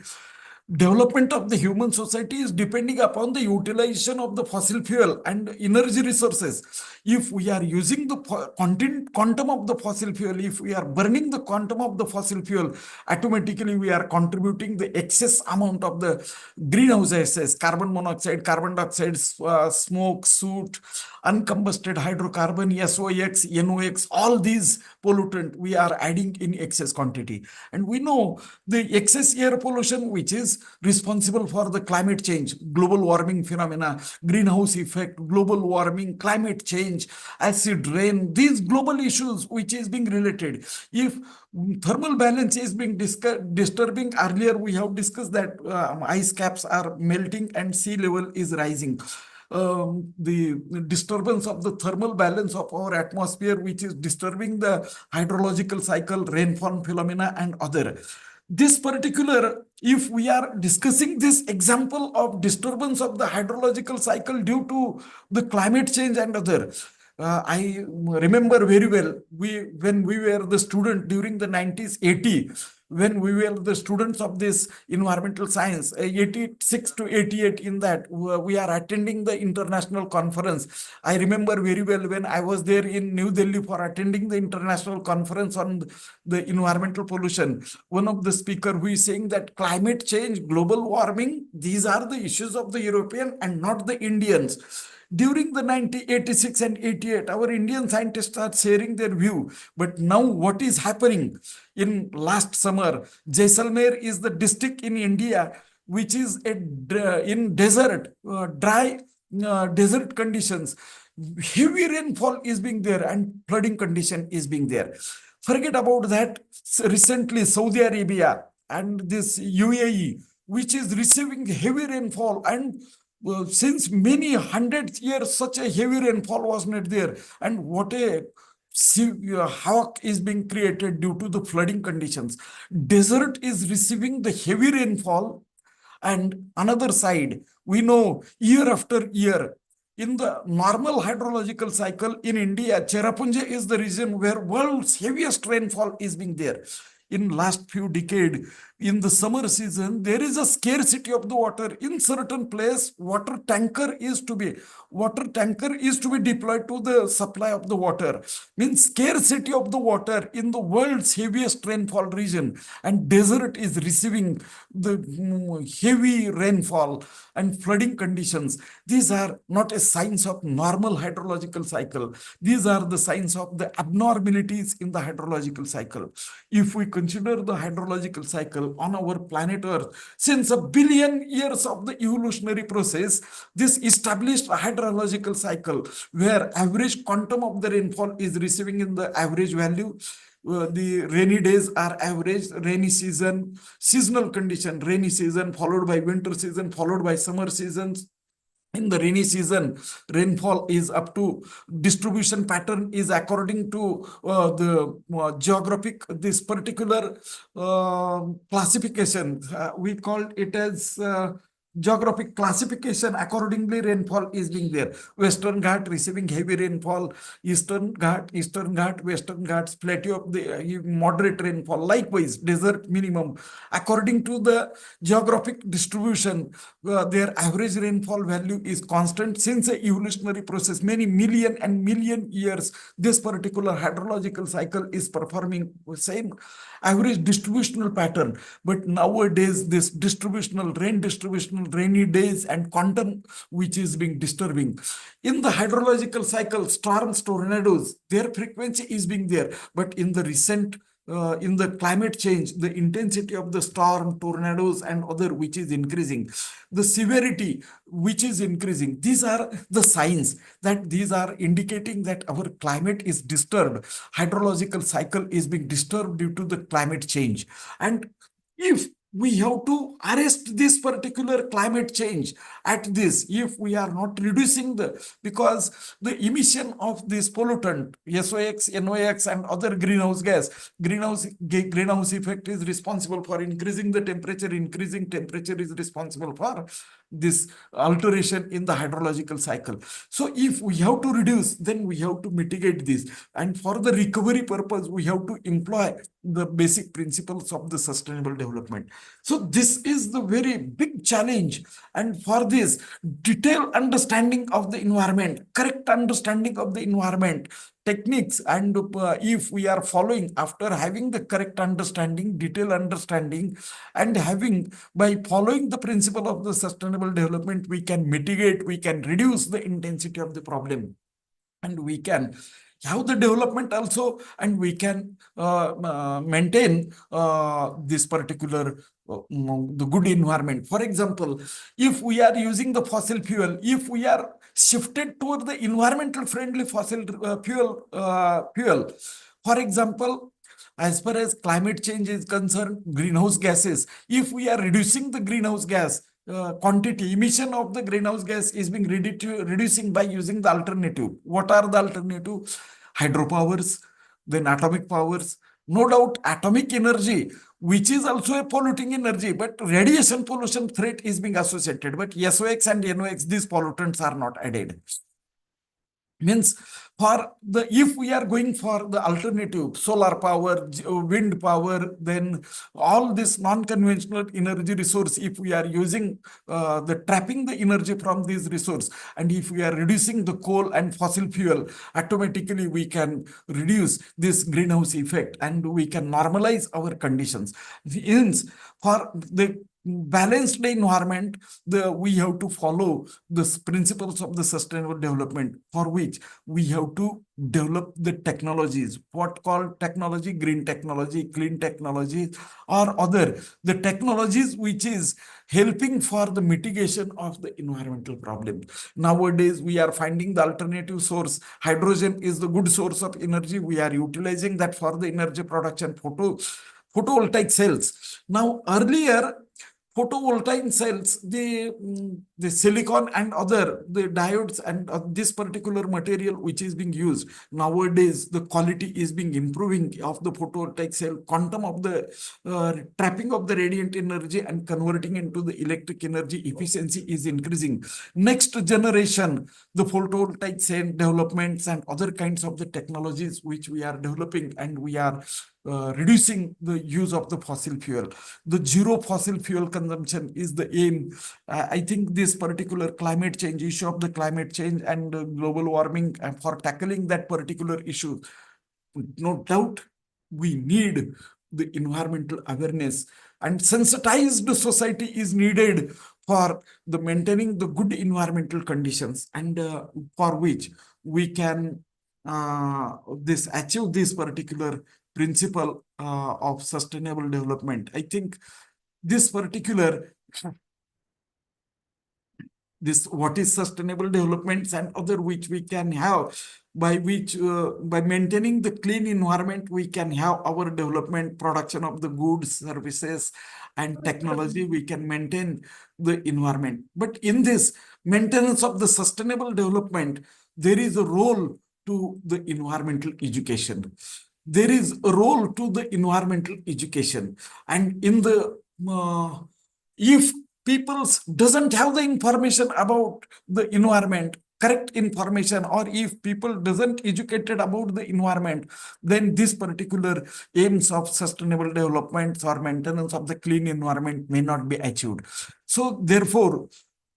Development of the human society is depending upon the utilization of the fossil fuel and energy resources. If we are using the quantum of the fossil fuel, if we are burning the quantum of the fossil fuel, automatically we are contributing the excess amount of the greenhouse gases, carbon monoxide, carbon dioxide, smoke, soot, uncombusted hydrocarbon, SOx, NOx, all these pollutant we are adding in excess quantity. And we know the excess air pollution, which is responsible for the climate change, global warming phenomena, greenhouse effect, global warming, climate change, acid rain, these global issues which is being related. If thermal balance is being disturbing, earlier we have discussed that ice caps are melting and sea level is rising. The disturbance of the thermal balance of our atmosphere, which is disturbing the hydrological cycle, rainfall phenomena, and other. This particular, if we are discussing this example of disturbance of the hydrological cycle due to the climate change and other, I remember very well, when we were the student during the 1980, when we were the students of this environmental science, 86 to 88, in that we are attending the international conference. I remember very well when I was there in New Delhi for attending the international conference on the environmental pollution. One of the speaker who is saying that climate change, global warming, these are the issues of the European and not the Indians. During the 1986 and 88, our Indian scientists are sharing their view. But now what is happening? In last summer, Jaisalmer is the district in India which is in desert, dry desert conditions. heavy rainfall is being there and flooding condition is being there. Forget about that. Recently, Saudi Arabia and this UAE, which is receiving heavy rainfall, and since many hundred years, such a heavy rainfall was not there. And what a havoc is being created due to the flooding conditions. Desert is receiving the heavy rainfall, and another side, we know year after year, in the normal hydrological cycle in India, Cherrapunji is the region where world's heaviest rainfall is being there. In last few decades, in the summer season, there is a scarcity of the water. In certain place, water tanker is to be deployed to the supply of the water. Means scarcity of the water in the world's heaviest rainfall region, and desert is receiving the heavy rainfall and flooding conditions. These are not a signs of normal hydrological cycle. These are the signs of the abnormalities in the hydrological cycle. If we consider the hydrological cycle on our planet Earth, since a billion years of the evolutionary process, this established a hydrological cycle where average quantum of the rainfall is receiving in the average value. The rainy days are average, rainy season, seasonal condition, rainy season followed by winter season, followed by summer seasons. In the rainy season, rainfall is up to distribution pattern is according to the geographic, this particular classification. We call it as geographic classification. Accordingly, rainfall is being there. Western Ghat receiving heavy rainfall, Eastern Ghat, Western Ghats, plateau of the moderate rainfall. Likewise, desert minimum. According to the geographic distribution, their average rainfall value is constant. Since the evolutionary process, many million and million years, this particular hydrological cycle is performing the same average distributional pattern. But nowadays, this distributional rainy days and quantum, which is being disturbing. In the hydrological cycle, storms, tornadoes, their frequency is being there. But in the recent in the climate change, the intensity of the storm, tornadoes, and other which is increasing, the severity which is increasing. These are the signs that these are indicating that our climate is disturbed. Hydrological cycle is being disturbed due to the climate change. And if we have to arrest this particular climate change at this, if we are not reducing because the emission of this pollutant, SOx, NOx, and other greenhouse effect is responsible for increasing the temperature. Increasing temperature is responsible for this alteration in the hydrological cycle. So if we have to reduce, then we have to mitigate this. And for the recovery purpose, we have to employ the basic principles of the sustainable development. So this is the very big challenge. And for this, detailed understanding of the environment, correct understanding of the environment, techniques, and if we are following, after having the correct understanding, detailed understanding, and by following the principle of the sustainable development, we can mitigate, we can reduce the intensity of the problem, and we can have the development also, and we can maintain this particular the good environment. For example, if we are using the fossil fuel, if we are shifted toward the environmental friendly fossil fuel, for example, as far as climate change is concerned, greenhouse gases, if we are reducing the greenhouse gas quantity, emission of the greenhouse gas is being reducing by using the alternative. What are the alternative? Hydropowers, then atomic powers. No doubt, atomic energy, which is also a polluting energy, but radiation pollution threat is being associated. But SOx and NOx, these pollutants are not added. Means if we are going for the alternative, solar power, wind power, then all this non-conventional energy resource, if we are using trapping the energy from this resource, and if we are reducing the coal and fossil fuel, automatically we can reduce this greenhouse effect and we can normalize our conditions. Hence, for the balanced environment, we have to follow the principles of the sustainable development, for which we have to develop the technologies, what called technology, green technology, clean technology, or other, the technologies which is helping for the mitigation of the environmental problems. Nowadays, we are finding the alternative source. Hydrogen is the good source of energy. We are utilizing that for the energy production, photovoltaic cells. Now, earlier, photovoltaic cells, the silicon and other, the diodes and this particular material which is being used. Nowadays, the quality is being improving of the photovoltaic cell, quantum of the trapping of the radiant energy and converting into the electric energy efficiency is increasing. Next generation, the photovoltaic cell developments and other kinds of the technologies which we are developing, and we are reducing the use of the fossil fuel. The zero fossil fuel consumption is the aim. I think this particular climate change issue of the climate change and global warming, for tackling that particular issue, no doubt we need the environmental awareness, and sensitized society is needed for the maintaining the good environmental conditions, and for which we can achieve this particular principle of sustainable development. I think this particular what is sustainable developments and other which we can have, by which by maintaining the clean environment, we can have our development, production of the goods, services, and technology. We can maintain the environment. But in this maintenance of the sustainable development, there is a role to the environmental education. There is a role to the environmental education, and in the if people doesn't have the information about the environment, correct information, or if people doesn't educated about the environment, then this particular aims of sustainable development or maintenance of the clean environment may not be achieved. So therefore,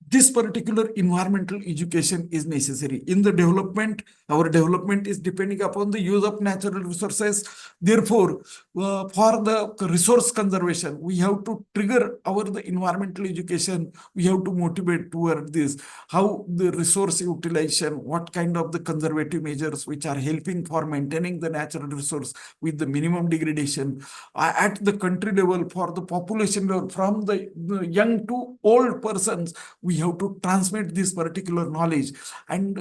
this particular environmental education is necessary. In the development, our development is depending upon the use of natural resources. Therefore, for the resource conservation, we have to trigger the environmental education. We have to motivate toward this, how the resource utilization, what kind of the conservative measures which are helping for maintaining the natural resource with the minimum degradation at the country level, for the population level, from the young to old persons. We have to transmit this particular knowledge, and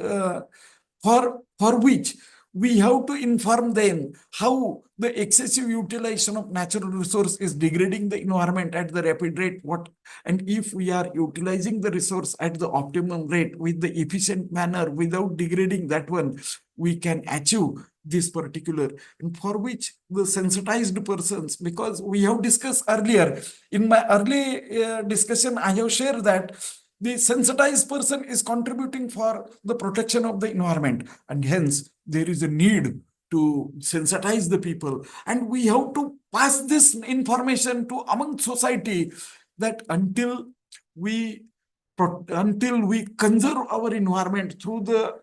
for which we have to inform them how the excessive utilization of natural resource is degrading the environment at the rapid rate. And if we are utilizing the resource at the optimum rate with the efficient manner without degrading that one, we can achieve this particular, and for which the sensitized persons, because we have discussed earlier, in my early discussion, I have shared that the sensitized person is contributing for the protection of the environment, and hence there is a need to sensitize the people, and we have to pass this information to among society, that until we conserve our environment through the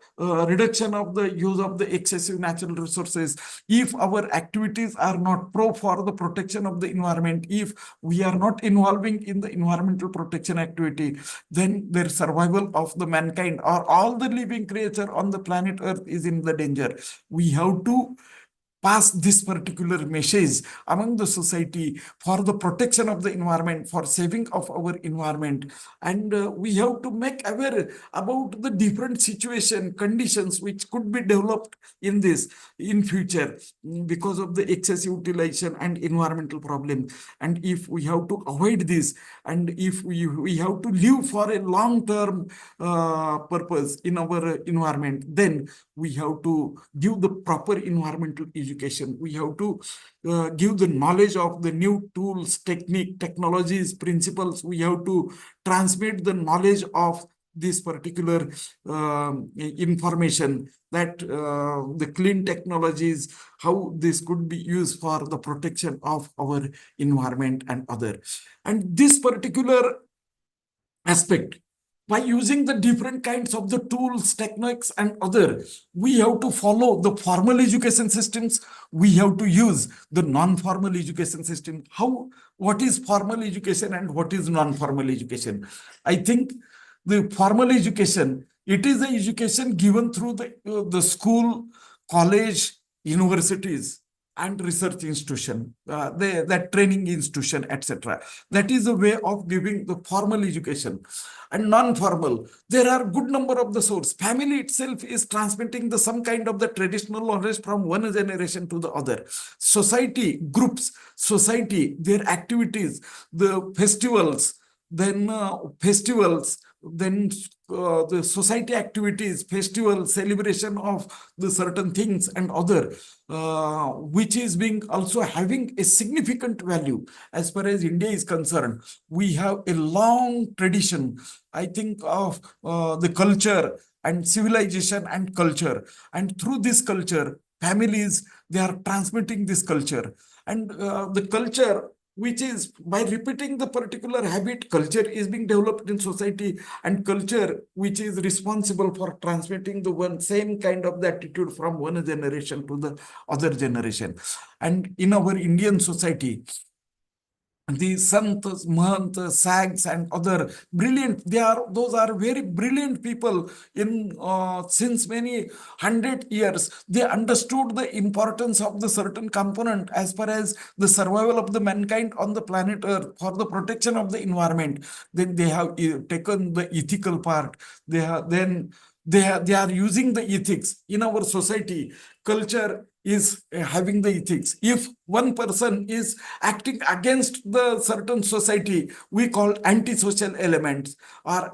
reduction of the use of the excessive natural resources, if our activities are not for the protection of the environment, if we are not involving in the environmental protection activity, then the survival of the mankind or all the living creature on the planet Earth is in the danger. We have to pass this particular message among the society for the protection of the environment, for saving of our environment, and we have to make aware about the different situation conditions which could be developed in future because of the excessive utilization and environmental problem. And if we have to avoid this, and if we have to live for a long-term purpose in our environment, then we have to give the proper environmental education. We have to give the knowledge of the new tools, technologies, principles. We have to transmit the knowledge of this particular information, that the clean technologies, how this could be used for the protection of our environment and other. And this particular aspect, by using the different kinds of the tools, techniques, and other, we have to follow the formal education systems. We have to use the non-formal education system. What is formal education and what is non-formal education? I think the formal education, it is the education given through the school, college, universities, and research institution, that training institution, etc. That is a way of giving the formal education. And non-formal, there are good number of the source. Family itself is transmitting some kind of the traditional knowledge from one generation to the other. Society, groups, their activities, the festivals, then the society activities, festival, celebration of the certain things and other, which is being also having a significant value. As far as India is concerned, we have a long tradition, I think, of the culture and civilization and culture. And through this culture, families, they are transmitting this culture. And the culture, which is by repeating the particular habit, culture is being developed in society, and culture which is responsible for transmitting the same kind of the attitude from one generation to the other generation. And in our Indian society, the santas, mahantas, sags, and other brilliant, those are very brilliant people in since many 100 years. They understood the importance of the certain component as far as the survival of the mankind on the planet Earth for the protection of the environment. Then they have taken the ethical part. They are using the ethics in our society. Culture is having the ethics. If one person is acting against the certain society, we call antisocial elements, or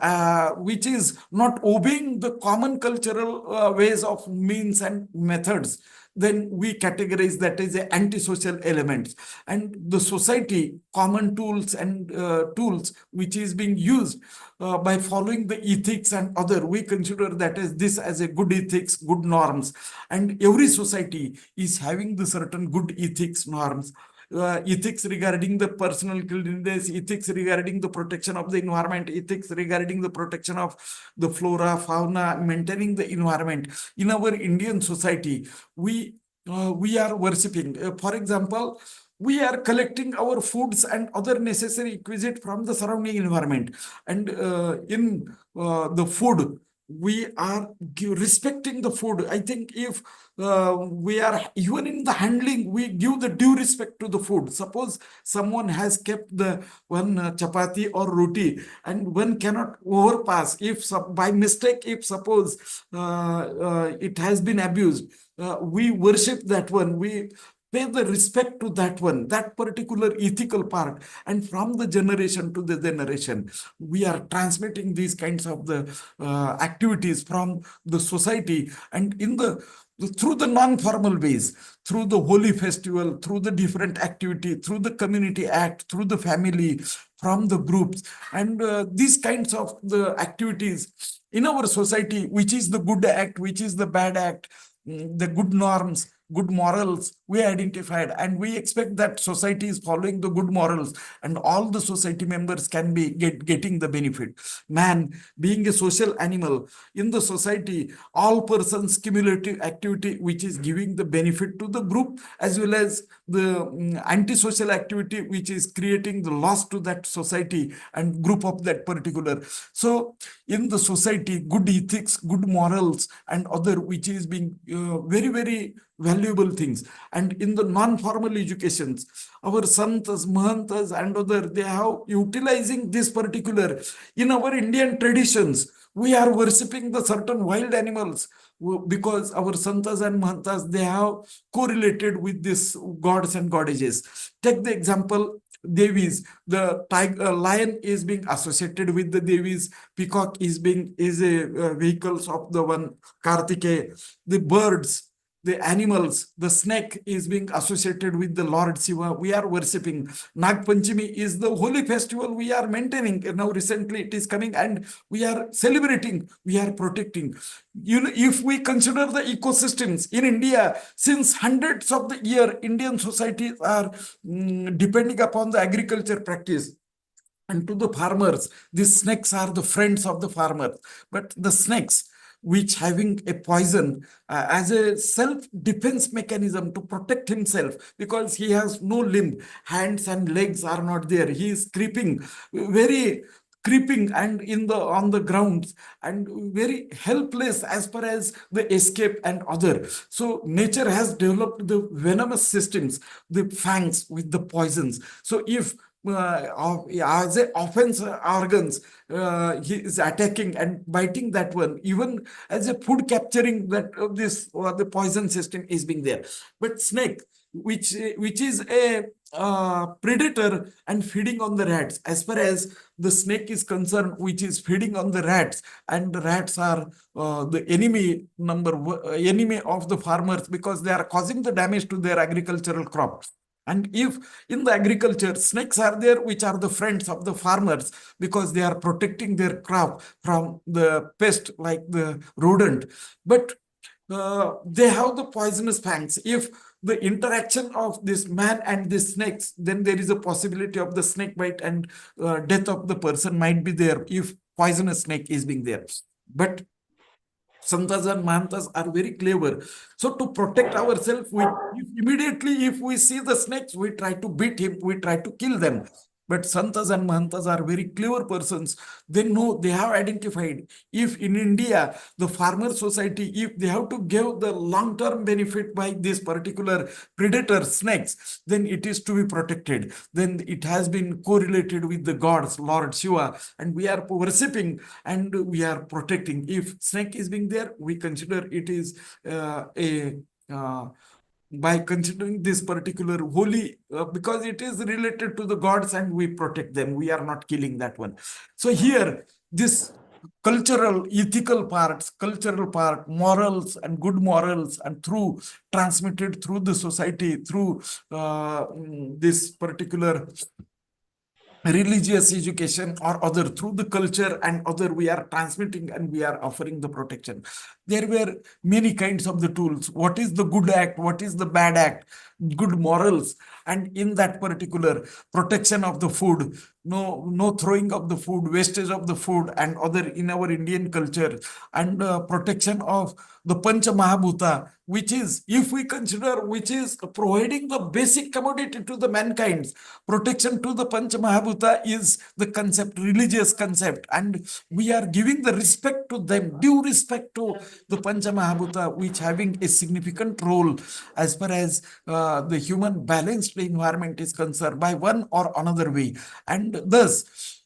which is not obeying the common cultural ways of means and methods, then we categorize that as an antisocial element. And the society, common tools and tools which is being used by following the ethics and other, we consider that as this as a good ethics, good norms. And every society is having the certain good ethics norms. Ethics regarding the personal cleanliness, ethics regarding the protection of the environment, ethics regarding the protection of the flora, fauna, maintaining the environment. In our Indian society, we are worshipping. For example, we are collecting our foods and other necessary requisite from the surrounding environment. And in the food, we are respecting the food. I think if we are, even in the handling, we give the due respect to the food. Suppose someone has kept the one chapati or roti, and one cannot overpass. If by mistake, if suppose it has been abused, we worship that one. We pay the respect to that one, that particular ethical part. And from the generation to the generation, we are transmitting these kinds of the activities from the society. And through the non-formal ways, through the holy festival, through the different activity, through the community act, through the family, from the groups, and these kinds of the activities in our society, which is the good act, which is the bad act, the good norms, good morals, we identified, and we expect that society is following the good morals, and all the society members can be getting the benefit. Man, being a social animal in the society, all persons cumulative activity which is giving the benefit to the group, as well as the antisocial activity which is creating the loss to that society and group of that particular. So in the society, good ethics, good morals, and other which is being very, very valuable things. And in the non-formal educations, our santas, mahantas, and other, they have utilizing this particular. In our Indian traditions, we are worshipping the certain wild animals because our santas and mahantas, they have correlated with this gods and goddesses. Take the example, Devis. The tiger, lion is being associated with the Devis. Peacock is a vehicles of the one Kartikeya. The birds, the animals, the snake is being associated with the Lord Shiva. We are worshipping. Nag Panchami is the holy festival we are maintaining. Now recently it is coming, and we are celebrating, we are protecting. You know, if we consider the ecosystems in India, since hundreds of the year, Indian societies are depending upon the agriculture practice. And to the farmers, these snakes are the friends of the farmers. But the snakes, which having a poison as a self-defense mechanism to protect himself, because he has no limb, hands and legs are not there. He is very creeping and on the ground, and very helpless as far as the escape and other. So nature has developed the venomous systems, the fangs with the poisons. So if as a offense organs, he is attacking and biting that one, even as a food capturing that this the poison system is being there. But snake, which is a predator and feeding on the rats, as far as the snake is concerned, which is feeding on the rats, and the rats are the enemy of the farmers, because they are causing the damage to their agricultural crops. And if in the agriculture, snakes are there, which are the friends of the farmers, because they are protecting their crop from the pest like the rodent. But they have the poisonous fangs. If the interaction of this man and this snakes, then there is a possibility of the snake bite, and death of the person might be there if poisonous snake is being there. But Santas and Mahantas are very clever. So to protect ourselves, immediately if we see the snakes, we try to beat him, we try to kill them. But Santas and Mahantas are very clever persons. They know, they have identified. If in India, the farmer society, if they have to give the long-term benefit by this particular predator snakes, then it is to be protected. Then it has been correlated with the gods, Lord Shiva, and we are worshipping and we are protecting. If snake is being there, we consider it is by considering this particular holy, because it is related to the gods and we protect them. We are not killing that one. So here, this cultural, ethical parts, cultural part, morals and good morals, and through transmitted through the society, through this particular religious education or other, through the culture and other, we are transmitting and we are offering the protection. There were many kinds of the tools. What is the good act? What is the bad act? Good morals. And in that particular protection of the food, no throwing of the food, wastage of the food and other in our Indian culture, and protection of the Pancha Mahabhuta, which is, if we consider, which is providing the basic commodity to the mankind. Protection to the Pancha Mahabhuta is the concept, religious concept, and we are giving the respect to them, due respect to the Pancha Mahabhuta, which having a significant role as far as the human balanced environment is concerned by one or another way. And thus,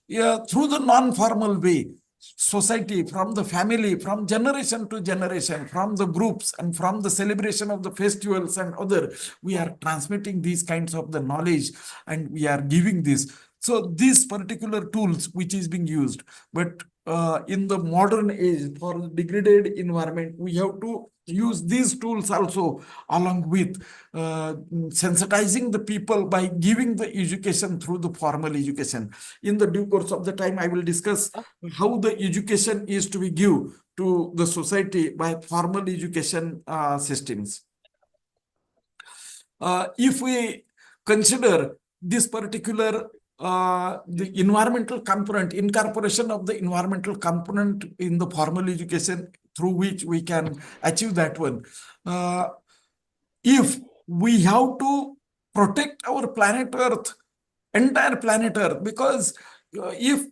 through the non-formal way, society, from the family, from generation to generation, from the groups and from the celebration of the festivals and other, we are transmitting these kinds of the knowledge and we are giving this. So these particular tools which is being used, but in the modern age, for the degraded environment, we have to use these tools also, along with sensitizing the people by giving the education through the formal education. In the due course of the time, I will discuss how the education is to be given to the society by formal education systems. If we consider this particular the environmental component, incorporation of the environmental component in the formal education, through which we can achieve that one. If we have to protect our planet Earth, entire planet Earth, because if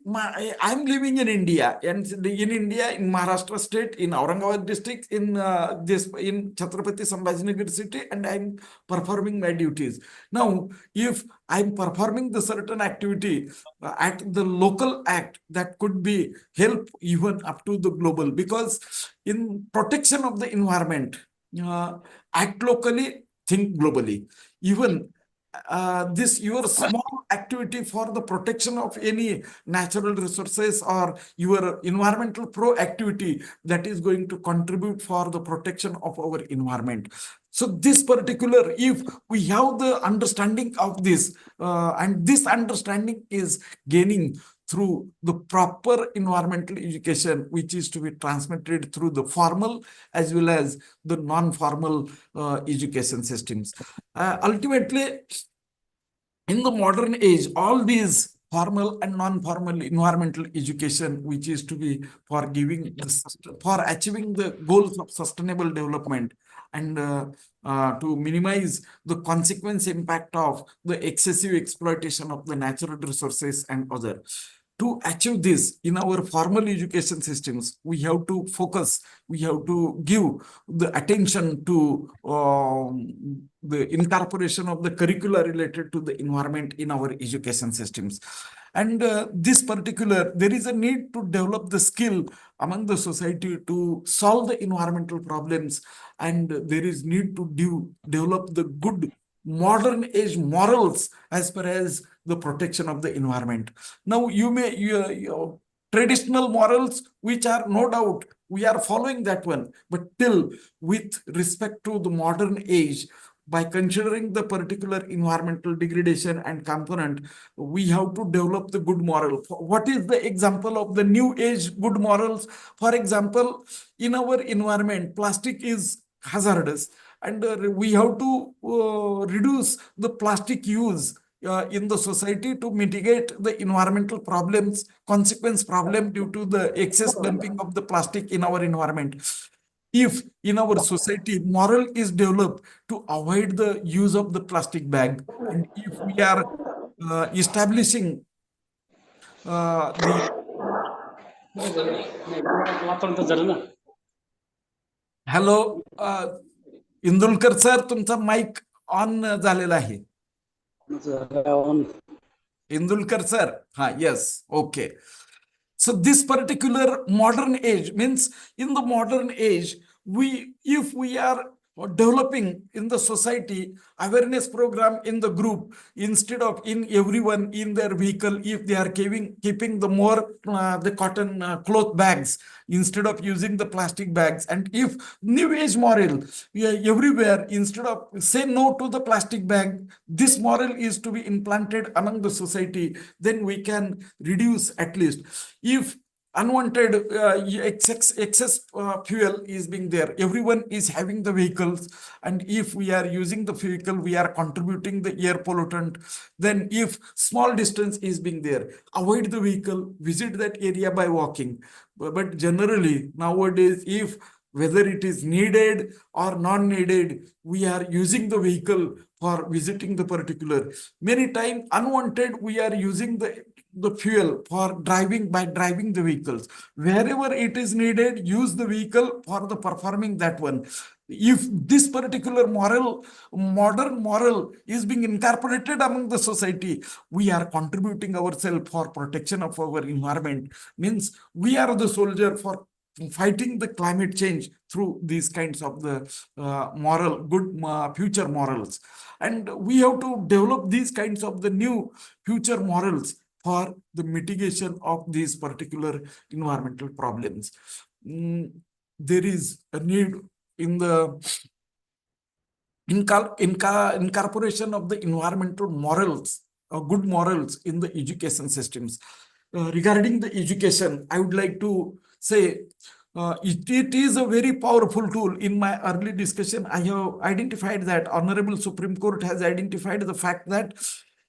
I'm living in India, and in India, in Maharashtra state, in Aurangabad district, in Chhatrapati Sambhajinagar city, and I'm performing my duties. Now, if I'm performing the certain activity at the local act, that could be help even up to the global, because in protection of the environment, act locally, think globally. Even this your small activity for the protection of any natural resources or your environmental proactivity, that is going to contribute for the protection of our environment. So this particular, if we have the understanding of this, and this understanding is gaining through the proper environmental education, which is to be transmitted through the formal as well as the non-formal education systems. Ultimately, in the modern age, all these formal and non-formal environmental education, which is to be for giving for achieving the goals of sustainable development and to minimize the consequence impact of the excessive exploitation of the natural resources and other. To achieve this in our formal education systems, we have to focus, we have to give the attention to the incorporation of the curricula related to the environment in our education systems. And this particular, there is a need to develop the skill among the society to solve the environmental problems, and there is need to develop the good modern age morals as far as the protection of the environment. Now, your traditional morals, which are no doubt we are following that one, but till with respect to the modern age, by considering the particular environmental degradation and component, we have to develop the good moral. What is the example of the new age good morals? For example, in our environment, plastic is hazardous, and we have to reduce the plastic use in the society to mitigate the environmental problems, consequence problem due to the excess dumping of the plastic in our environment. If in our society moral is developed to avoid the use of the plastic bag, and if we are establishing the hello Indulkar sir, तुमचा mike on झालेला आहे. Indulkar sir, हा, yes, okay. So this particular modern age means in the modern age, if we are developing in the society awareness program in the group, instead of in everyone in their vehicle, if they are keeping the more the cotton cloth bags instead of using the plastic bags, and if new age moral everywhere, instead of say no to the plastic bag, this moral is to be implanted among the society, then we can reduce at least. If unwanted excess fuel is being there, everyone is having the vehicles, and if we are using the vehicle, we are contributing the air pollutant. Then if small distance is being there, avoid the vehicle, visit that area by walking. But generally nowadays, if whether it is needed or not needed, we are using the vehicle for visiting the particular. Many times unwanted, we are using the fuel for driving the vehicles. Wherever it is needed, use the vehicle for the performing that one. If this particular modern moral is being incorporated among the society, we are contributing ourselves for protection of our environment. Means we are the soldier for fighting the climate change through these kinds of the good future morals. And we have to develop these kinds of the new future morals for the mitigation of these particular environmental problems. There is a need in the incorporation of the environmental morals, good morals in the education systems. Regarding the education, I would like to say it is a very powerful tool. In my early discussion, I have identified that Honorable Supreme Court has identified the fact that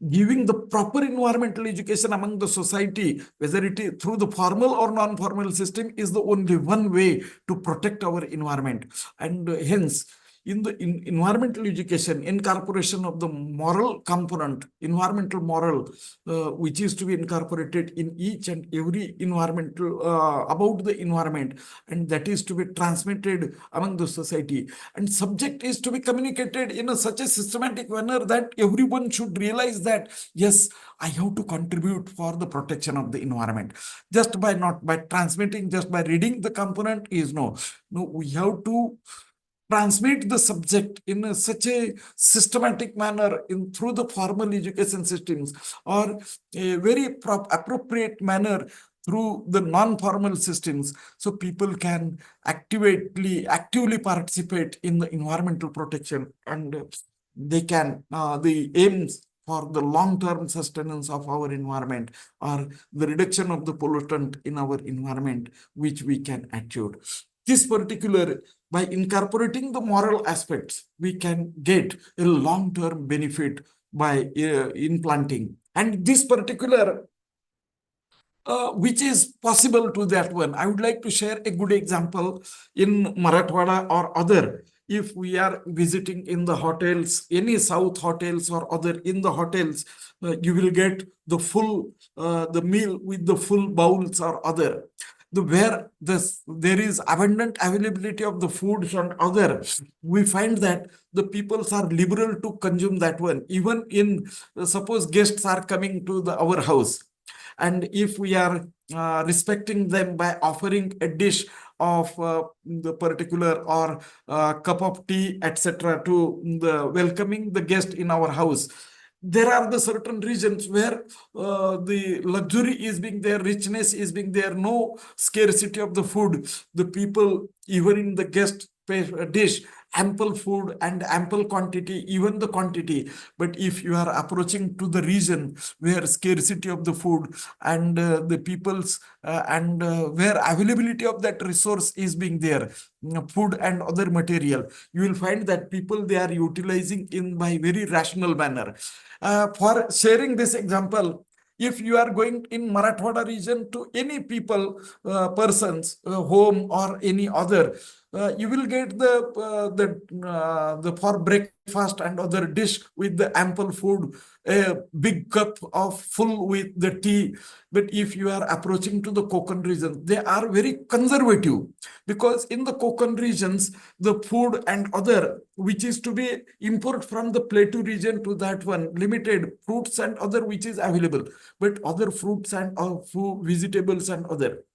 giving the proper environmental education among the society, whether it is through the formal or non-formal system, is the only one way to protect our environment. And hence, in the environmental education, incorporation of the moral component, environmental moral, which is to be incorporated in each and every environmental, about the environment, and that is to be transmitted among the society. And subject is to be communicated in such a systematic manner that everyone should realize that, yes, I have to contribute for the protection of the environment. Just by not by transmitting, just by reading the component is no, we have to transmit the subject in such a systematic manner through the formal education systems, or a very appropriate manner through the non-formal systems, so people can actively participate in the environmental protection, and they can the aims for the long-term sustenance of our environment, or the reduction of the pollutant in our environment, which we can achieve. This particular, by incorporating the moral aspects, we can get a long-term benefit by implanting. And this particular which is possible to that one. I would like to share a good example in Marathwada or other. If we are visiting in the hotels, any South hotels or other in the hotels, you will get the full the meal with the full bowls or other. Where there is abundant availability of the foods and other, we find that the peoples are liberal to consume that one. Even in suppose guests are coming to our house, and if we are respecting them by offering a dish of the particular or cup of tea, etc., to the welcoming the guest in our house, there are the certain regions where the luxury is being there, richness is being there, no scarcity of the food. The people, even in the guest dish, ample food and ample quantity, even the quantity. But if you are approaching to the region where scarcity of the food and the people's and where availability of that resource is being there, food and other material, you will find that people, they are utilizing in by very rational manner. For sharing this example, if you are going in Marathwada region to any people, persons, home or any other, you will get the for breakfast and other dish with the ample food, a big cup of full with the tea. But if you are approaching to the Konkan region, they are very conservative, because in the Konkan regions, the food and other which is to be import from the Plateau region to that one, limited fruits and other which is available, but other fruits and food, vegetables and other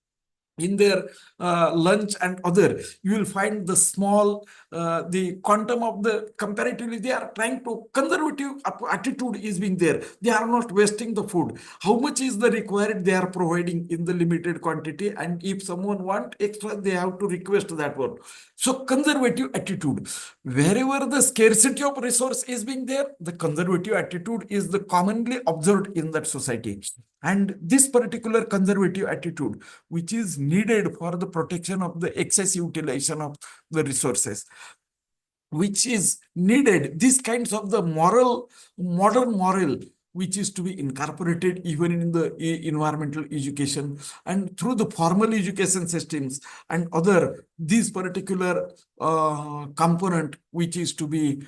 in their lunch and other, you will find the small, the quantum of the comparatively, they are trying to conservative attitude is being there. They are not wasting the food. How much is the required, they are providing in the limited quantity, and if someone want extra, they have to request that one. So conservative attitude. Wherever the scarcity of resource is being there, the conservative attitude is the commonly observed in that society. And this particular conservative attitude, which is needed for the protection of the excess utilization of the resources, which is needed, these kinds of the modern moral, which is to be incorporated even in the environmental education and through the formal education systems and other, these particular component, which is to be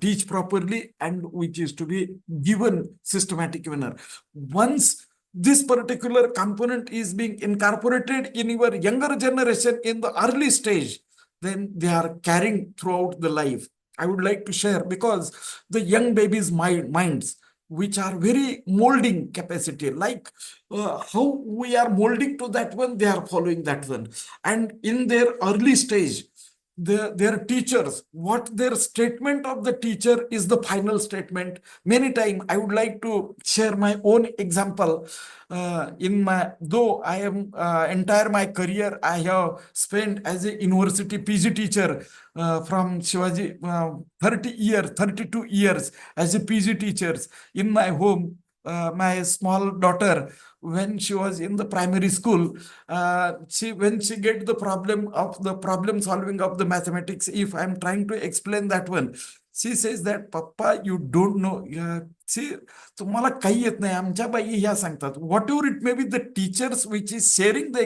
teach properly and which is to be given systematic manner. Once this particular component is being incorporated in your younger generation in the early stage, then they are carrying throughout the life. I would like to share, because the young babies' minds, which are very molding capacity, like how we are molding to that one, they are following that one. And in their early stage, their teachers, what their statement of the teacher is the final statement. Many times I would like to share my own example. In my, though I am entire my career I have spent as a university PG teacher from Shivaji, 30 years, 32 years as a PG teachers in my home. My small daughter, when she was in the primary school, when she get the problem solving of the mathematics, if I'm trying to explain that one, she says that, Papa, you don't know. See, तुम्हाला काही येत नाही, आमच्या by ह्या सांगतात. Whatever it may be, the teachers which is sharing the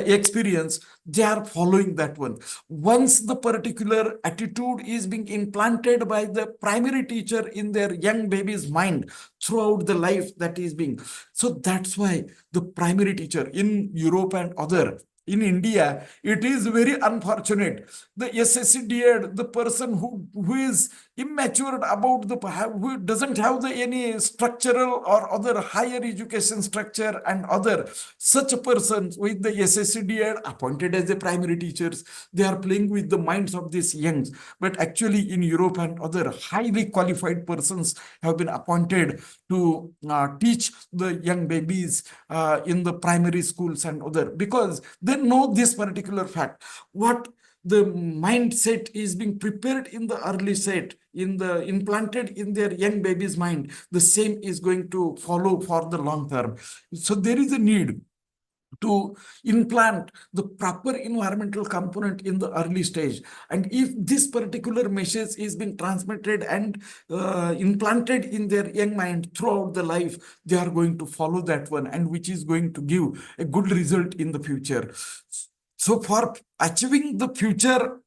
experience, they are following that one. Once the particular attitude is being implanted by the primary teacher in their young baby's mind throughout the life that is being. So that's why the primary teacher in Europe and other, in India, it is very unfortunate. The SSC DED, the person who is immature about who doesn't have any structural or other higher education structure and other, such a person with the SSC DED appointed as the primary teachers, they are playing with the minds of these youngs. But actually in Europe and other, highly qualified persons have been appointed to teach the young babies in the primary schools and other, because they know this particular fact. What the mindset is being prepared in the early set, implanted in their young baby's mind, the same is going to follow for the long term. So there is a need to implant the proper environmental component in the early stage. And if this particular message is being transmitted and implanted in their young mind throughout the life, they are going to follow that one, and which is going to give a good result in the future. So for achieving the future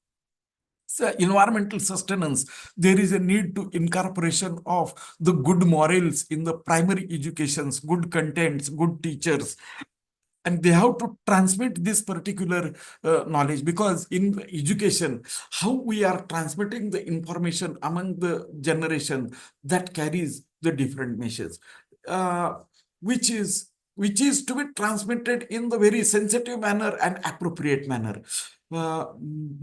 environmental sustenance, there is a need to incorporation of the good morals in the primary educations, good contents, good teachers, and they have to transmit this particular knowledge, because in education, how we are transmitting the information among the generation, that carries the different messages, uh, which is to be transmitted in the very sensitive manner and appropriate manner.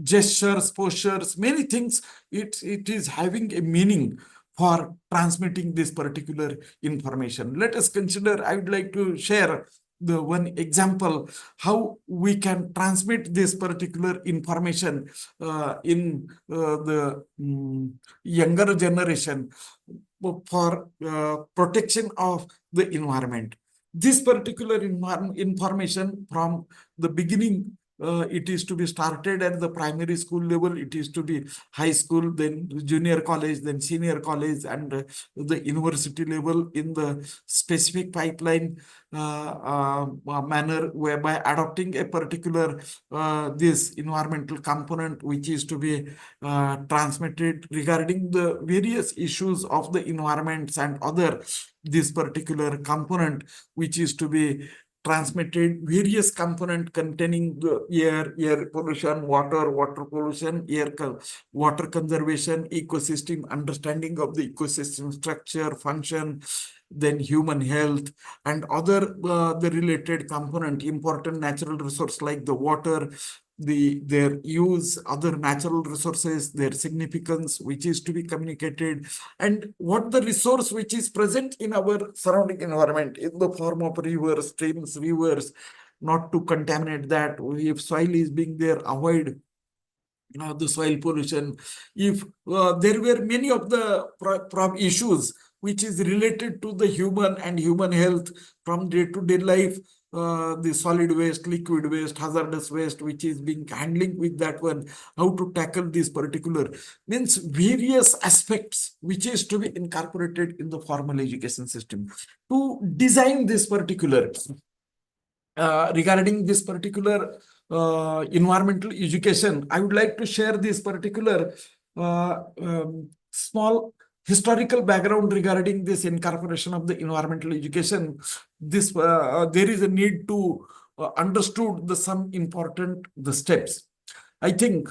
Gestures, postures, many things, it is having a meaning for transmitting this particular information. Let us consider, I would like to share the one example how we can transmit this particular information in the younger generation for protection of the environment. This particular information from the beginning, it is to be started at the primary school level, it is to be high school, then junior college, then senior college, and the university level in the specific pipeline manner, whereby adopting a particular this environmental component, which is to be transmitted regarding the various issues of the environments and other this particular component, which is to be transmitted various component containing the air pollution, water pollution, water conservation, ecosystem, understanding of the ecosystem structure, function, then human health, and other the related component, important natural resource like the water, their use, other natural resources, their significance, which is to be communicated, and what the resource which is present in our surrounding environment in the form of rivers, streams, rivers, not to contaminate that. If soil is being there, avoid the soil pollution. If there were many of the issues which is related to the human and human health from day-to-day life, the solid waste, liquid waste, hazardous waste, which is being handling with that one, how to tackle this particular, means various aspects which is to be incorporated in the formal education system to design this particular regarding this particular environmental education. I would like to share this particular small historical background regarding this incorporation of the environmental education. This there is a need to understood the some important the steps. I think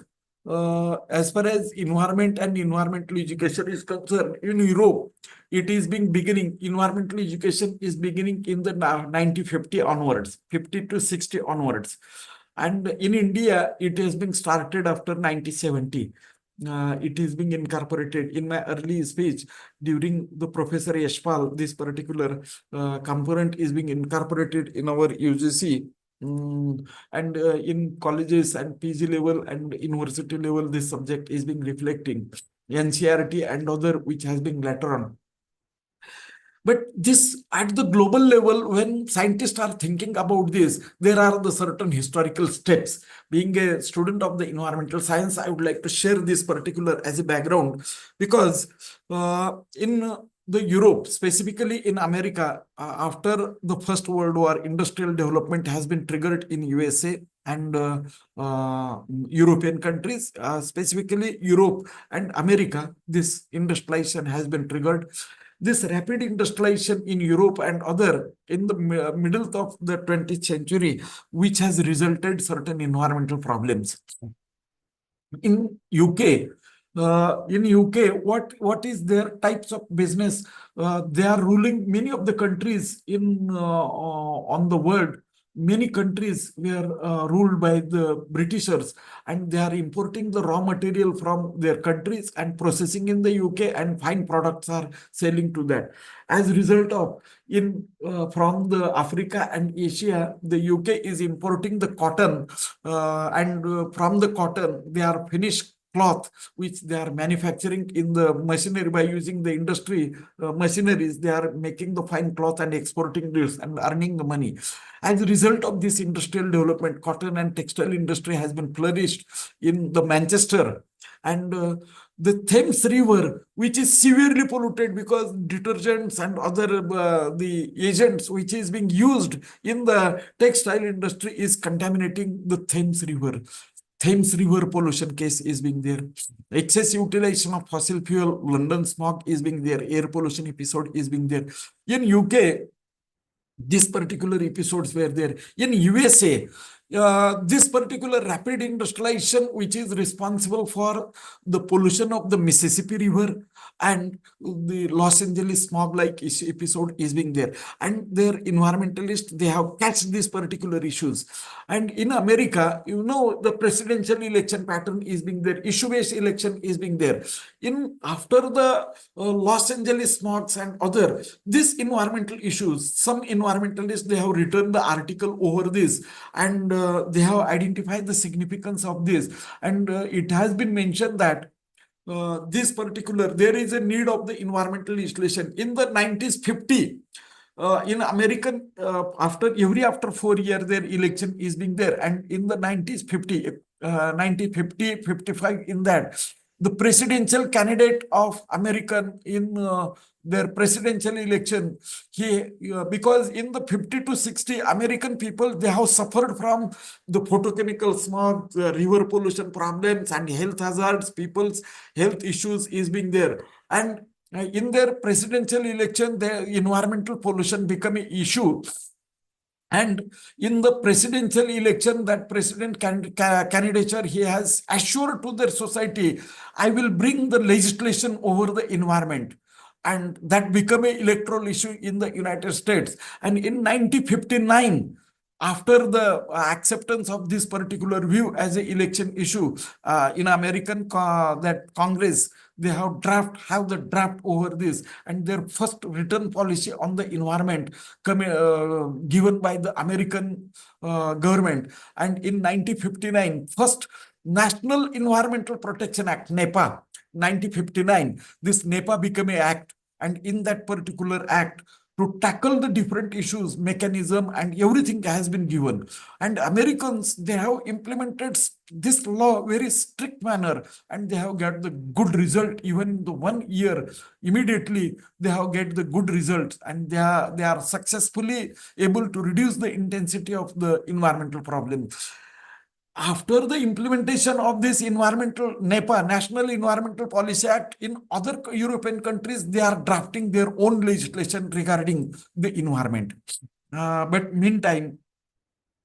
as far as environment and environmental education is concerned, in Europe, it is being beginning, environmental education is beginning in the 1950 onwards, 50 to 60 onwards. And in India, it has been started after 1970. It is being incorporated. In my early speech during the Professor Yashpal, this particular component is being incorporated in our UGC. And in colleges and PG level and university level, this subject is being reflecting NCERT and other, which has been later on. But this at the global level, when scientists are thinking about this, there are the certain historical steps. Being a student of the environmental science, I would like to share this particular as a background, because in the Europe, specifically in America, after the First World War, industrial development has been triggered in USA and European countries, specifically Europe and America. This industrialization has been triggered. This rapid industrialization in Europe and other in the middle of the 20th century, which has resulted certain environmental problems. In UK, what is their types of business? They are ruling many of the countries in on the world. Many countries were ruled by the Britishers, and they are importing the raw material from their countries and processing in the UK, and fine products are selling to that. As a result of from the Africa and Asia, the UK is importing the cotton, and from the cotton they are finished cloth, which they are manufacturing in the machinery by using the industry machineries. They are making the fine cloth and exporting this and earning the money. As a result of this industrial development, cotton and textile industry has been flourished in the Manchester. And the Thames River, which is severely polluted because detergents and other the agents which is being used in the textile industry is contaminating the Thames River. Thames River pollution case is being there. Excess utilization of fossil fuel, London smog is being there. Air pollution episode is being there. In UK, these particular episodes were there. In USA, this particular rapid industrialization, which is responsible for the pollution of the Mississippi River and the Los Angeles smog-like episode is being there. And their environmentalists, they have catched these particular issues. And in America, you know, the presidential election pattern is being there. Issue-based election is being there. After the Los Angeles smogs and other, these environmental issues, some environmentalists, they have written the article over this, and they have identified the significance of this. And it has been mentioned that this particular, there is a need of the environmental legislation. In the 1950, in American, after 4 years, their election is being there. And in the 1950, 55, in that, the presidential candidate of American in their presidential election, because in the 50 to 60, American people, they have suffered from the photochemical smog, river pollution problems and health hazards, people's health issues is being there. And in their presidential election, the environmental pollution become an issue. And in the presidential election, that president candidature, he has assured to their society, I will bring the legislation over the environment. And that became an electoral issue in the United States. And in 1959, after the acceptance of this particular view as an election issue in American that Congress, they have the draft over this, and their first written policy on the environment given by the American government. And in 1959, first National Environmental Protection Act, NEPA, 1959, this NEPA became an act, and in that particular act, to tackle the different issues, mechanism, and everything has been given. And Americans, they have implemented this law very strict manner, and they have got the good result. Even in the 1 year, immediately they have get the good results, and they are successfully able to reduce the intensity of the environmental problem. After the implementation of this environmental NEPA, National Environmental Policy Act, in other European countries, they are drafting their own legislation regarding the environment. But meantime,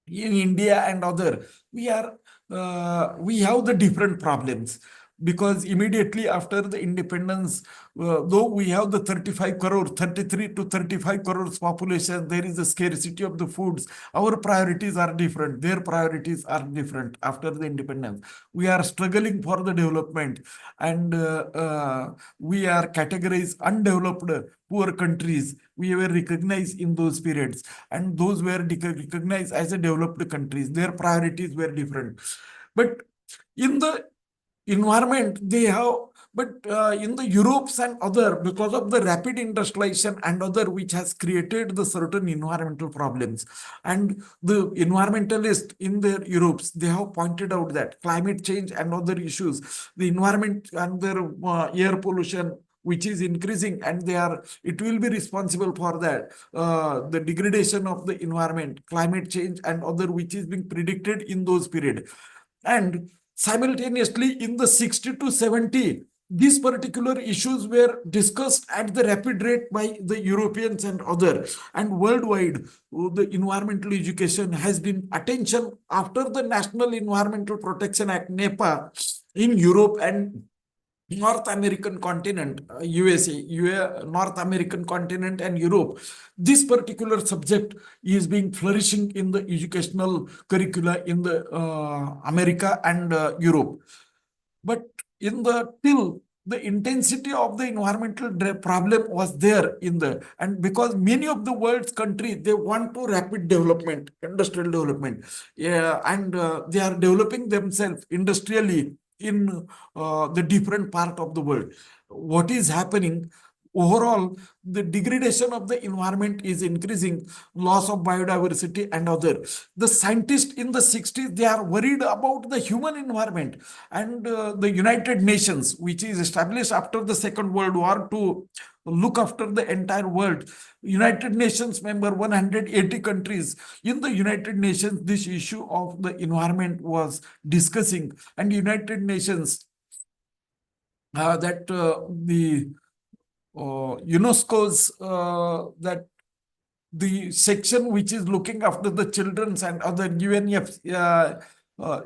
in India and other, we have the different problems. Because immediately after the independence, though we have the 33 to 35 crores population, there is a scarcity of the foods. Our priorities are different. Their priorities are different after the independence. We are struggling for the development, and we are categorized undeveloped poor countries. We were recognized in those periods, and those were recognized as a developed countries. Their priorities were different. But in the environment, they have, but in the Europes and other, because of the rapid industrialization and other, which has created the certain environmental problems. And the environmentalists in the Europes, they have pointed out that climate change and other issues, the environment and their air pollution, which is increasing, and it will be responsible for that, the degradation of the environment, climate change and other, which is being predicted in those periods. And simultaneously, in the 60 to 70, these particular issues were discussed at the rapid rate by the Europeans and others. And worldwide, the environmental education has been attention after the National Environmental Protection Act, NEPA, in Europe and North American continent, USA, North American continent and Europe. This particular subject is being flourishing in the educational curricula in the America and Europe. But till the intensity of the environmental problem was there and because many of the world's countries, they want to rapid development, industrial development, and they are developing themselves industrially in the different part of the world. What is happening? Overall, the degradation of the environment is increasing, loss of biodiversity and other. The scientists in the 60s, they are worried about the human environment, and the United Nations, which is established after the Second World War to look after the entire world. United Nations member 180 countries. In the United Nations, this issue of the environment was discussing, and United Nations the UNESCO's that the section which is looking after the children's and other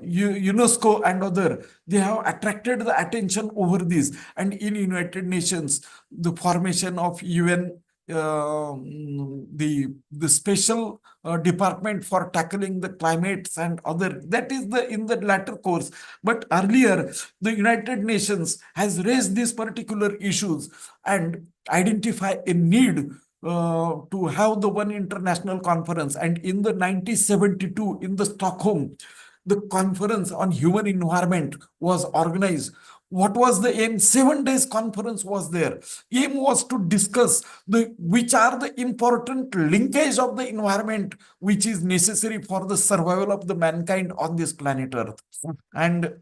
UNESCO and other, they have attracted the attention over this. And in United Nations, the formation of UN, the special department for tackling the climates and other, that is in the latter course. But earlier, the United Nations has raised these particular issues and identify a need to have the one international conference. And in the 1972 in the Stockholm, the conference on human environment was organized. What was the aim? 7 days conference was there. Aim was to discuss which are the important linkage of the environment which is necessary for the survival of the mankind on this planet Earth. And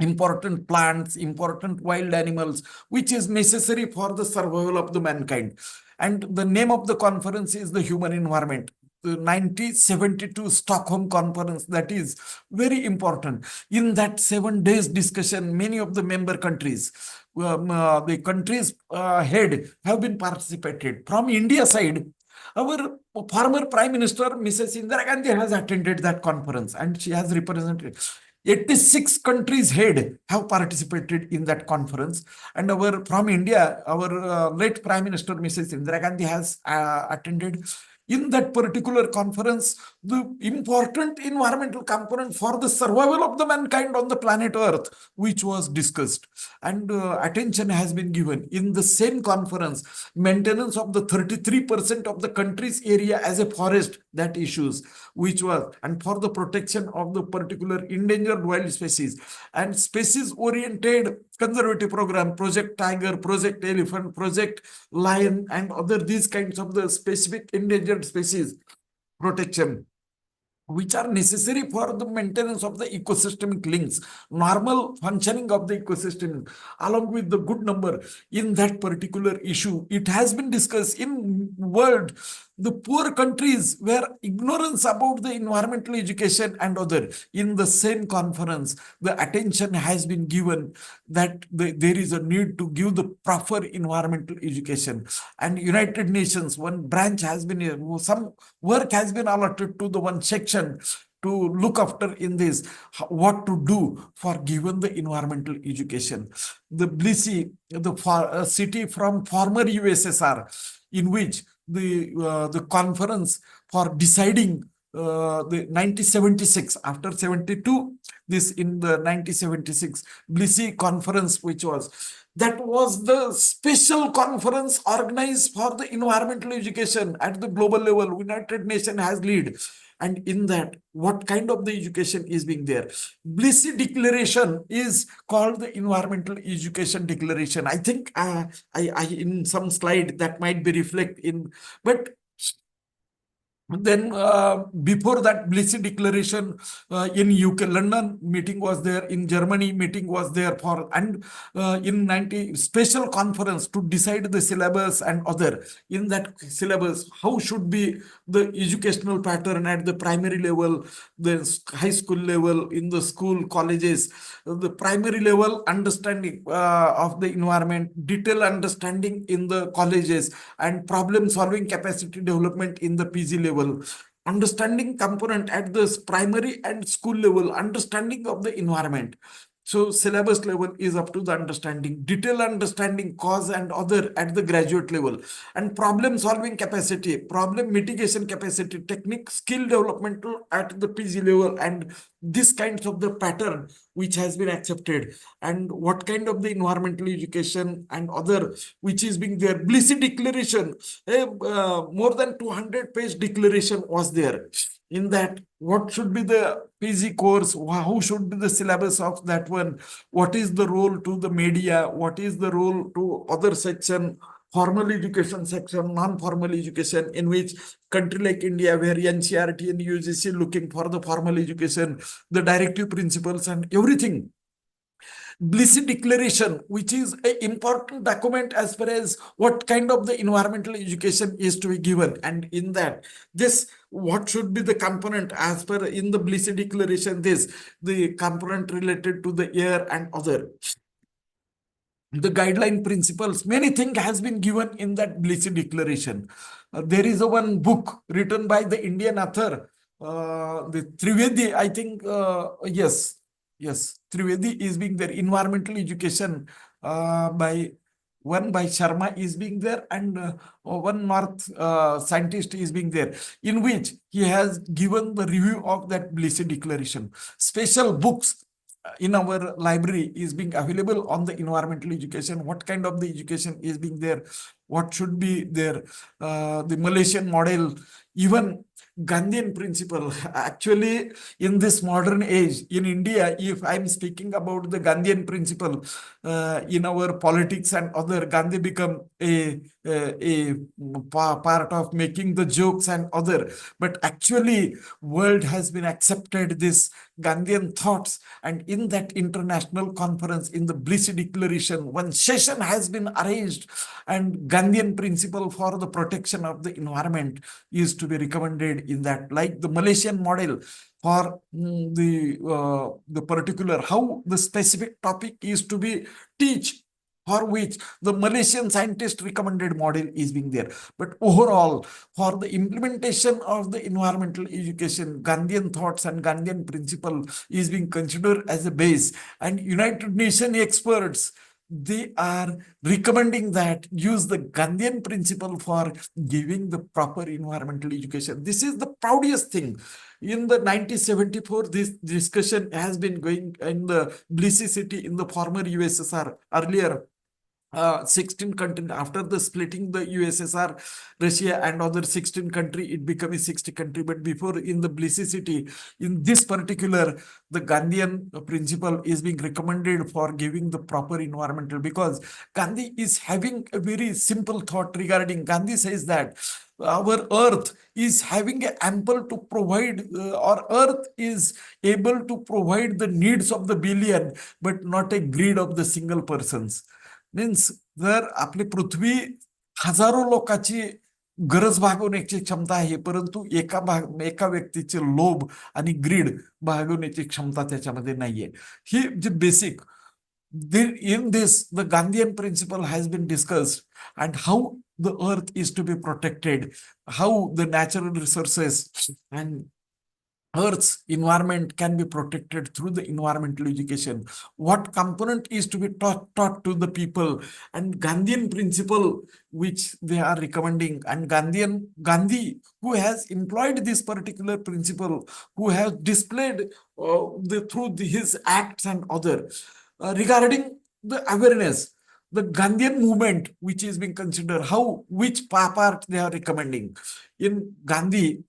important plants, important wild animals, which is necessary for the survival of the mankind. And the name of the conference is the human environment. The 1972 Stockholm conference, that is very important. In that 7 days discussion, many of the member countries, the countries head have been participated. From India side, our former Prime Minister, Mrs. Indira Gandhi, has attended that conference, and she has represented. 86 countries head have participated in that conference, and from India, our late Prime Minister Mrs. Indira Gandhi has attended. In that particular conference, the important environmental component for the survival of the mankind on the planet Earth, which was discussed, and attention has been given. In the same conference, maintenance of the 33% of the country's area as a forest, that issues, which was, and for the protection of the particular endangered wild species, and species-oriented conservative program, Project Tiger, Project Elephant, Project Lion, and other these kinds of the specific endangered species protection, which are necessary for the maintenance of the ecosystemic links, normal functioning of the ecosystem, along with the good number in that particular issue. It has been discussed in world, the poor countries where ignorance about the environmental education and other. In the same conference, the attention has been given that there is a need to give the proper environmental education. And United Nations, one branch has been, some work has been allotted to the one section to look after in this, what to do for given the environmental education. The Tbilisi, the city from former USSR, in which the conference for deciding the 1976, after 72, this in the 1976 Tbilisi conference, which was, that was the special conference organized for the environmental education at the global level. United Nations has lead. And in that, what kind of the education is being there? Tbilisi Declaration is called the Environmental Education Declaration. I think I in some slide that might be reflect in, but then before that Tbilisi Declaration, in UK, London meeting was there, in Germany meeting was there for, and in 90 special conference to decide the syllabus and other. In that syllabus, how should be the educational pattern at the primary level, the high school level, in the school, colleges, the primary level understanding of the environment, detailed understanding in the colleges, and problem solving capacity development in the PG level. Understanding component at the primary and school level, understanding of the environment. So syllabus level is up to the understanding, detailed understanding, cause and other at the graduate level, and problem solving capacity, problem mitigation capacity, technique, skill developmental at the PG level, and this kinds of the pattern which has been accepted, and what kind of the environmental education and other which is being there. Blissy declaration, more than 200-page declaration was there. In that, what should be the PG course, how should be the syllabus of that one, what is the role to the media, what is the role to other section, formal education section, non-formal education, in which country like India, where NCERT and UGC looking for the formal education, the directive principles and everything. Blissy declaration, which is an important document as far as what kind of the environmental education is to be given, and in that, this what should be the component as per in the Blissy declaration, this the component related to the air and other, the guideline principles, many things has been given in that Blissy declaration. There is a one book written by the Indian author, the Trivedi, I think, yes, Trivedi is being there. Environmental education by Sharma is being there, and one North scientist is being there, in which he has given the review of that Blissy declaration. Special books in our library is being available on the environmental education, what kind of the education is being there, what should be there, the Malaysian model, even Gandhian principle. Actually, in this modern age in India, if I'm speaking about the Gandhian principle in our politics and other, Gandhi become a part of making the jokes and other, but actually world has been accepted this Gandhian thoughts, and in that international conference, in the Blissy declaration, one session has been arranged, and Gandhian principle for the protection of the environment is to be recommended in that, like the Malaysian model for the particular, how the specific topic is to be teach, for which the Malaysian scientist recommended model is being there. But overall, for the implementation of the environmental education, Gandhian thoughts and Gandhian principle is being considered as a base, and United Nations experts, they are recommending that use the Gandhian principle for giving the proper environmental education. This is the proudest thing. In the 1974, this discussion has been going in the Blissy city in the former USSR. Earlier, 16 countries, after the splitting the USSR, Russia and other 16 country, it became a 60 country. But before, in the Blissy city, in this particular, the Gandhian principle is being recommended for giving the proper environmental, because Gandhi is having a very simple thought regarding. Gandhi says that our earth is having ample to provide, or earth is able to provide the needs of the billion, but not a greed of the single persons. Means जर आपली पृथ्वी हजारो लोकांची गरज भागवण्याची क्षमता आहे, परंतु एका व्यक्तीचे लोभ आणि ग्रीड भागवण्याची क्षमता त्याच्यामध्ये नाहीये. ही जी basic in this, the Gandhian principle has been discussed, and how the earth is to be protected, how the natural resources and Earth's environment can be protected through the environmental education. What component is to be taught to the people, and Gandhian principle which they are recommending, and Gandhi, who has employed this particular principle, who has displayed through his acts and other. Regarding the awareness, the Gandhian movement, which is being considered, which part they are recommending. In Gandhi,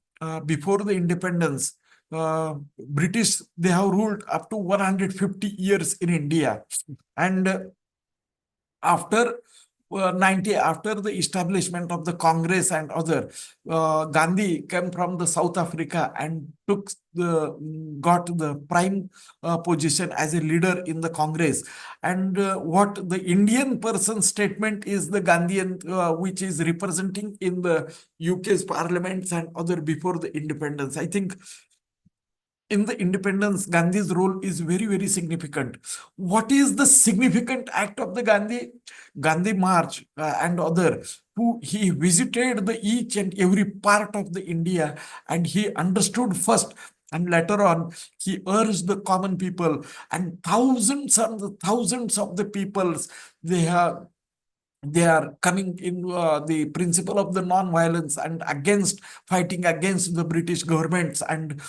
before the independence, British, they have ruled up to 150 years in India, and after after the establishment of the Congress and other, Gandhi came from the South Africa and got the prime position as a leader in the Congress. And what the Indian person statement is the Gandhian, which is representing in the UK's parliaments and other before the independence. I think in the independence, Gandhi's role is very, very significant. What is the significant act of the Gandhi March and other, who he visited the each and every part of the India, and he understood first, and later on he urged the common people, and thousands and thousands of the peoples, they have they are coming in the principle of the non-violence and against fighting against the British governments, and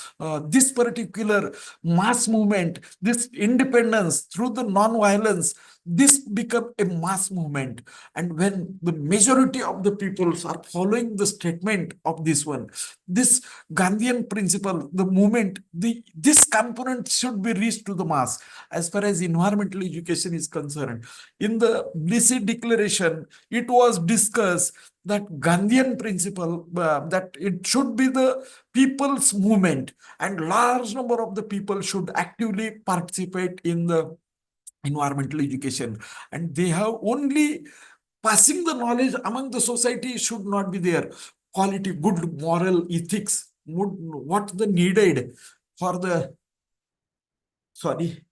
this particular mass movement, this independence through the non-violence, this become a mass movement. And when the majority of the peoples are following the statement of this one, this Gandhian principle, the movement, this component should be reached to the mass. As far as environmental education is concerned, in the Blissey Declaration, it was discussed that Gandhian principle, that it should be the people's movement, and large number of the people should actively participate in the environmental education, and they have only passing the knowledge among the society should not be there. Quality, good moral ethics, what the needed for the, sorry,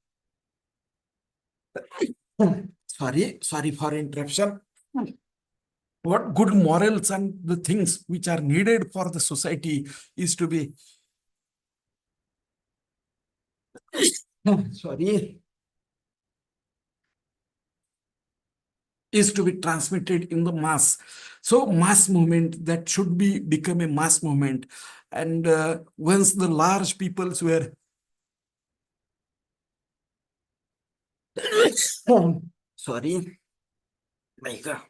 sorry for interruption. What good morals and the things which are needed for the society is to be, sorry, is to be transmitted in the mass. So mass movement, that should be become a mass movement. And once the large peoples were sorry, my God.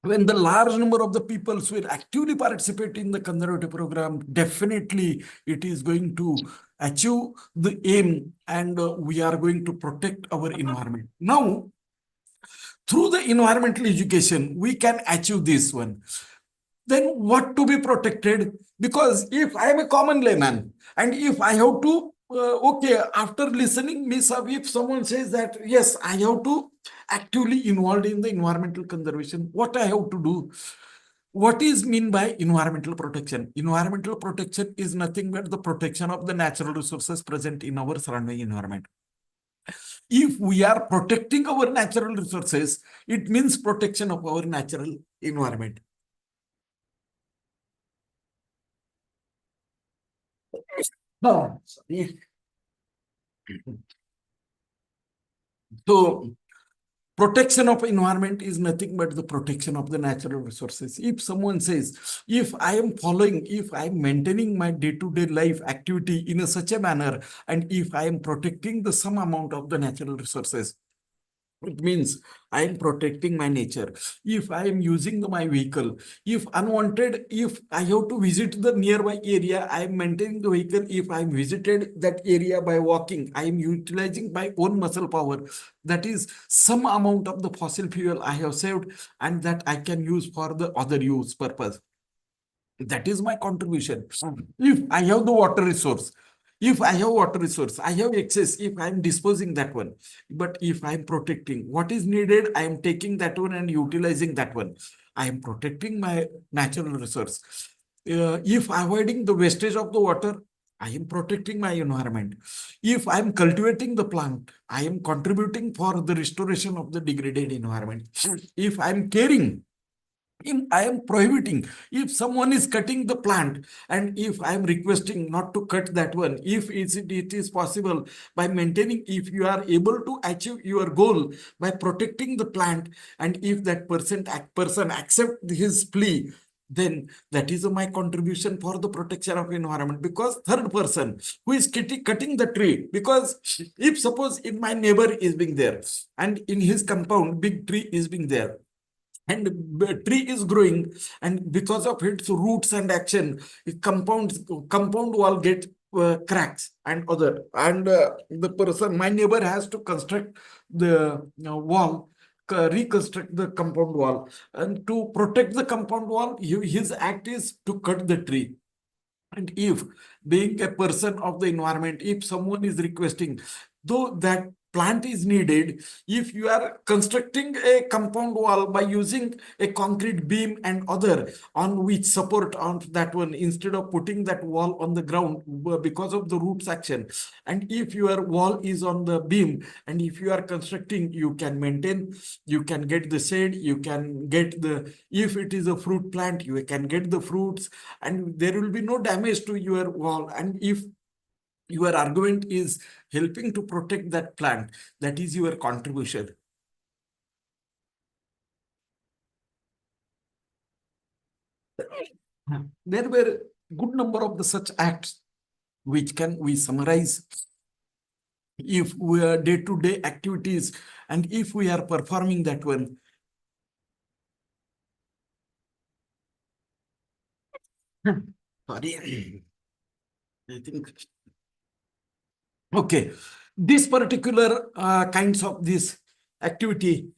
When the large number of the peoples will actively participate in the conservative program, definitely it is going to achieve the aim, and we are going to protect our environment. Now, through the environmental education, we can achieve this one. Then what to be protected? Because if I am a common layman, and if I have to, okay, after listening, if someone says that, yes, I have to actively involved in the environmental conservation, what I have to do? What is mean by environmental protection? Environmental protection is nothing but the protection of the natural resources present in our surrounding environment. If we are protecting our natural resources, it means protection of our natural environment. Oh, sorry. So, protection of environment is nothing but the protection of the natural resources. If someone says, if I am following, if I am maintaining my day-to-day life activity in a such a manner, and if I am protecting the some amount of the natural resources, it means I am protecting my nature. If I am using my vehicle, if unwanted, if I have to visit the nearby area, I am maintaining the vehicle. If I am visited that area by walking, I am utilizing my own muscle power. That is some amount of the fossil fuel I have saved, and that I can use for the other use purpose. That is my contribution. If I have the water resource, I have excess, if I am disposing that one. But if I am protecting what is needed, I am taking that one and utilizing that one. I am protecting my natural resource. If avoiding the wastage of the water, I am protecting my environment. If I am cultivating the plant, I am contributing for the restoration of the degraded environment. If I am caring, I am prohibiting. If someone is cutting the plant, and if I am requesting not to cut that one, if it is possible by maintaining, if you are able to achieve your goal by protecting the plant, and if that person accept his plea, then that is my contribution for the protection of environment. Because third person who is cutting the tree, because if suppose if my neighbor is being there, and in his compound big tree is being there, and the tree is growing, and because of its roots and action, compound wall get cracks and other, and the person, my neighbor, has to construct the wall, reconstruct the compound wall, and to protect the compound wall, his act is to cut the tree. And if being a person of the environment, if someone is requesting, though that plant is needed, if you are constructing a compound wall by using a concrete beam and other on which support on that one, instead of putting that wall on the ground because of the roots action, and if your wall is on the beam, and if you are constructing, you can maintain, you can get the shade, you can get the, if it is a fruit plant, you can get the fruits, and there will be no damage to your wall. And if your argument is helping to protect that plant, that is your contribution. There were good number of the such acts which can we summarize if we are day-to-day activities and if we are performing that one. Sorry, I think. Okay, this particular kinds of this activity.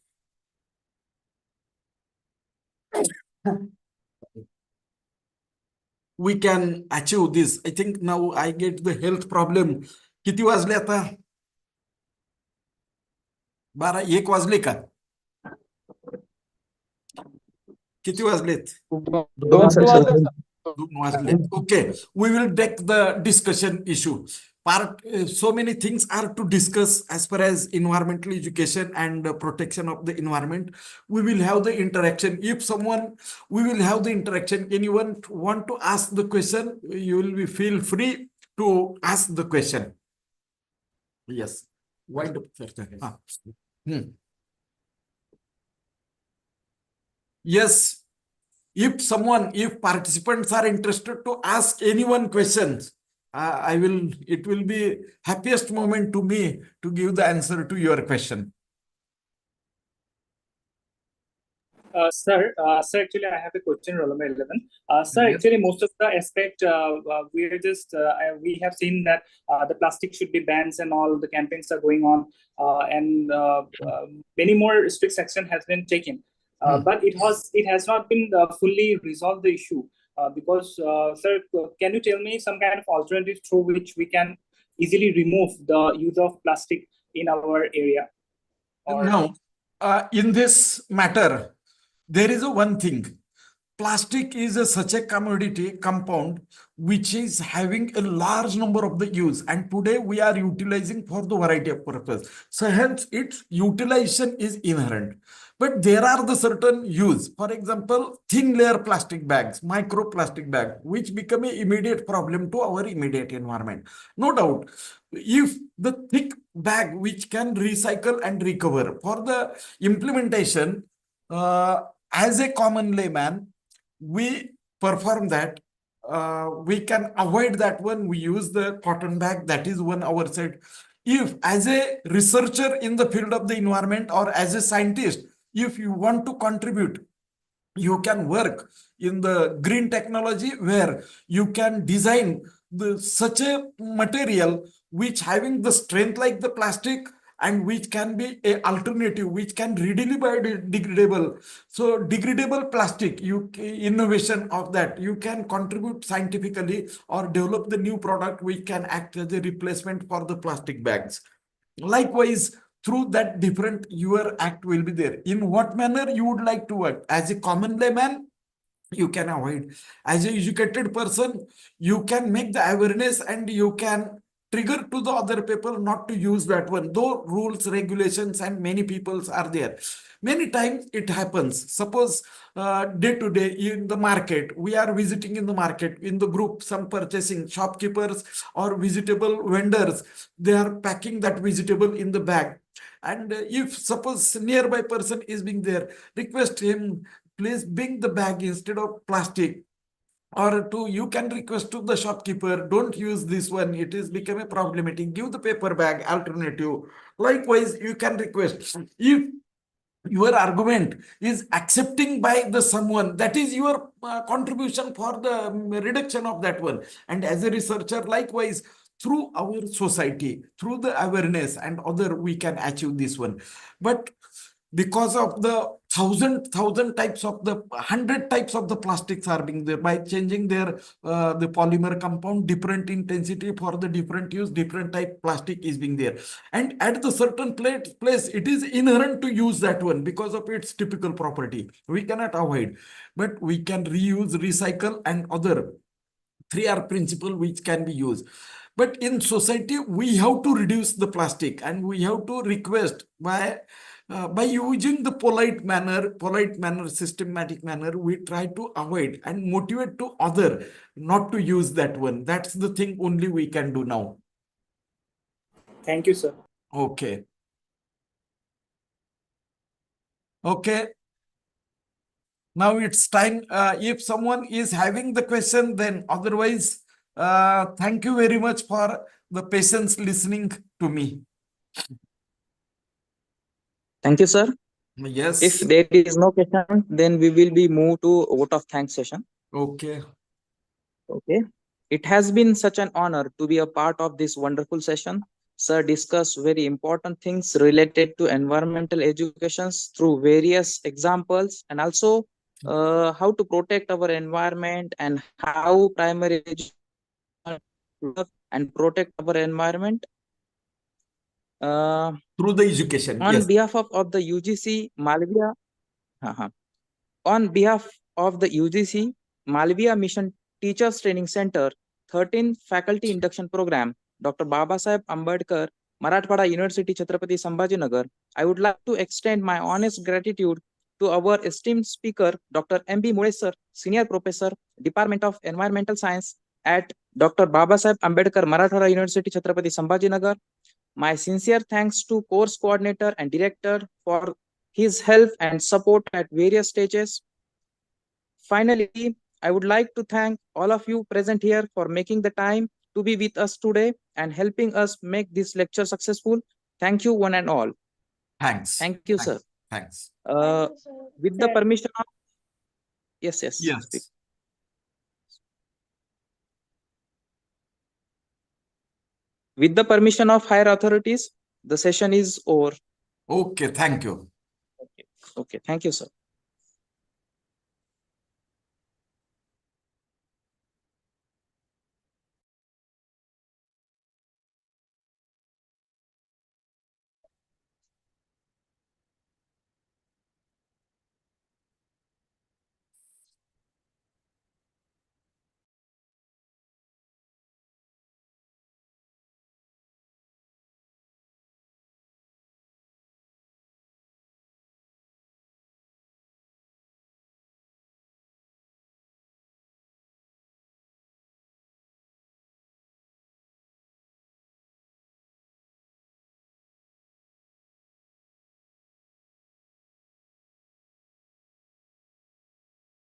We can achieve this. I think now I get the health problem. किती वाजले आता? 12-1 वाजले का? किती वाजलेत? 2 वाजले. Okay, we will take the discussion issue. So many things are to discuss as far as environmental education and protection of the environment. We will have the interaction. We will have the interaction. Anyone want to ask the question, you will be feel free to ask the question. Yes. Wind up. Yes. If participants are interested to ask anyone questions, it will be happiest moment to me to give the answer to your question. Sir, actually, I have a question, roll number 11. Sir, Yes. actually, most of the aspect we have seen that the plastic should be banned and all the campaigns are going on, and many more strict action has been taken. But it has not been fully resolved the issue because, sir, can you tell me some kind of alternative through which we can easily remove the use of plastic in our area? Now, in this matter, there is one thing. Plastic is such a commodity compound which is having a large number of the use, and today we are utilizing for the variety of purpose. So hence its utilization is inherent. But there are the certain use. For example, thin layer plastic bags, microplastic bag, which become an immediate problem to our immediate environment. No doubt, if the thick bag which can recycle and recover for the implementation, as a common layman, we perform that. We can avoid that one. We use the cotton bag. That is one our side. If as a researcher in the field of the environment or as a scientist, if you want to contribute, you can work in the green technology where you can design such a material which having the strength like the plastic and which can be a alternative which can readily biodegradable. So degradable plastic, innovation of that, you can contribute scientifically or develop the new product which can act as a replacement for the plastic bags. Likewise, through that different your act will be there. In what manner you would like to work? As a common layman, you can avoid. As an educated person, you can make the awareness and you can trigger to the other people not to use that one. Though rules, regulations, and many peoples are there. Many times it happens. Suppose day to day in the market, we are visiting in the market, in the group, some purchasing shopkeepers or vegetable vendors, they are packing that vegetable in the bag. And if suppose nearby person is being there, request him, please bring the bag instead of plastic. Or you can request to the shopkeeper, don't use this one, it is become a problematic, give the paper bag alternative. Likewise, you can request. If your argument is accepting by the someone, that is your contribution for the reduction of that one. And as a researcher, likewise, through our society, through the awareness and other, we can achieve this one. But because of the thousand types of the 100 types of the plastics are being there, by changing their the polymer compound, different intensity for the different use, different type plastic is being there. And at the certain place, it is inherent to use that one because of its typical property. We cannot avoid, but we can reuse, recycle, and other 3R principle which can be used. But in society, we have to reduce the plastic, and we have to request by using the polite manner, systematic manner, we try to avoid and motivate to other not to use that one. That's the thing only we can do now. Thank you, sir. Okay. Okay. Now it's time. If someone is having the question, then otherwise, thank you very much for the patience listening to me. Thank you, sir. Yes. If there is no question, then we will be moved to vote of thanks session. Okay. Okay. It has been such an honor to be a part of this wonderful session. Sir discussed very important things related to environmental educations through various examples, and also how to protect our environment and how primary education and protect our environment. Through the education. On Yes. behalf of the UGC Malviya, on behalf of the UGC Malviya Mission Teachers Training Center 13th Faculty Induction Program, Dr. Babasaheb Ambedkar, Marathwada University, Chhatrapati Sambhajinagar, I would like to extend my honest gratitude to our esteemed speaker, Dr. M.B.Muley sir, Senior Professor, Department of Environmental Science at Dr. Babasaheb Ambedkar, Marathwada University, Chhatrapati Sambhajinagar. My sincere thanks to course coordinator and director for his help and support at various stages. Finally, I would like to thank all of you present here for making the time to be with us today and helping us make this lecture successful. Thank you one and all. Thanks. Thank you, sir. Thanks. With the permission of... Yes. Speak. Yes. With the permission of higher authorities, the session is over. Okay. Thank you. Okay. Thank you, sir.